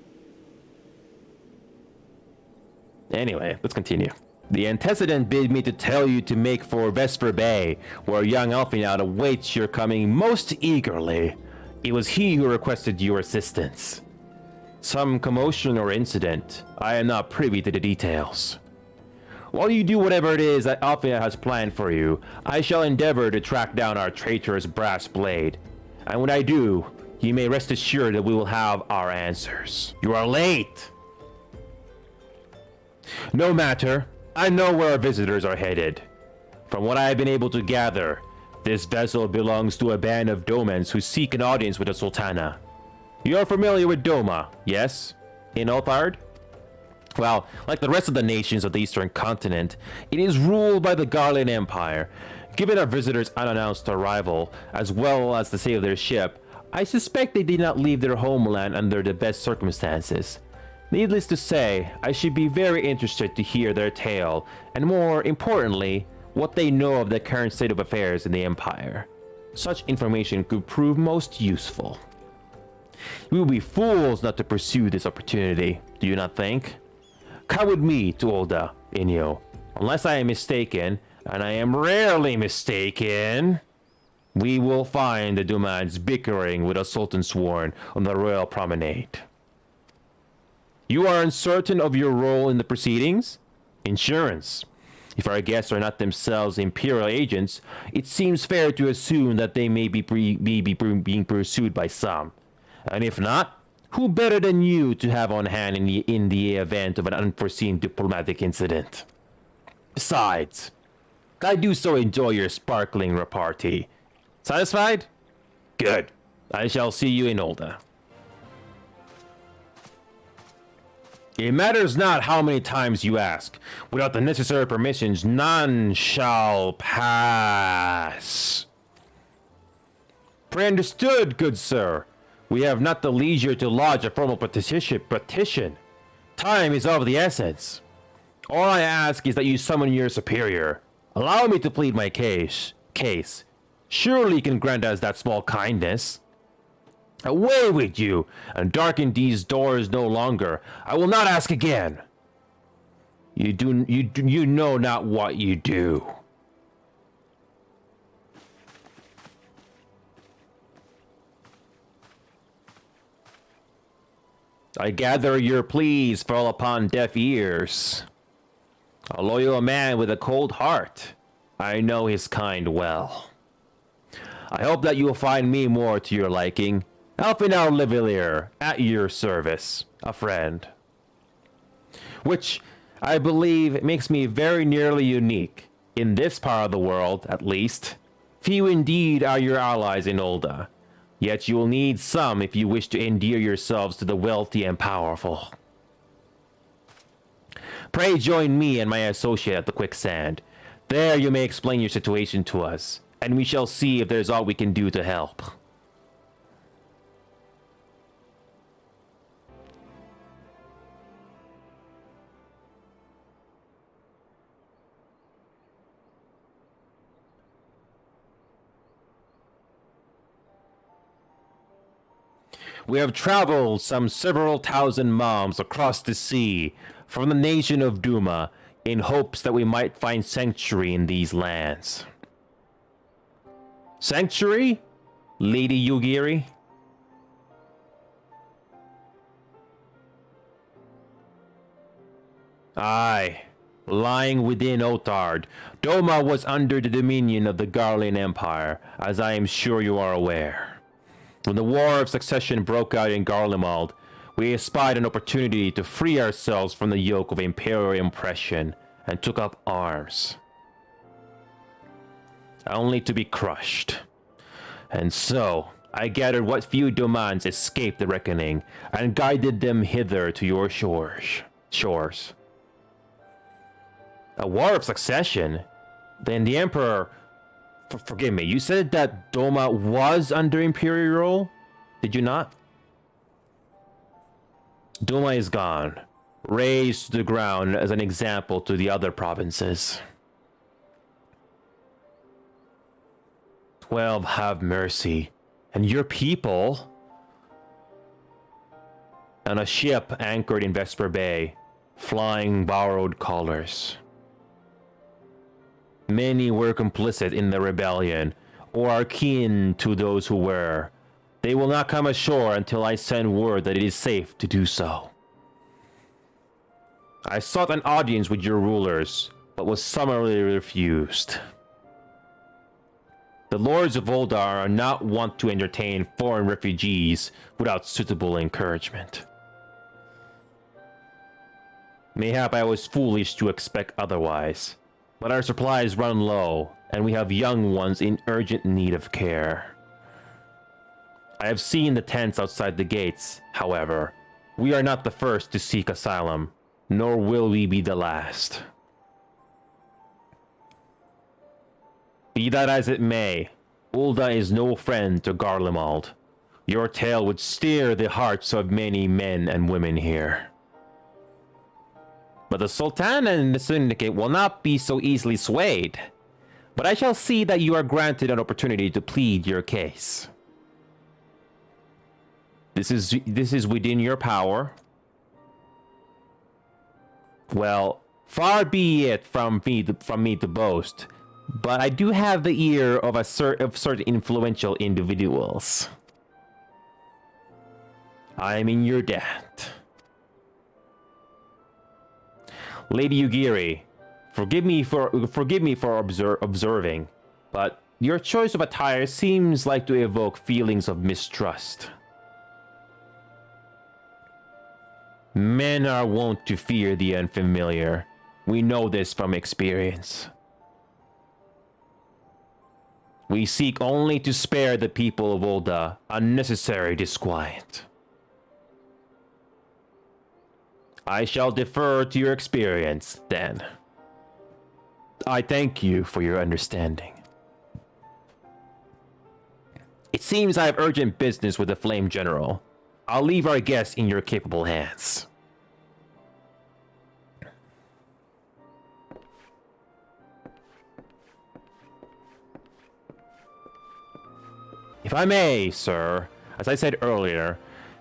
Anyway, let's continue. The antecedent bid me to tell you to make for Vesper Bay, where young Elfinaud awaits your coming most eagerly. It was he who requested your assistance. Some commotion or incident. I am not privy to the details. While you do whatever it is that Elfinaud has planned for you, I shall endeavor to track down our traitorous brass blade. And when I do, you may rest assured that we will have our answers. You are late! No matter. I know where our visitors are headed. From what I have been able to gather, this vessel belongs to a band of Domans who seek an audience with the Sultana. You are familiar with Doma, yes? In Othard? Well, like the rest of the nations of the Eastern Continent, it is ruled by the Garlean Empire. Given our visitors' unannounced arrival, as well as the state of their ship, I suspect they did not leave their homeland under the best circumstances. Needless to say, I should be very interested to hear their tale, and more importantly, what they know of the current state of affairs in the Empire. Such information could prove most useful. We would be fools not to pursue this opportunity, do you not think? Come with me to Olda, Enio. Unless I am mistaken, and I am rarely mistaken, we will find the Domans bickering with a Sultan Sworn on the Royal Promenade. You are uncertain of your role in the proceedings? Insurance. If our guests are not themselves Imperial agents, it seems fair to assume that they may be being pursued by some. And if not, who better than you to have on hand in the event of an unforeseen diplomatic incident? Besides, I do so enjoy your sparkling repartee. Satisfied? Good. I shall see you in Olda. It matters not how many times you ask. Without the necessary permissions, none shall pass. Pray understood, good sir. We have not the leisure to lodge a formal petition. Time is of the essence. All I ask is that you summon your superior. Allow me to plead my case. Surely you can grant us that small kindness. Away with you, and darken these doors no longer. I will not ask again. You know not what you do. I gather your pleas fall upon deaf ears. A loyal man with a cold heart. I know his kind well. I hope that you'll find me more to your liking. Alfinal Livelier, at your service. A friend. Which, I believe, makes me very nearly unique. In this part of the world, at least. Few indeed are your allies in Ulda. Yet you will need some if you wish to endear yourselves to the wealthy and powerful. Pray join me and my associate at the quicksand. There you may explain your situation to us, and we shall see if there is aught we can do to help. We have traveled some several thousand miles across the sea from the nation of Duma in hopes that we might find sanctuary in these lands. Sanctuary, Lady Yugiri? Aye, lying within Otard, Doma was under the dominion of the Garlean Empire, as I am sure you are aware. When the War of Succession broke out in Garlemald, we espied an opportunity to free ourselves from the yoke of imperial oppression and took up arms. Only to be crushed. And so, I gathered what few Domans escaped the reckoning and guided them hither to your shores. A War of Succession? Then the Emperor... Forgive me, you said that Doma was under Imperial rule? Did you not? Doma is gone, razed to the ground as an example to the other provinces. 12 have mercy, and your people... On a ship anchored in Vesper Bay, flying borrowed colors. Many were complicit in the rebellion, or are kin to those who were. They will not come ashore until I send word that it is safe to do so. I sought an audience with your rulers, but was summarily refused. The lords of Uldar are not wont to entertain foreign refugees without suitable encouragement. Mayhap I was foolish to expect otherwise. But our supplies run low, and we have young ones in urgent need of care. I have seen the tents outside the gates, however. We are not the first to seek asylum, nor will we be the last. Be that as it may, Ulda is no friend to Garlemald. Your tale would stir the hearts of many men and women here. But the Sultan and the Syndicate will not be so easily swayed. But I shall see that you are granted an opportunity to plead your case. This is within your power. Well, far be it from me to boast, but I do have the ear of certain influential individuals. I am in your debt. Lady Yugiri, forgive me for observing, but your choice of attire seems like to evoke feelings of mistrust. Men are wont to fear the unfamiliar. We know this from experience. We seek only to spare the people of Ulda unnecessary disquiet. I shall defer to your experience, then. I thank you for your understanding. It seems I have urgent business with the Flame General. I'll leave our guests in your capable hands. If I may, sir, as I said earlier,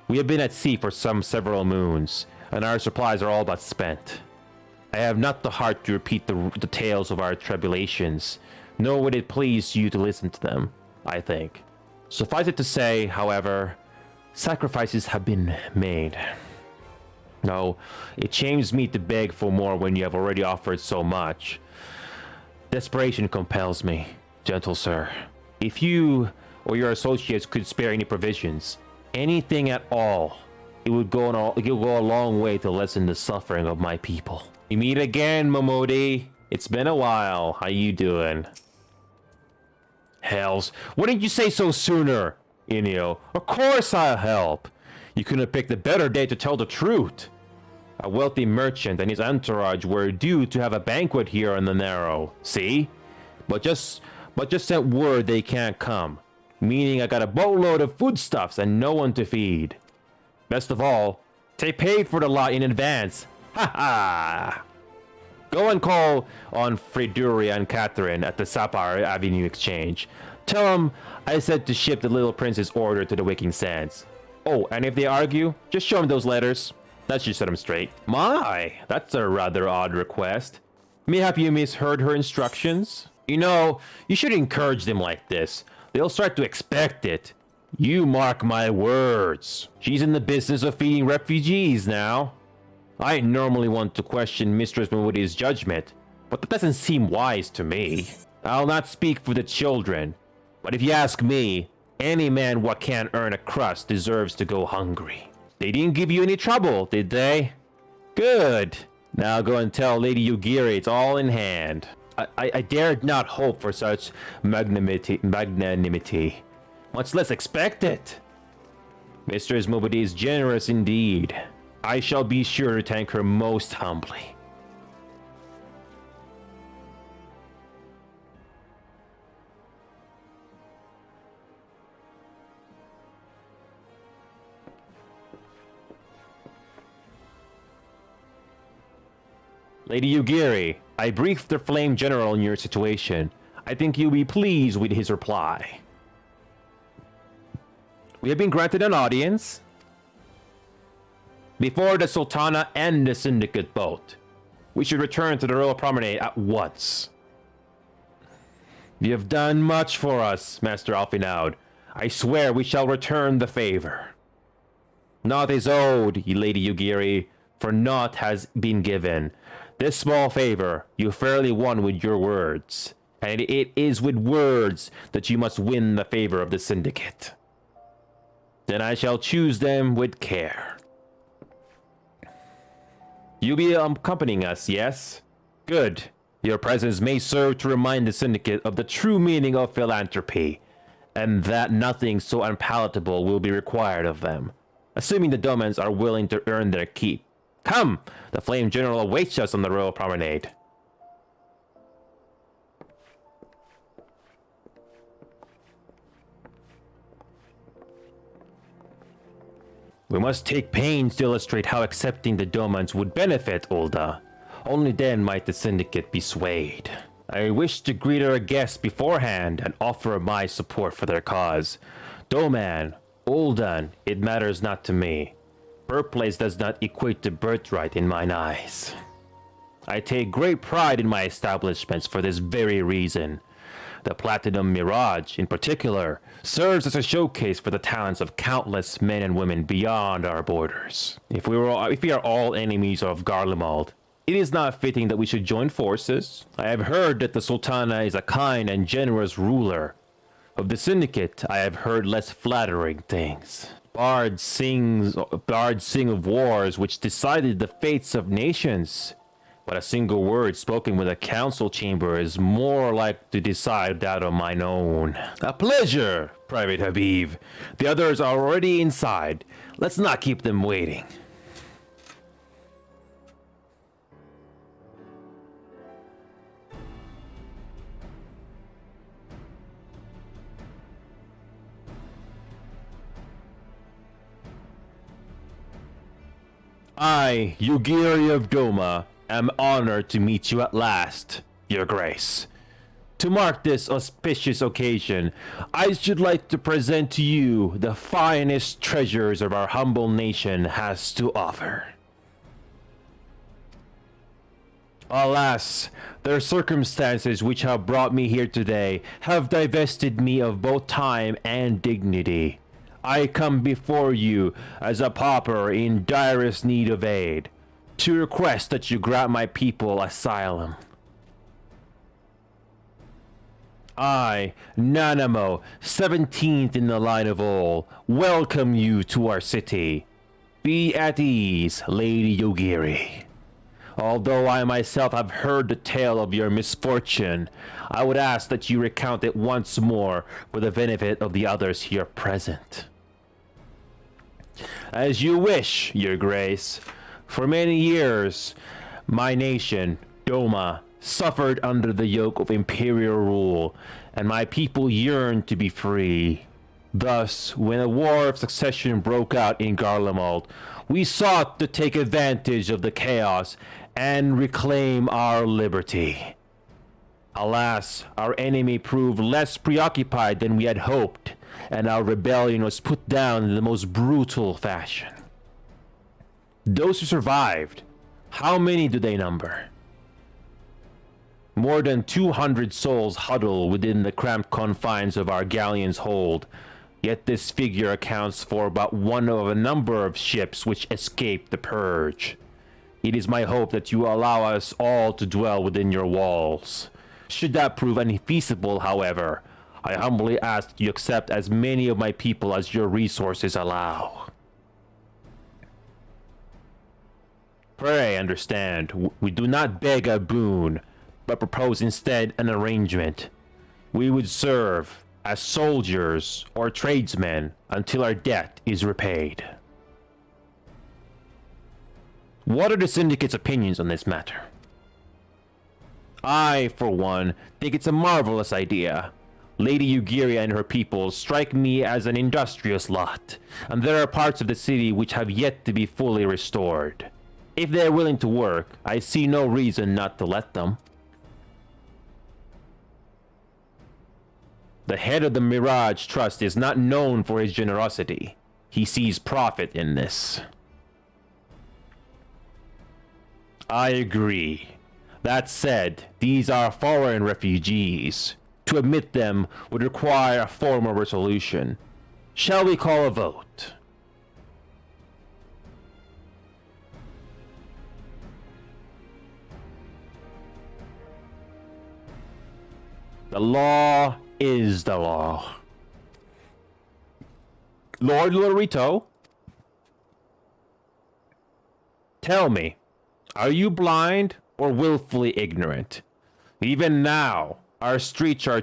we have been at sea for several moons, and our supplies are all but spent. I have not the heart to repeat the tales of our tribulations, nor would it please you to listen to them, I think. Suffice it to say, however, sacrifices have been made. No, it shames me to beg for more when you have already offered so much. Desperation compels me, gentle sir. If you or your associates could spare any provisions, anything at all, it would go a long way to lessen the suffering of my people. We meet again, Momodi. It's been a while. How you doing? Hells, why didn't you say so sooner, Enio? Of course I'll help. You couldn't have picked a better day to tell the truth. A wealthy merchant and his entourage were due to have a banquet here on the Narrow. See? But just sent word they can't come. Meaning I got a boatload of foodstuffs and no one to feed. Best of all, they paid for the lot in advance. Ha ha! Go and call on Friduria and Catherine at the Sapphire Avenue Exchange. Tell them I said to ship the little prince's order to the Waking Sands. Oh, and if they argue, just show them those letters. That should set them straight. My, that's a rather odd request. Mayhap you misheard her instructions? You know, you should encourage them like this. They'll start to expect it. You mark my words. She's in the business of feeding refugees now. I normally want to question Mistress Mawudi's judgment, but that doesn't seem wise to me. I'll not speak for the children, but if you ask me, any man what can't earn a crust deserves to go hungry. They didn't give you any trouble, did they? Good. Now go and tell Lady Yugiri it's all in hand. I dared not hope for such magnanimity. Much less expect it. Mistress Mobody is generous indeed. I shall be sure to thank her most humbly. Lady Yugiri, I briefed the Flame General on your situation. I think you'll be pleased with his reply. We have been granted an audience before the Sultana and the Syndicate boat. We should return to the Royal Promenade at once. You have done much for us, Master Alfinaud. I swear we shall return the favor. Naught is owed, Lady Yugiri, for naught has been given. This small favor you fairly won with your words, and it is with words that you must win the favor of the Syndicate. Then I shall choose them with care. You'll be accompanying us, yes? Good. Your presence may serve to remind the Syndicate of the true meaning of philanthropy, and that nothing so unpalatable will be required of them, assuming the Domans are willing to earn their keep. Come! The Flame General awaits us on the Royal Promenade. We must take pains to illustrate how accepting the Domans would benefit Ulda. Only then might the Syndicate be swayed. I wish to greet our guests beforehand and offer my support for their cause. Doman, Uldan, it matters not to me. Birthplace does not equate to birthright in mine eyes. I take great pride in my establishments for this very reason. The Platinum Mirage, in particular, serves as a showcase for the talents of countless men and women beyond our borders. If we are all enemies of Garlemald, it is not fitting that we should join forces. I have heard that the Sultana is a kind and generous ruler. Of the Syndicate, I have heard less flattering things. Bards sing of wars which decided the fates of nations. But a single word spoken with a council chamber is more like to decide that of mine own. A pleasure, Private Habib. The others are already inside. Let's not keep them waiting. I, Yugiri of Doma, am honored to meet you at last, Your Grace. To mark this auspicious occasion, I should like to present to you the finest treasures of our humble nation has to offer. Alas, the circumstances which have brought me here today have divested me of both time and dignity. I come before you as a pauper in direst need of aid, to request that you grant my people asylum. I, Nanamo, 17th in the line of all, welcome you to our city. Be at ease, Lady Yogiri. Although I myself have heard the tale of your misfortune, I would ask that you recount it once more for the benefit of the others here present. As you wish, Your Grace. For many years, my nation, Doma, suffered under the yoke of imperial rule, and my people yearned to be free. Thus, when a war of succession broke out in Garlemald, we sought to take advantage of the chaos and reclaim our liberty. Alas, our enemy proved less preoccupied than we had hoped, and our rebellion was put down in the most brutal fashion. Those who survived, how many do they number? More than 200 souls huddle within the cramped confines of our galleon's hold, yet this figure accounts for about one of a number of ships which escaped the purge. It is my hope that you allow us all to dwell within your walls. Should that prove unfeasible, however, I humbly ask that you accept as many of my people as your resources allow. Pray understand, we do not beg a boon, but propose instead an arrangement. We would serve as soldiers or tradesmen until our debt is repaid. What are the Syndicate's opinions on this matter? I, for one, think it's a marvelous idea. Lady Yugiri and her people strike me as an industrious lot, and there are parts of the city which have yet to be fully restored. If they are willing to work, I see no reason not to let them. The head of the Mirage Trust is not known for his generosity. He sees profit in this. I agree. That said, these are foreign refugees. To admit them would require a formal resolution. Shall we call a vote? The law is the law. Lord Lorito, tell me, are you blind or willfully ignorant? Even now, our streets are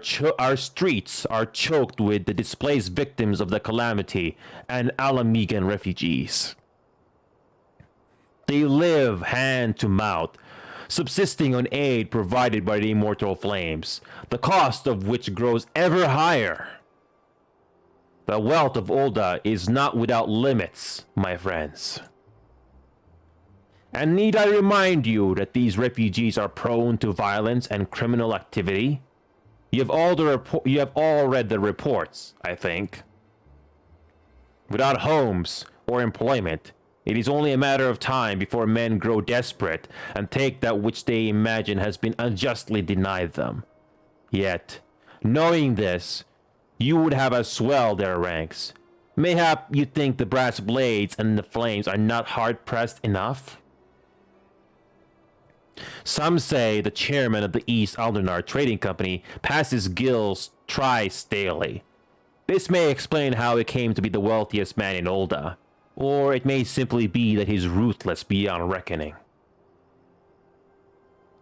choked with the displaced victims of the calamity and Alamigan refugees. They live hand to mouth, subsisting on aid provided by the immortal flames, the cost of which grows ever higher. The wealth of Ulda is not without limits, my friends. And need I remind you that these refugees are prone to violence and criminal activity? You have all read the reports, I think. Without homes or employment, it is only a matter of time before men grow desperate and take that which they imagine has been unjustly denied them. Yet, knowing this, you would have us swell their ranks. Mayhap you think the brass blades and the flames are not hard-pressed enough? Some say the chairman of the East Aldernar Trading Company passes gills thrice daily. This may explain how he came to be the wealthiest man in Ulda, or it may simply be that he's ruthless beyond reckoning.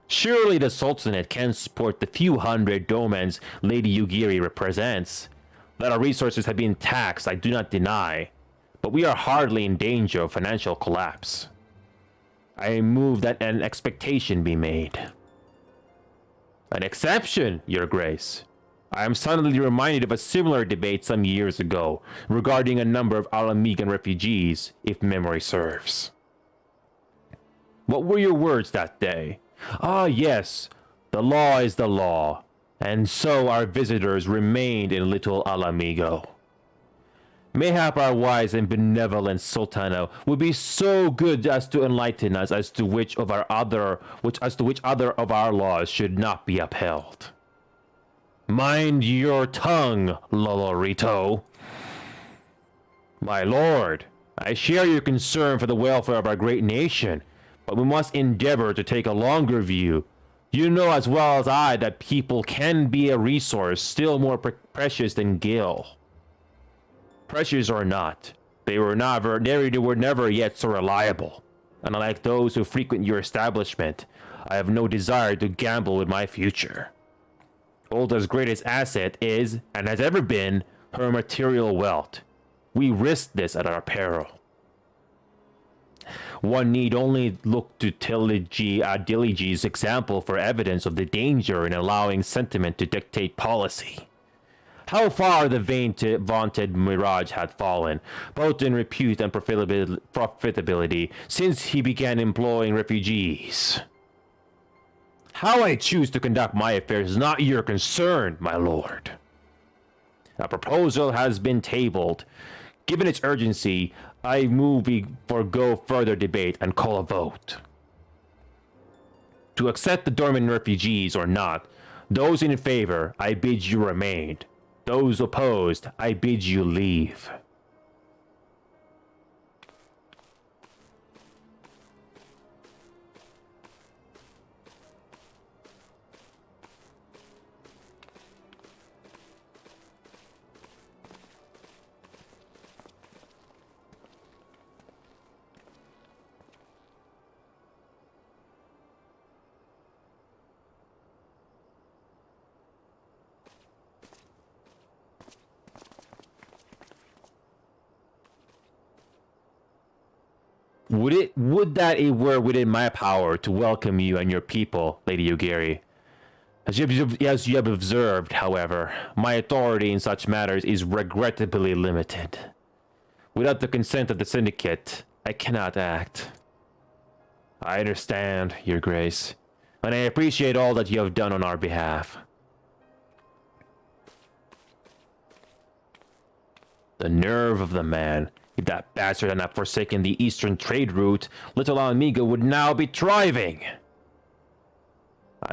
Surely the Sultanate can support the few hundred Domans Lady Yugiri represents. That our resources have been taxed, I do not deny, but we are hardly in danger of financial collapse. I move that an expectation be made. An exception, Your Grace. I am suddenly reminded of a similar debate some years ago regarding a number of Alamigan refugees, if memory serves. What were your words that day? Ah, yes, the law is the law, and so our visitors remained in Little Alamigo. Mayhap our wise and benevolent Sultana would be so good as to enlighten us as to which other of our laws should not be upheld. Mind your tongue, Lolorito. My lord, I share your concern for the welfare of our great nation, but we must endeavor to take a longer view. You know as well as I that people can be a resource still more precious than Gil. Precious or not, they were never yet so reliable. And unlike those who frequent your establishment, I have no desire to gamble with my future. Ulda's greatest asset is, and has ever been, her material wealth. We risk this at our peril. One need only look to Diligi's example for evidence of the danger in allowing sentiment to dictate policy. How far the vaunted Mirage had fallen, both in repute and profitability, since he began employing refugees. How I choose to conduct my affairs is not your concern, my lord. A proposal has been tabled. Given its urgency, I move we forego further debate and call a vote. To accept the dormant refugees or not, those in favor, I bid you remain. Those opposed, I bid you leave. Would that it were within my power to welcome you and your people, Lady Yugiri. As you have observed, however, my authority in such matters is regrettably limited. Without the consent of the Syndicate, I cannot act. I understand, Your Grace, and I appreciate all that you have done on our behalf. The nerve of the man. If that bastard had not forsaken the eastern trade route, little Amiga would now be thriving.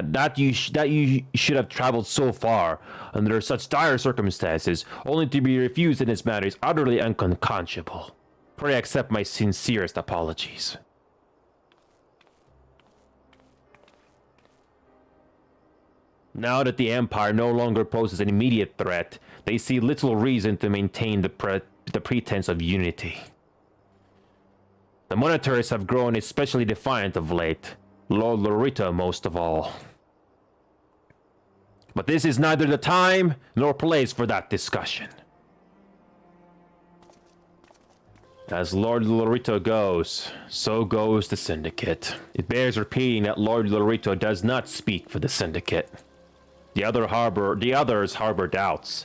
That you should have traveled so far under such dire circumstances, only to be refused in this matter is utterly unconscionable. Pray accept my sincerest apologies. Now that the Empire no longer poses an immediate threat, they see little reason to maintain the pretense of unity. The monitors have grown especially defiant of late, Lord Lorita most of all. But this is neither the time nor place for that discussion. As Lord Lorito goes, so goes the Syndicate. It bears repeating that Lord Lorito does not speak for the Syndicate. The others harbor doubts.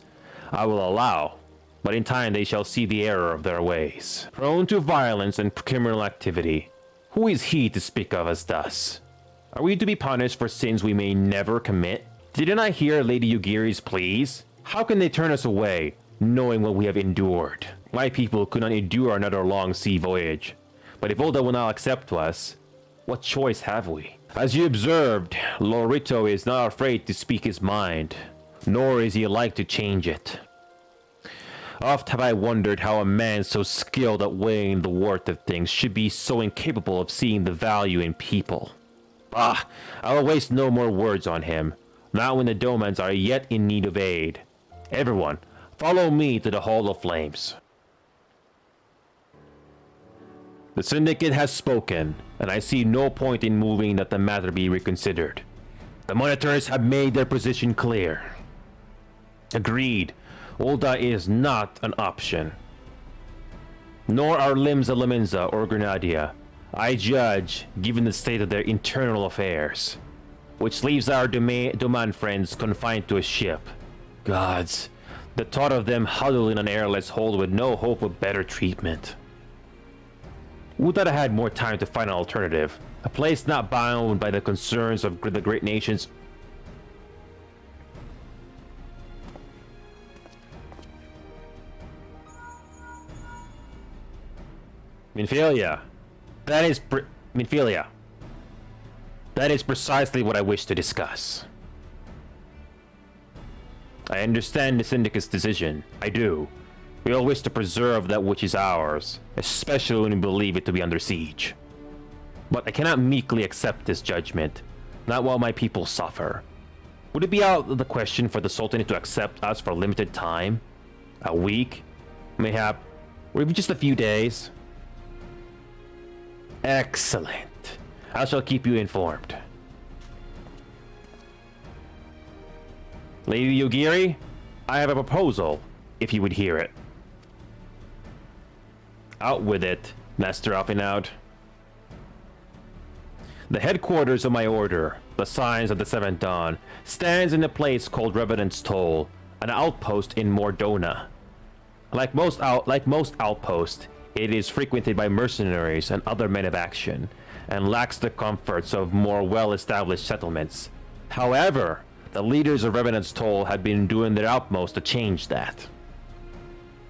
I will allow, but in time they shall see the error of their ways. Prone to violence and criminal activity, who is he to speak of us thus? Are we to be punished for sins we may never commit? Didn't I hear Lady Yugiri's pleas? How can they turn us away, knowing what we have endured? My people could not endure another long sea voyage. But if Ulda will not accept us, what choice have we? As you observed, Lorito is not afraid to speak his mind, nor is he like to change it. Oft have I wondered how a man so skilled at weighing the worth of things should be so incapable of seeing the value in people. Ah, I will waste no more words on him, not when the Domans are yet in need of aid. Everyone, follow me to the Hall of Flames. The Syndicate has spoken, and I see no point in moving that the matter be reconsidered. The monitors have made their position clear. Agreed, Ulda is not an option. Nor are Limsa Laminza or Grenadia. I judge, given the state of their internal affairs. Which leaves our Doman friends confined to a ship. Gods, the thought of them huddled in an airless hold with no hope of better treatment. Would that I had more time to find an alternative. A place not bound by the concerns of the great nations. Minfilia. Minfilia. That is precisely what I wish to discuss. I understand the Syndicate's decision. I do. We all wish to preserve that which is ours, especially when we believe it to be under siege. But I cannot meekly accept this judgment, not while my people suffer. Would it be out of the question for the Sultanate to accept us for a limited time? A week? Mayhap? Or even just a few days? Excellent. I shall keep you informed. Lady Yogiri, I have a proposal, if you would hear it. Out with it, Master Alphinaud. The headquarters of my order, the Signs of the Seventh Dawn, stands in a place called Revenant's Toll, an outpost in Mordona. Like most outposts, it is frequented by mercenaries and other men of action, and lacks the comforts of more well-established settlements. However, the leaders of Revenant's Toll have been doing their utmost to change that.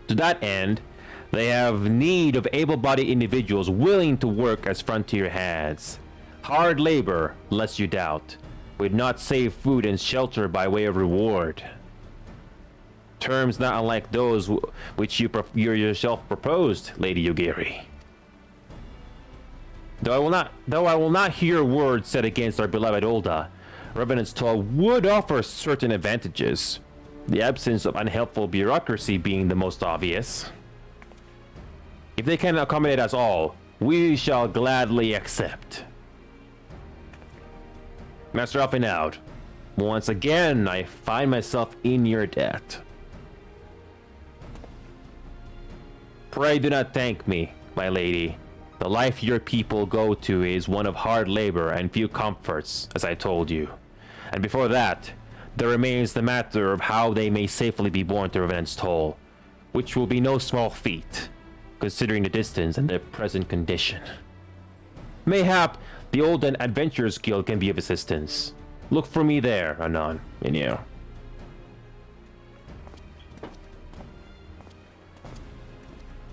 To that end, they have need of able-bodied individuals willing to work as frontier hands. Hard labor, lest you doubt, would not save food and shelter by way of reward. Terms not unlike those which you yourself proposed, Lady Yogiri. Though I will not hear words said against our beloved Olda, Revenant's Toll would offer certain advantages, the absence of unhelpful bureaucracy being the most obvious. If they can accommodate us all, we shall gladly accept. Master Alphinaud, once again I find myself in your debt. Pray do not thank me, my lady. The life your people go to is one of hard labor and few comforts, as I told you. And before that, there remains the matter of how they may safely be borne to Revenant's Toll, which will be no small feat, considering the distance and their present condition. Mayhap the Old Adventurers Guild can be of assistance. Look for me there, anon, Enio.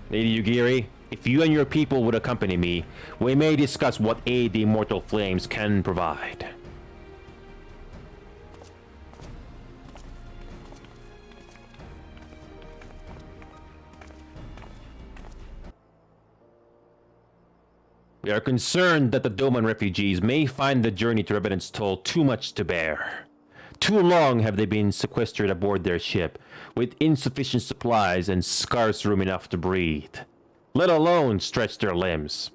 Lady Yogiri, if you and your people would accompany me, we may discuss what aid the Immortal Flames can provide. We are concerned that the Doman refugees may find the journey to Revenant's Toll too much to bear. Too long have they been sequestered aboard their ship, with insufficient supplies and scarce room enough to breathe, let alone stretch their limbs.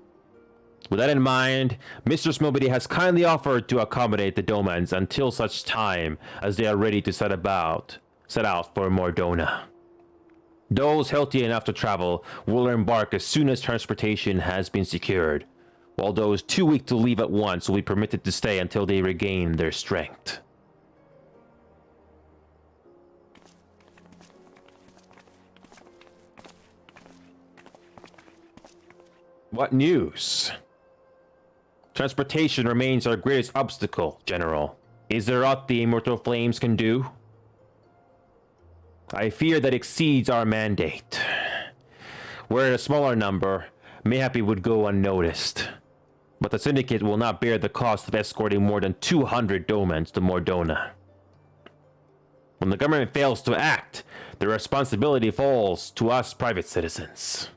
With that in mind, Mr. Smilbity has kindly offered to accommodate the Domans until such time as they are ready to set out for Mordona. Those healthy enough to travel will embark as soon as transportation has been secured, while those too weak to leave at once will be permitted to stay until they regain their strength. What news? Transportation remains our greatest obstacle, General. Is there aught the Immortal Flames can do? I fear that exceeds our mandate. Were it a smaller number, mayhap it would go unnoticed. But the Syndicate will not bear the cost of escorting more than 200 Domans to Mordona. When the government fails to act, the responsibility falls to us private citizens.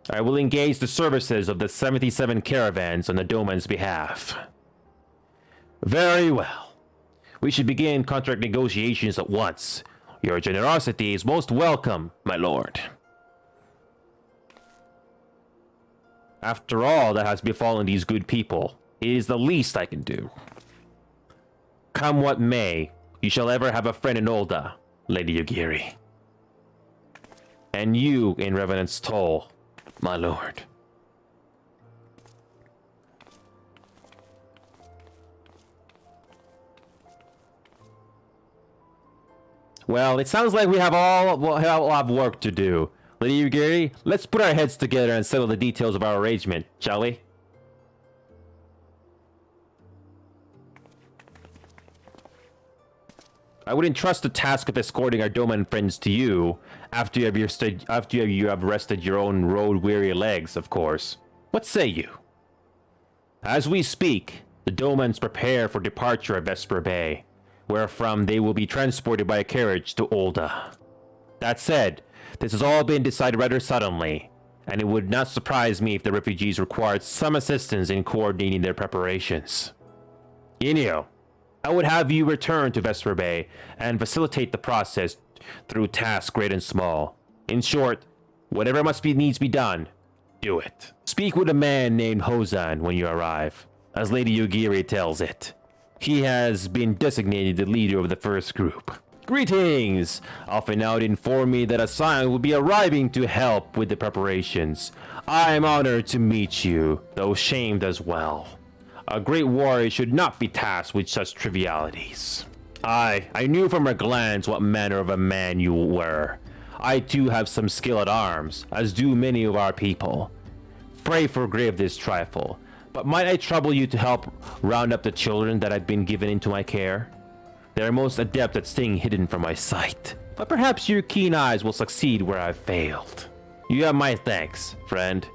I will engage the services of the 77 caravans on the Doman's behalf. Very well. We should begin contract negotiations at once. Your generosity is most welcome, my lord. After all that has befallen these good people, it is the least I can do. Come what may, you shall ever have a friend in Olda, Lady Yogiri. And you in Revenant's Toll, my lord. Well, it sounds like we have all work to do. Lady Yogiri, let's put our heads together and settle the details of our arrangement, shall we? I would entrust the task of escorting our Doman friends to you after you have rested your own road-weary legs, of course. What say you? As we speak, the Domans prepare for departure at Vesper Bay, wherefrom they will be transported by a carriage to Olda. That said, this has all been decided rather suddenly, and it would not surprise me if the refugees required some assistance in coordinating their preparations. Enio, I would have you return to Vesper Bay and facilitate the process through tasks great and small. In short, whatever needs be done, do it. Speak with a man named Hozan when you arrive, as Lady Yugiri tells it. He has been designated the leader of the first group. Greetings! Alpha informed me that a scion will be arriving to help with the preparations. I am honored to meet you, though shamed as well. A great warrior should not be tasked with such trivialities. I knew from a glance what manner of a man you were. I too have some skill at arms, as do many of our people. Pray forgive this trifle, but might I trouble you to help round up the children that have been given into my care? They are most adept at staying hidden from my sight, but perhaps your keen eyes will succeed where I've failed. You have my thanks, friend.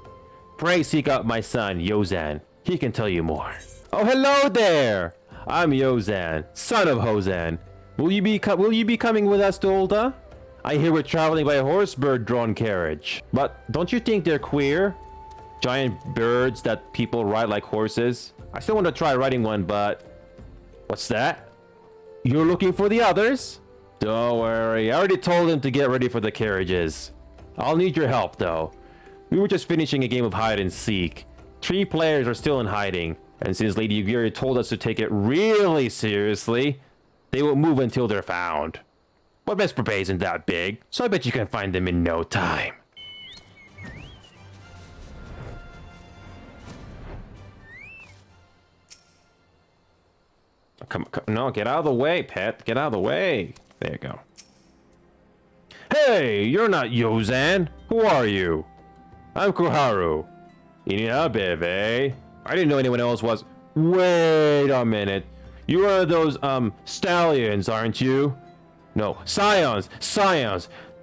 Pray seek out my son, Yozan. He can tell you more. Oh, hello there! I'm Yozan, son of Hozan. Will you be coming with us to Ulda? I hear we're traveling by a horse-bird-drawn carriage. But don't you think they're queer? Giant birds that people ride like horses? I still want to try riding one, but... What's that? You're looking for the others? Don't worry, I already told them to get ready for the carriages. I'll need your help, though. We were just finishing a game of hide and seek. 3 players are still in hiding, and since Lady Yugiri told us to take it really seriously, they won't move until they're found. But Vesper Bay isn't that big, so I bet you can find them in no time. Come, no, get out of the way, pet. Get out of the way. There you go. Hey, you're not Yozan. Who are you? I'm Kuharu. EnioHabev, eh? I didn't know anyone else was. Wait a minute. You are those, stallions, aren't you? No, scions.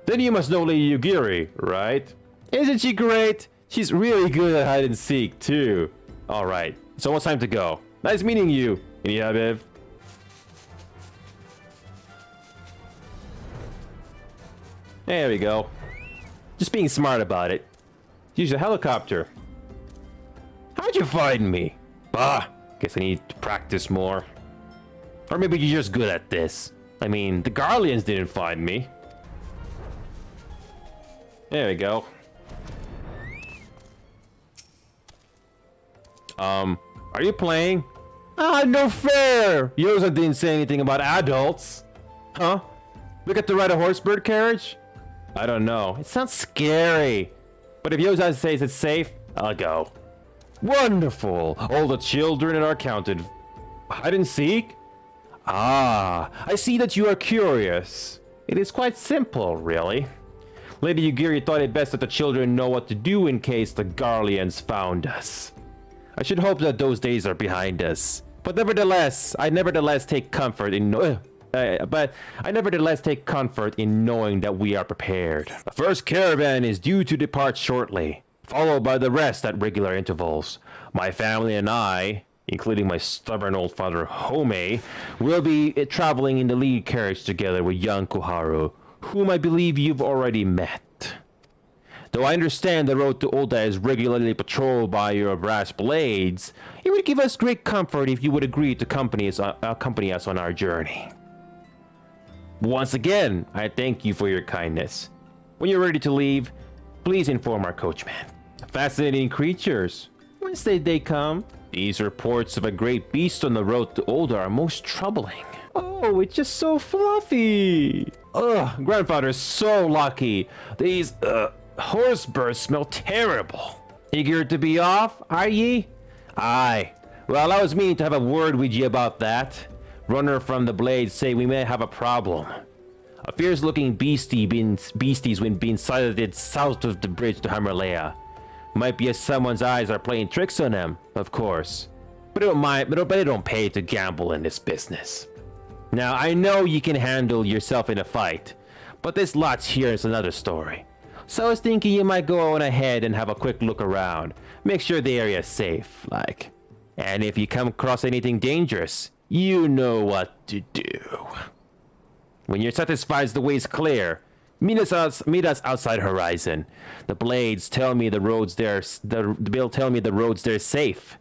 Then you must know Lady Yugiri, right? Isn't she great? She's really good at hide and seek, too. Alright, it's almost time to go. Nice meeting you, EnioHabev. There we go. Just being smart about it. Use a helicopter. How'd you find me? Guess I need to practice more. Or maybe you're just good at this. I mean, the Garleans didn't find me. There we go. Are you playing? No fair! Yoza didn't say anything about adults. Huh? We get to ride a horsebird carriage? I don't know. It sounds scary. But if Yoza says it's safe, I'll go. Wonderful! All the children are counted. Hide and seek? I see that you are curious. It is quite simple, really. Lady Yugiri thought it best that the children know what to do in case the Garleans found us. I should hope that those days are behind us. But nevertheless, I nevertheless take comfort in knowing that we are prepared. The first caravan is due to depart shortly, followed by the rest at regular intervals. My family and I, including my stubborn old father Home, will be traveling in the lead carriage together with young Kuharu, whom I believe you've already met. Though I understand the road to Ulda is regularly patrolled by your brass blades, it would give us great comfort if you would agree to accompany us on our journey. Once again, I thank you for your kindness. When you're ready to leave, please inform our coachman. Fascinating creatures. Whence did they come? These reports of a great beast on the road to Ulda are most troubling. Oh, it's just so fluffy. Ugh, grandfather's so lucky. These, horse birds smell terrible. Eager to be off, are ye? Aye. Well, I was meaning to have a word with ye about that. Runner from the blades say we may have a problem. A fierce-looking beasties when being sighted south of the bridge to Himalaya. Might be as someone's eyes are playing tricks on them, of course. But it don't pay to gamble in this business. Now, I know you can handle yourself in a fight, but this lot's here is another story. So I was thinking you might go on ahead and have a quick look around. Make sure the area's safe, like. And if you come across anything dangerous, you know what to do. When you're satisfied the way's clear, Meet us outside Horizon. The blades tell me the roads there. The bill tell me the roads there safe.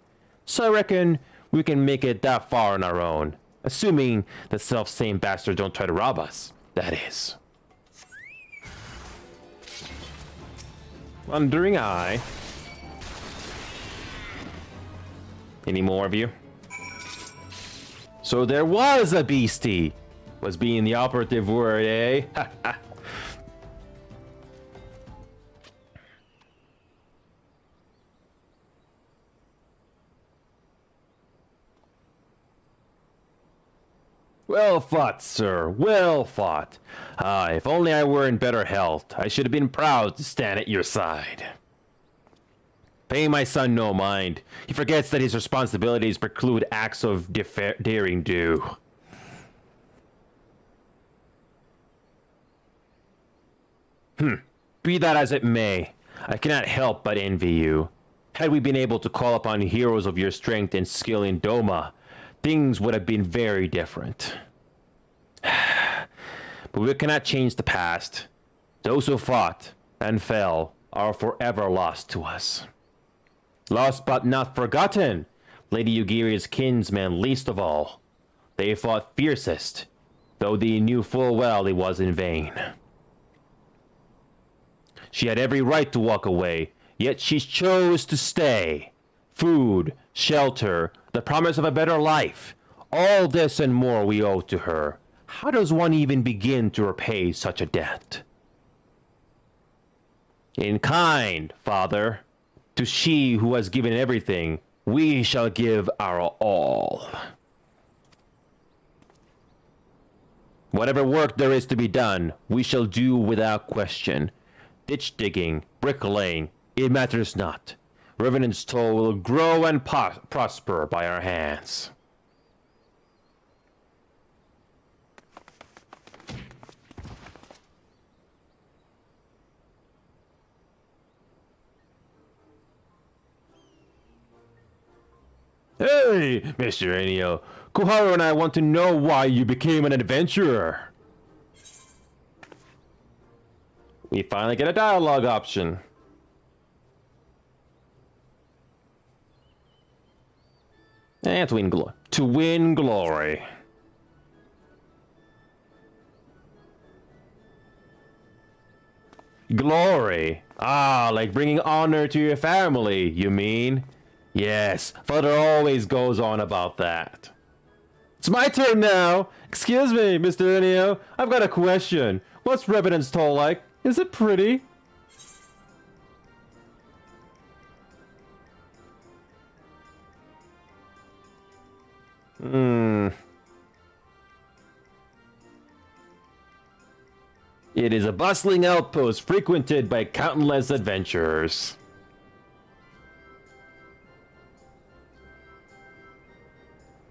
So I reckon we can make it that far on our own, assuming the self-same bastards don't try to rob us. That is. Wandering eye. Any more of you? So there was a beastie. Was being the operative word, eh? Well fought, sir. Well fought. Ah, if only I were in better health, I should have been proud to stand at your side. Pay my son no mind. He forgets that his responsibilities preclude acts of daring do. Be that as it may, I cannot help but envy you. Had we been able to call upon heroes of your strength and skill in Doma, things would have been very different. But we cannot change the past. Those who fought and fell are forever lost to us. Lost but not forgotten, Lady Yugiri's kinsmen least of all. They fought fiercest, though they knew full well it was in vain. She had every right to walk away, yet she chose to stay. Food, shelter, the promise of a better life. All this and more we owe to her. How does one even begin to repay such a debt? In kind, Father, to she who has given everything, we shall give our all. Whatever work there is to be done, we shall do without question. Ditch digging, bricklaying, it matters not. Revenant's toll will grow and prosper by our hands. Hey, Mr. Enio. Koharu and I want to know why you became an adventurer. We finally get a dialogue option. And to win glory. Glory? Ah, like bringing honor to your family, you mean? Yes, Father always goes on about that. It's my turn now. Excuse me, Mr. Enio. I've got a question. What's Revenant's toll like? Is it pretty? It is a bustling outpost frequented by countless adventurers.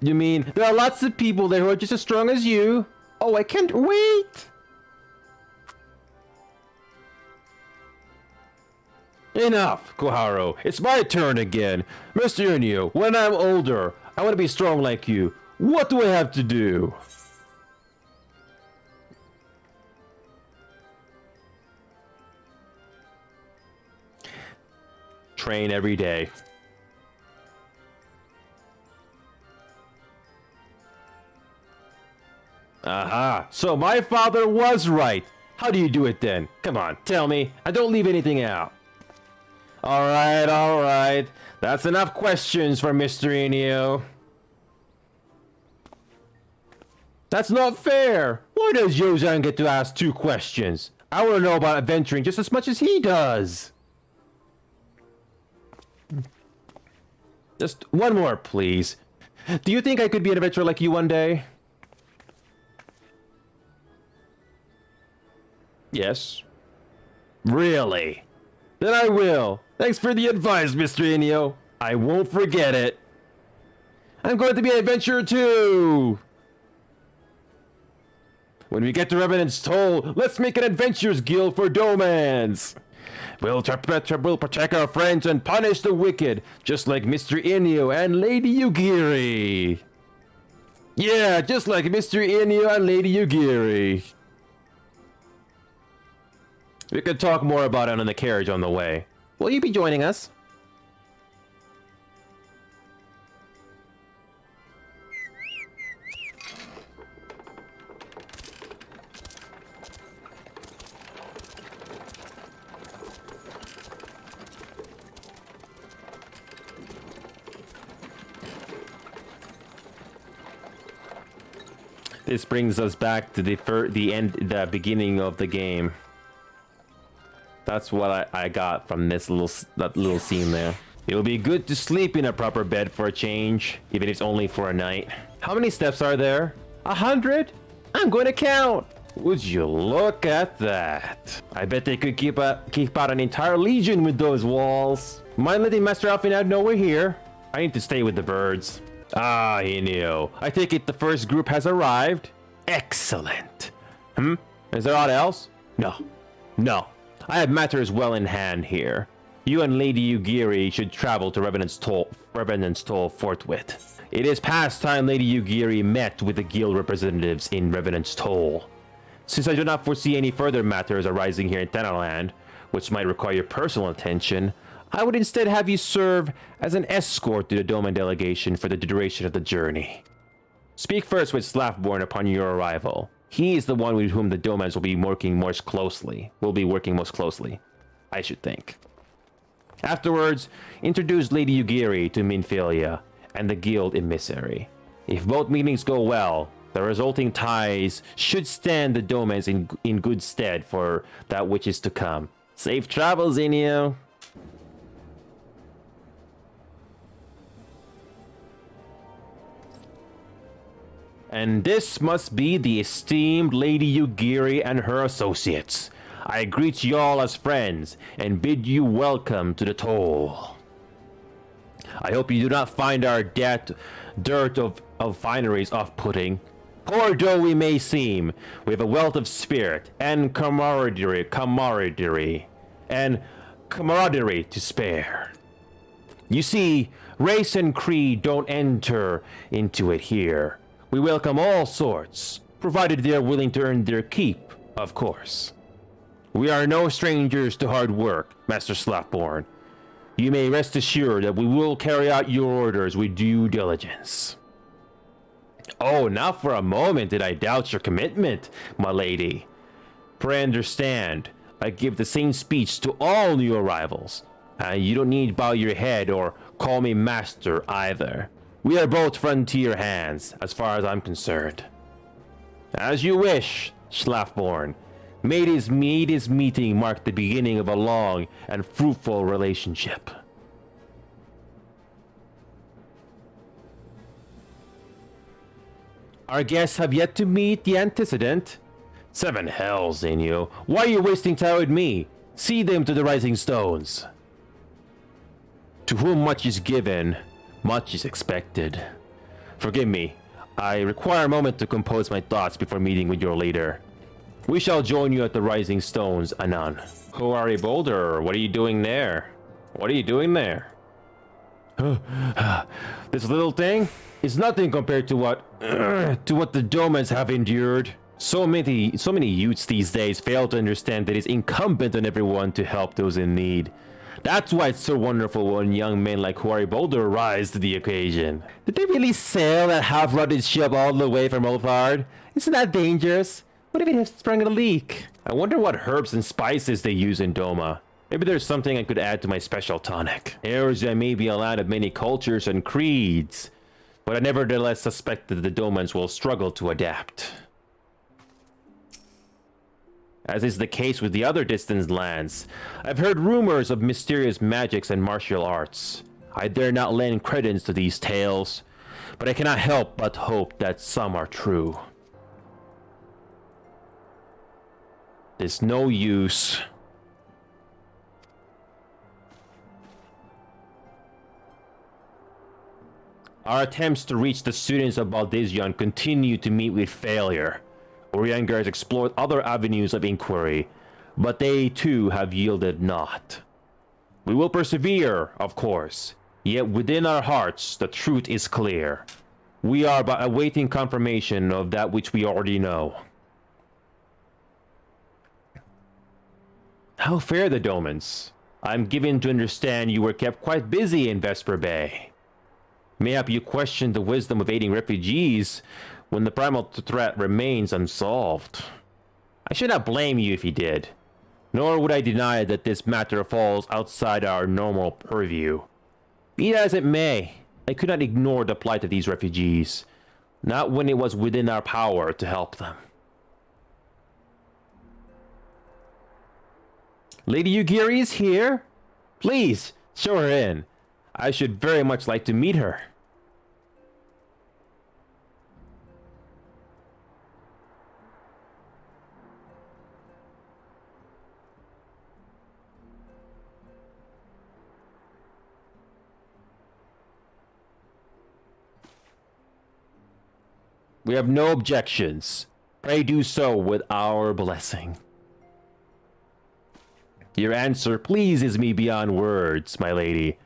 You mean there are lots of people there who are just as strong as you? Oh, I can't wait! Enough, Koharu. It's my turn again. Mr. Enio, when I'm older, I want to be strong like you. What do I have to do? Train every day. Aha, so my father was right. How do you do it then? Come on, tell me. I don't leave anything out. Alright. That's enough questions for Mr. Enio. That's not fair. Why does Yozan get to ask 2 questions? I want to know about adventuring just as much as he does. Just one more, please. Do you think I could be an adventurer like you one day? Yes. Really? Then I will. Thanks for the advice, Mr. Enio. I won't forget it. I'm going to be an adventurer too. When we get to Revenant's Toll, let's make an adventurers guild for Domans. We'll protect our friends and punish the wicked, just like Mr. Enio and Lady Yugiri. Yeah, just like Mr. Enio and Lady Yugiri. We could talk more about it in the carriage on the way. Will you be joining us? This brings us back to the beginning of the game. That's what I got from that little scene there. It'll be good to sleep in a proper bed for a change, even if it's only for a night. How many steps are there? 100? I'm going to count. Would you look at that? I bet they could keep out an entire legion with those walls. Mind letting Master Alphinad know we're here? I need to stay with the birds. Ah, Enio. I take it the first group has arrived? Excellent. Is there aught else? No. I have matters well in hand here. You and Lady Ugiri should travel to Revenant's Toll forthwith. It is past time Lady Ugiri met with the guild representatives in Revenant's Toll. Since I do not foresee any further matters arising here in Thanaland, which might require your personal attention, I would instead have you serve as an escort to the Doman delegation for the duration of the journey. Speak first with Slafborn upon your arrival. He is the one with whom the Domans will be working most closely. I should think. Afterwards, introduce Lady Ugiri to Minfilia and the guild emissary. If both meetings go well, the resulting ties should stand the Domans in good stead for that which is to come. Safe travels, Enio. And this must be the esteemed Lady Ugiri and her associates. I greet y'all as friends and bid you welcome to the Toll. I hope you do not find our dirt of fineries off-putting. Poor though we may seem, we have a wealth of spirit and camaraderie to spare. You see, race and creed don't enter into it here. We welcome all sorts, provided they are willing to earn their keep, of course. We are no strangers to hard work, Master Slapborn. You may rest assured that we will carry out your orders with due diligence. Oh, not for a moment did I doubt your commitment, my lady. Pray understand, I give the same speech to all new arrivals. You don't need to bow your head or call me master either. We are both frontier hands, as far as I'm concerned. As you wish, Schlafborn. May this meeting mark the beginning of a long and fruitful relationship. Our guests have yet to meet the antecedent. 7 hells, Enio. Why are you wasting time with me? See them to the Rising Stones. To whom much is given, much is expected. Forgive me. I require a moment to compose my thoughts before meeting with your leader. We shall join you at the Rising Stones, anon. Huari Boulder, what are you doing there? This little thing is nothing compared to what the Domans have endured. So many youths these days fail to understand that it's incumbent on everyone to help those in need. That's why it's so wonderful when young men like Huari Boulder rise to the occasion. Did they really sail that half-rotted ship all the way from Ulfard? Isn't that dangerous? What if it has sprung a leak? I wonder what herbs and spices they use in Doma. Maybe there's something I could add to my special tonic. Erzia may be a land of many cultures and creeds, but I nevertheless suspect that the Domans will struggle to adapt. As is the case with the other distant lands, I've heard rumors of mysterious magics and martial arts. I dare not lend credence to these tales, but I cannot help but hope that some are true. There's no use. Our attempts to reach the students of Baldesion continue to meet with failure. Oriengar has explored other avenues of inquiry, but they too have yielded naught. We will persevere, of course, yet within our hearts the truth is clear. We are but awaiting confirmation of that which we already know. How fare the Domans? I'm given to understand you were kept quite busy in Vesper Bay. Mayhap you question the wisdom of aiding refugees when the primal threat remains unsolved. I should not blame you if you did, nor would I deny that this matter falls outside our normal purview. Be that as it may, I could not ignore the plight of these refugees, not when it was within our power to help them. Lady Yugiri is here? Please, show her in. I should very much like to meet her. We have no objections. Pray do so with our blessing. Your answer pleases me beyond words, my lady.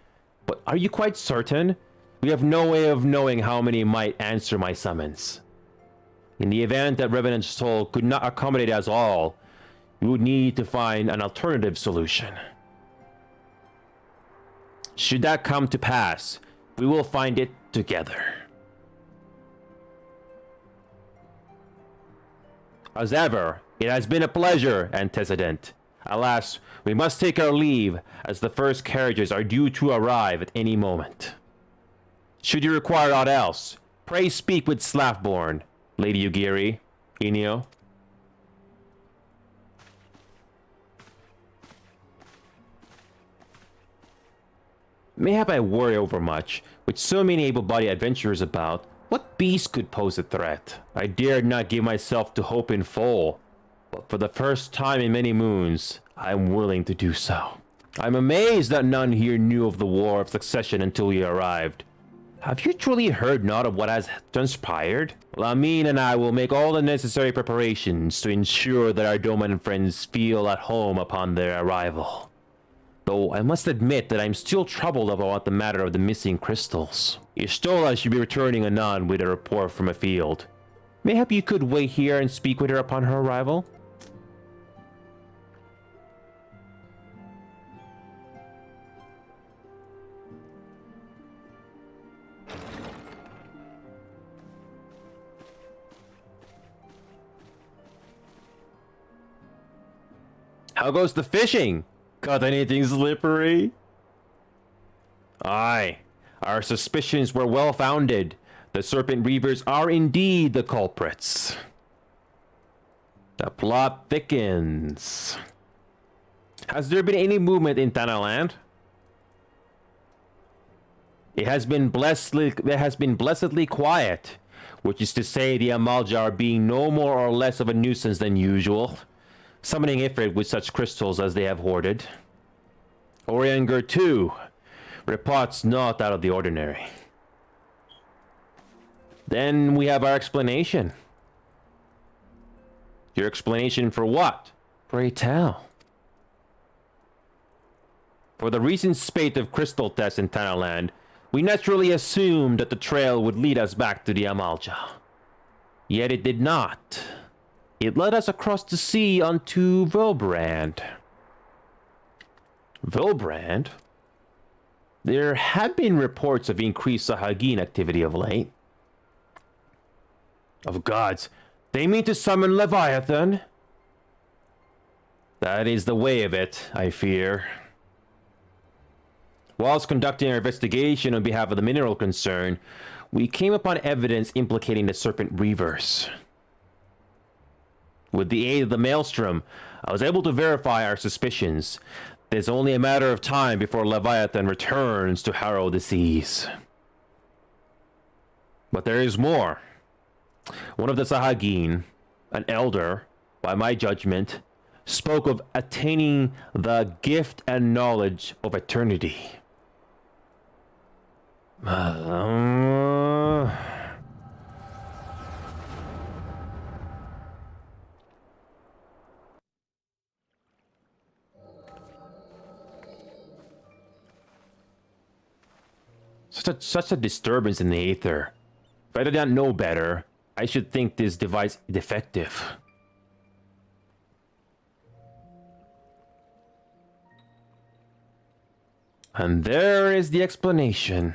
But are you quite certain? We have no way of knowing how many might answer my summons. In the event that Revenant's Toll could not accommodate us all, we would need to find an alternative solution. Should that come to pass, we will find it together. As ever, it has been a pleasure, Antecedent. Alas, we must take our leave, as the first carriages are due to arrive at any moment. Should you require aught else, pray speak with Slaffborn, Lady Yugiri, Enio. Mayhap I worry overmuch, with so many able-bodied adventurers about. What beast could pose a threat? I dared not give myself to hope in full, but for the first time in many moons, I am willing to do so. I'm amazed that none here knew of the War of Succession until we arrived. Have you truly heard naught of what has transpired? Lamine and I will make all the necessary preparations to ensure that our Doman friends feel at home upon their arrival. Though I must admit that I'm still troubled about the matter of the missing crystals. Istola should be returning anon with a report from a field. Mayhap you could wait here and speak with her upon her arrival? How goes the fishing? Caught anything slippery? Aye, our suspicions were well founded. The Serpent Reavers are indeed the culprits. The plot thickens. Has there been any movement in Tanaland? It has been blessedly quiet, which is to say the Amalja are being no more or less of a nuisance than usual, summoning Ifrit with such crystals as they have hoarded. Orianger too, reports not out of the ordinary. Then we have our explanation. Your explanation for what? Pray tell. For the recent spate of crystal tests in Tanaland, we naturally assumed that the trail would lead us back to the Amalja. Yet it did not. It led us across the sea onto Vilbrand. Vilbrand? There have been reports of increased Sahagin activity of late. Of gods, they mean to summon Leviathan? That is the way of it, I fear. Whilst conducting our investigation on behalf of the mineral concern, we came upon evidence implicating the Serpent Reavers. With the aid of the Maelstrom, I was able to verify our suspicions. It's only a matter of time before Leviathan returns to harrow the seas. But there is more. One of the Sahagin, an elder, by my judgment, spoke of attaining the gift and knowledge of eternity. Such a disturbance in the aether. If I did not know better, I should think this device defective. And there is the explanation.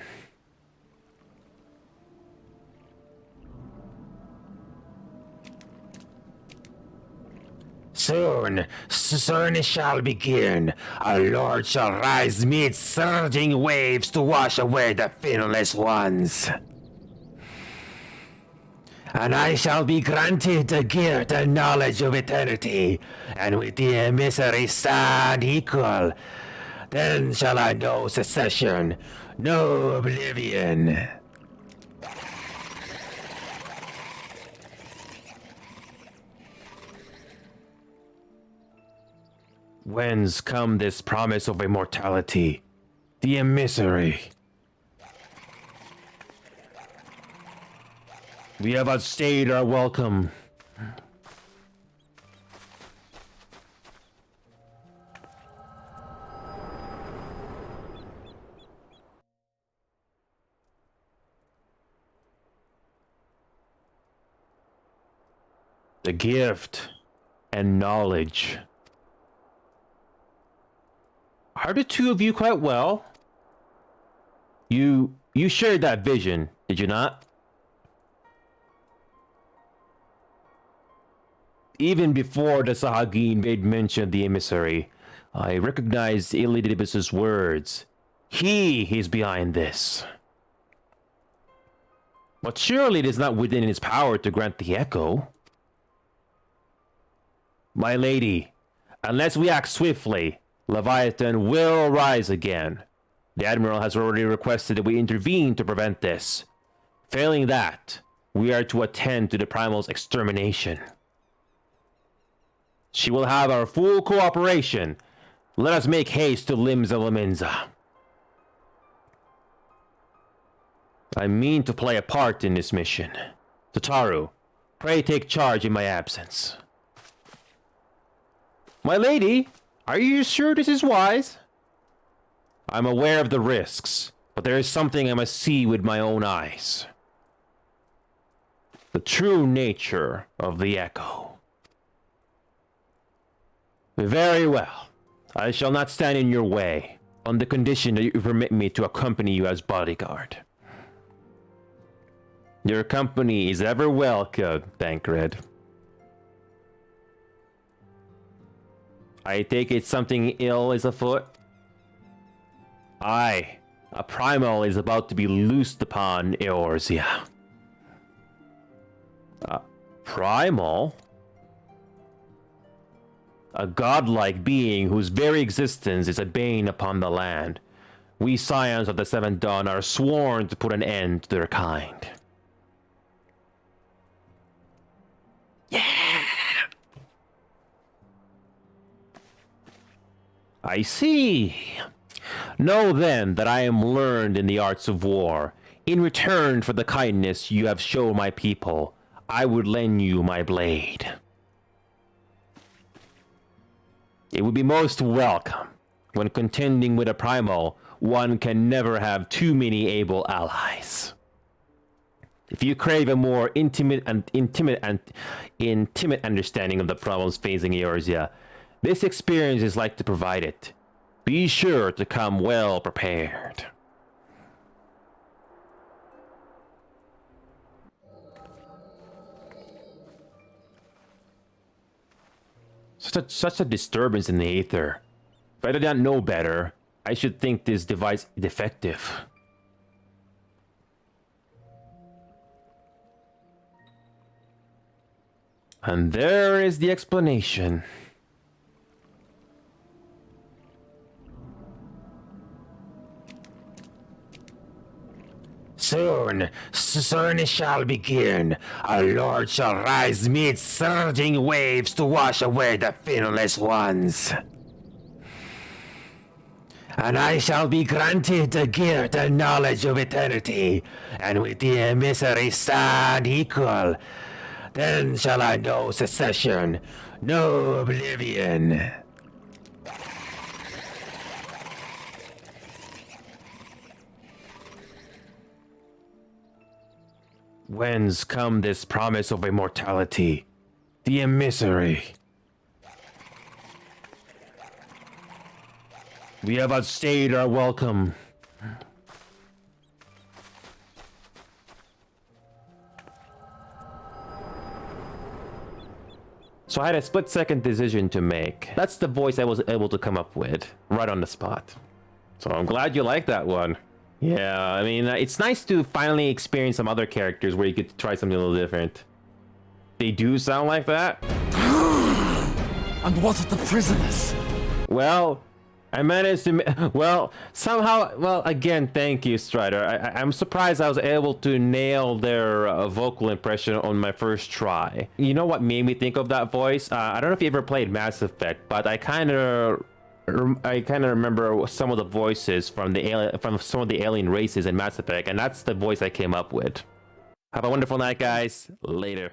Soon it shall begin. Our Lord shall rise mid surging waves to wash away the finless ones. And I shall be granted the gift and knowledge of eternity, and with the emissary stand equal. Then shall I know cessation, no oblivion. Whence come this promise of immortality? The emissary. We have outstayed our welcome. The gift and knowledge. Are the two of you quite well? You shared that vision, did you not? Even before the Sahagin made mention of the emissary, I recognized Elidibus's words. He is behind this. But surely it is not within his power to grant the echo. My lady, unless we act swiftly, Leviathan will rise again. The Admiral has already requested that we intervene to prevent this. Failing that, we are to attend to the Primal's extermination. She will have our full cooperation. Let us make haste to Lim Zelaminza. I mean to play a part in this mission. Tataru, pray take charge in my absence. My lady, are you sure this is wise? I'm aware of the risks, but there is something I must see with my own eyes. The true nature of the echo. Very well. I shall not stand in your way, on the condition that you permit me to accompany you as bodyguard. Your company is ever welcome, Thancred. I take it something ill is afoot? Aye, a primal is about to be loosed upon Eorzea. A primal? A godlike being whose very existence is a bane upon the land. We scions of the Seventh Dawn are sworn to put an end to their kind. Yeah! I see. Know then that I am learned in the arts of war. In return for the kindness you have shown my people, I would lend you my blade. It would be most welcome. When contending with a primal, one can never have too many able allies. If you crave a more intimate understanding of the problems facing Eorzea, this experience is like to provide it. Be sure to come well prepared. Such a disturbance in the aether. If I did not know better, I should think this device defective. And there is the explanation. Soon it shall begin. Our Lord shall rise mid surging waves to wash away the finless ones. And I shall be granted the gift and knowledge of eternity, and with the emissary stand equal. Then shall I know cessation, no oblivion. Whence come this promise of immortality? The emissary. We have outstayed our welcome. So I had a split-second decision to make. That's the voice I was able to come up with, right on the spot. So I'm glad you like that one. Yeah, I mean, it's nice to finally experience some other characters where you get to try something a little different. They do sound like that? And what of the prisoners? Well, I managed to... Well, somehow... Well, again, thank you, Strider. I'm surprised I was able to nail their vocal impression on my first try. You know what made me think of that voice? I don't know if you ever played Mass Effect, but I kind of remember some of the voices from some of the alien races in Mass Effect, and that's the voice I came up with. Have a wonderful night, guys. Later.